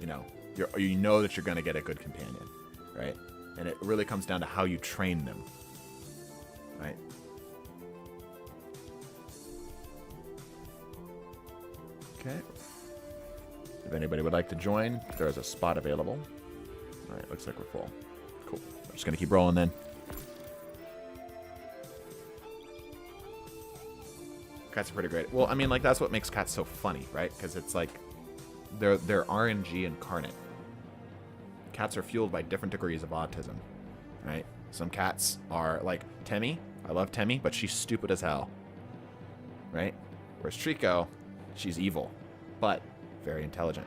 you know that you're going to get a good companion, right? And it really comes down to how you train them, right? Okay. If anybody would like to join, there is a spot available. All right, looks like we're full. Cool. I'm just going to keep rolling then. Cats are pretty great. Well, I mean, like, that's what makes cats so funny, right? Because it's like they're RNG incarnate. Cats are fueled by different degrees of autism, right? Some cats are like Temmie. I love Temmie, but she's stupid as hell, right? Whereas Trico, she's evil, but very intelligent.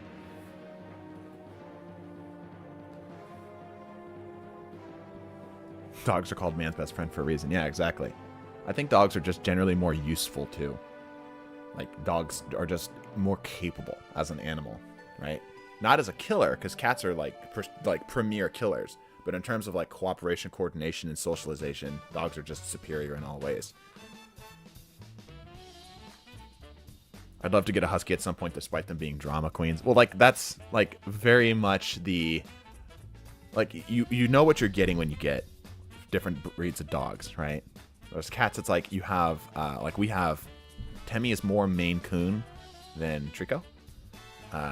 Dogs are called man's best friend for a reason. Yeah, exactly. I think dogs are just generally more useful too. Like, dogs are just more capable as an animal, right? Not as a killer, because cats are like premier killers. But in terms of like cooperation, coordination, and socialization, dogs are just superior in all ways. I'd love to get a husky at some point, despite them being drama queens. Well, like, that's like very much the, like, you know what you're getting when you get different breeds of dogs, right? Those cats, it's like you have, like we have, Temmie is more Maine Coon than Trico.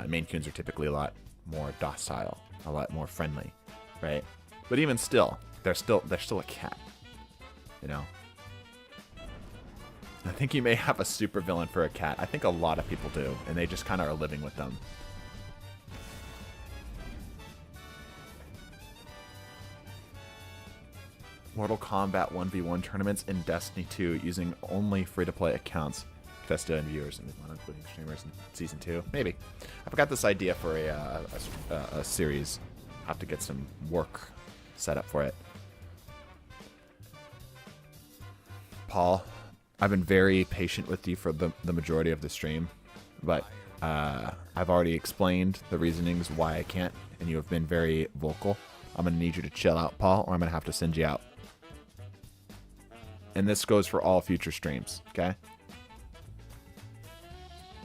Maine Coons are typically a lot more docile, a lot more friendly, right? But even still, they're still a cat, you know? I think you may have a super villain for a cat. I think a lot of people do, and they just kind of are living with them. Mortal Kombat 1v1 tournaments in Destiny 2 using only free-to-play accounts. Festa and viewers, including streamers in Season 2. Maybe. I've got this idea for a series. Have to get some work set up for it. Paul, I've been very patient with you for the majority of the stream, but I've already explained the reasonings why I can't, and you have been very vocal. I'm going to need you to chill out, Paul, or I'm going to have to send you out. And this goes for all future streams, okay?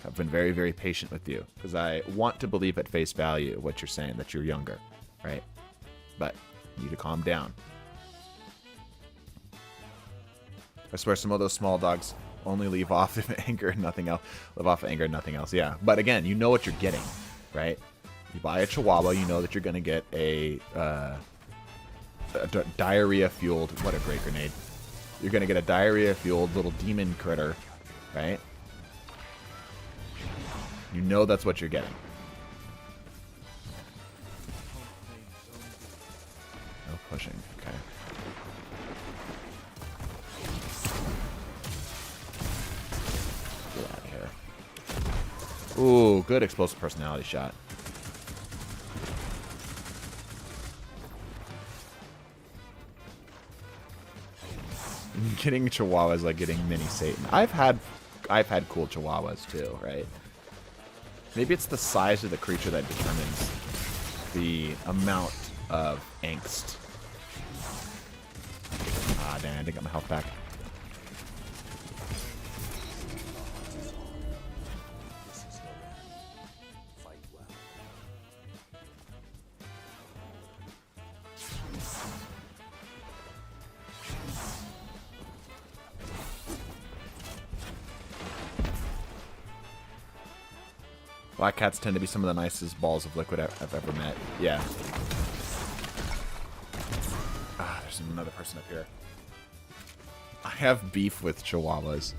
I've been very, very patient with you because I want to believe at face value what you're saying, that you're younger, right? But you need to calm down. I swear some of those small dogs only leave off of anger and nothing else. Live off of anger and nothing else, yeah. But again, you know what you're getting, right? You buy a Chihuahua, you know that you're going to get a diarrhea-fueled... What a great grenade. You're going to get a diarrhea-fueled little demon critter, right? You know that's what you're getting. No pushing, okay. Get out of here. Ooh, good explosive personality shot. Getting Chihuahuas like getting mini Satan. I've had cool Chihuahuas too, right? Maybe it's the size of the creature that determines the amount of angst. Ah, damn, I didn't get my health back. Black cats tend to be some of the nicest balls of liquid I've ever met. Yeah. Ah, there's another person up here. I have beef with Chihuahuas.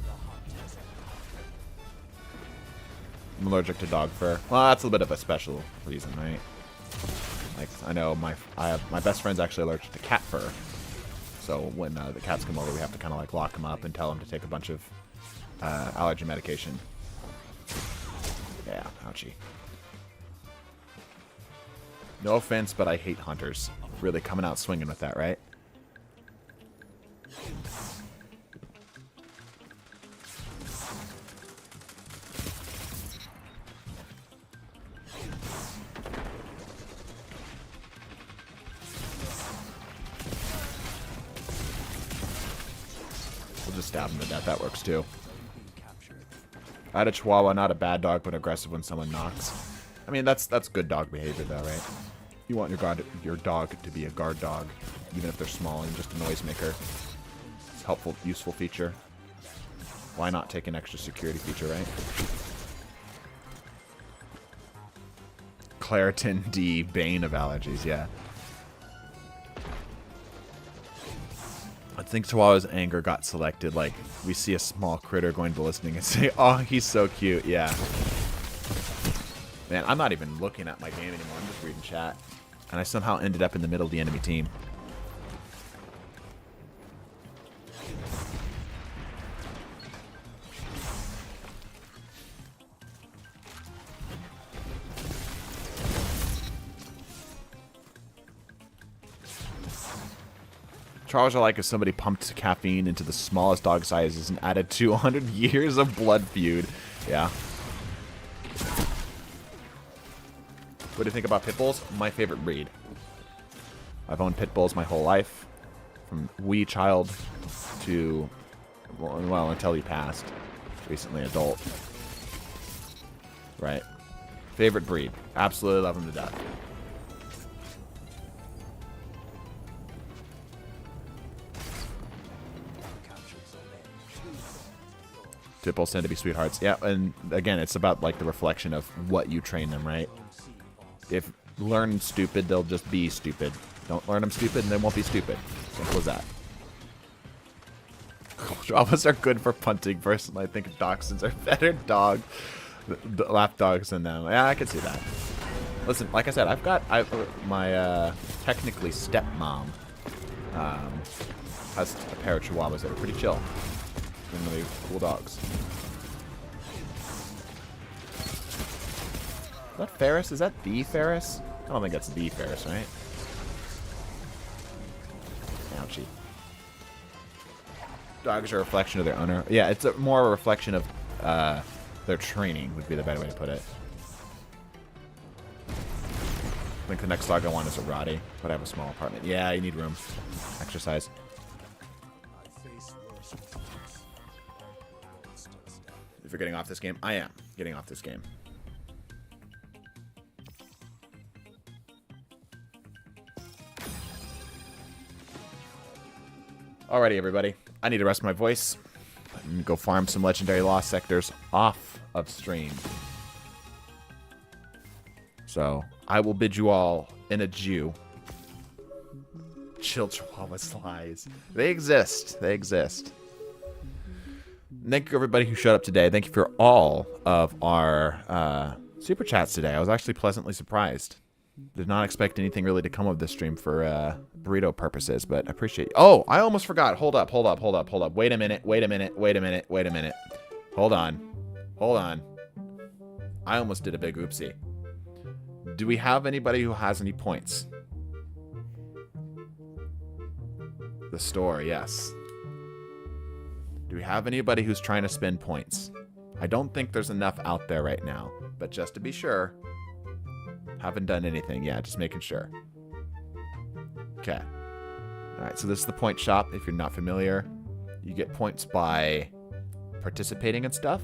I'm allergic to dog fur. Well, that's a bit of a special reason, right? Like, I know my best friend's actually allergic to cat fur. So when the cats come over, we have to kind of like lock them up and tell them to take a bunch of allergy medication. Yeah, ouchie. No offense, but I hate hunters. Really coming out swinging with that, right? stab him to death. That works too. I had a Chihuahua, not a bad dog, but aggressive when someone knocks. I mean, that's good dog behavior, though, right? You want your dog to be a guard dog, even if they're small and just a noisemaker. It's a helpful, useful feature. Why not take an extra security feature, right? Claritin D, bane of allergies, yeah. I think Chihuahua's anger got selected. Like, we see a small critter going to listening and say, oh, he's so cute, yeah. Man, I'm not even looking at my game anymore. I'm just reading chat. And I somehow ended up in the middle of the enemy team. Charles are like if somebody pumped caffeine into the smallest dog sizes and added 200 years of blood feud. Yeah. What do you think about pit bulls? My favorite breed. I've owned pit bulls my whole life. From wee child to, well, until he passed. Recently adult. Right. Favorite breed. Absolutely love him to death. Pit bulls tend to be sweethearts. Yeah, and again, it's about like the reflection of what you train them, right? If learn stupid, they'll just be stupid. Don't learn them stupid, and they won't be stupid. Simple as that. Chihuahuas are good for punting. Personally, I think dachshunds are better lap dogs than them. Yeah, I can see that. Listen, like I said, my technically stepmom has a pair of Chihuahuas that are pretty chill. Really cool dogs. Is that Ferris? Is that the Ferris? I don't think that's the Ferris, right? Ouchie. Dogs are a reflection of their owner. Yeah, it's more a reflection of their training would be the better way to put it. I think the next dog I want is a Roddy, but I have a small apartment. Yeah, you need room. Exercise. If you're getting off this game, I am getting off this game. Alrighty, everybody. I need to rest my voice and go farm some legendary lost sectors off of stream. So I will bid you all in adieu. Chill Chihuahua slides. They exist. They exist. Thank you, everybody who showed up today. Thank you for all of our super chats today. I was actually pleasantly surprised. Did not expect anything really to come of this stream for burrito purposes, but I appreciate it. Oh, I almost forgot. Hold up. Wait a minute. Hold on. I almost did a big oopsie. Do we have anybody who has any points? The store, yes. Do we have anybody who's trying to spend points? I don't think there's enough out there right now, but just to be sure, haven't done anything. Yeah, just making sure. Okay. All right, so this is the point shop. If you're not familiar, you get points by participating in stuff.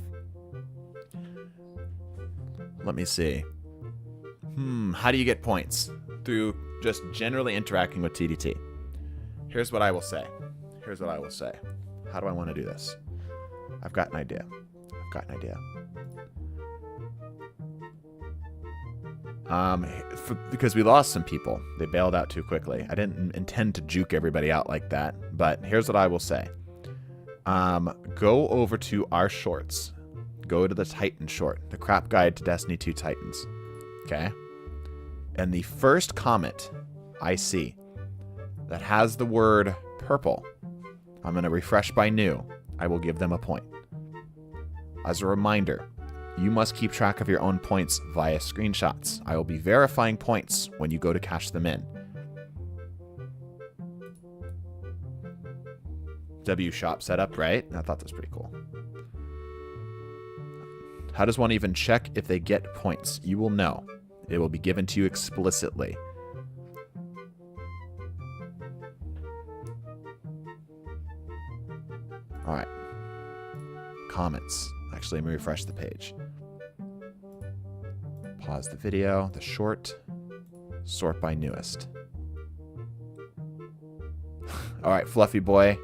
Let me see. How do you get points? Through just generally interacting with TDT. Here's what I will say. How do I want to do this? I've got an idea. Because we lost some people. They bailed out too quickly. I didn't intend to juke everybody out like that, but here's what I will say. Go over to our shorts. Go to the Titan short, the crap guide to Destiny 2 Titans. Okay? And the first comment I see that has the word purple, I'm going to refresh by new. I will give them a point. As a reminder, you must keep track of your own points via screenshots. I will be verifying points when you go to cash them in. W shop setup, right? I thought that was pretty cool. How does one even check if they get points? You will know. It will be given to you explicitly. Alright. Comments. Actually, let me refresh the page. Pause the video. The short. Sort by newest. Alright, Fluffy Boy.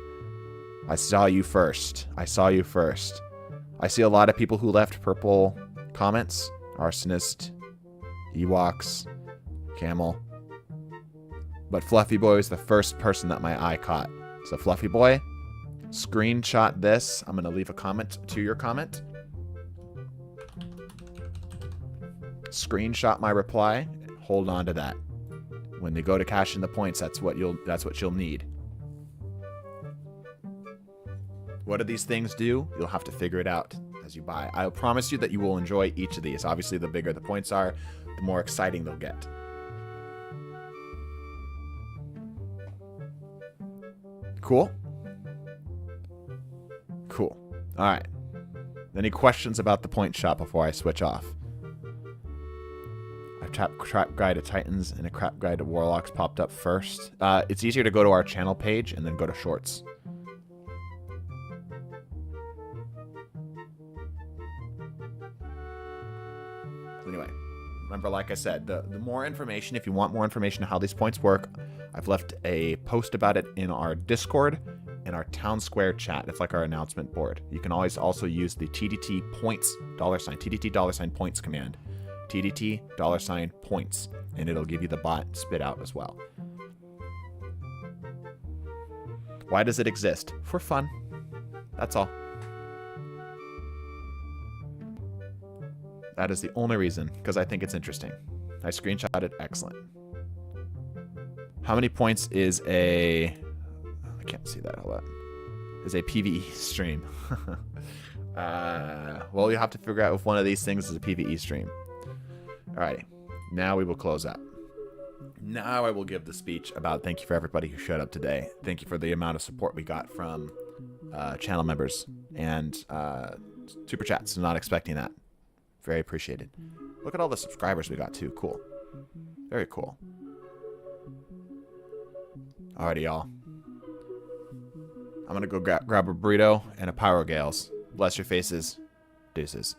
I saw you first. I saw you first. I see a lot of people who left purple comments. Arsonist. Ewoks. Camel. But Fluffy Boy was the first person that my eye caught. So Fluffy Boy, screenshot this. I'm going to leave a comment to your comment. Screenshot my reply. Hold on to that. When they go to cash in the points, that's what you'll need. What do these things do? You'll have to figure it out as you buy. I promise you that you will enjoy each of these. Obviously, the bigger the points are, the more exciting they'll get. Cool? Cool. Alright. Any questions about the point shop before I switch off? A trap guide to Titans and a crap guide to Warlocks popped up first. It's easier to go to our channel page and then go to Shorts. Anyway, remember, like I said, the more information, if you want more information on how these points work, I've left a post about it in our Discord and our Town Square chat. It's like our announcement board. You can always also use the TDT points $TDT $points command. TDT $points, and it'll give you the bot spit out as well. Why does it exist? For fun. That's all. That is the only reason, because I think it's interesting. I screenshot it. Excellent. How many points is a... I can't see that. Hold on. Is a PvE stream. Well, you have to figure out if one of these things is a PvE stream. Alrighty. Now we will close up. Now I will give the speech about thank you for everybody who showed up today. Thank you for the amount of support we got from channel members and super chats. I'm not expecting that. Very appreciated. Look at all the subscribers we got too. Cool. Very cool. Alrighty, y'all. I'm gonna go grab a burrito and a Pyro Gales. Bless your faces. Deuces.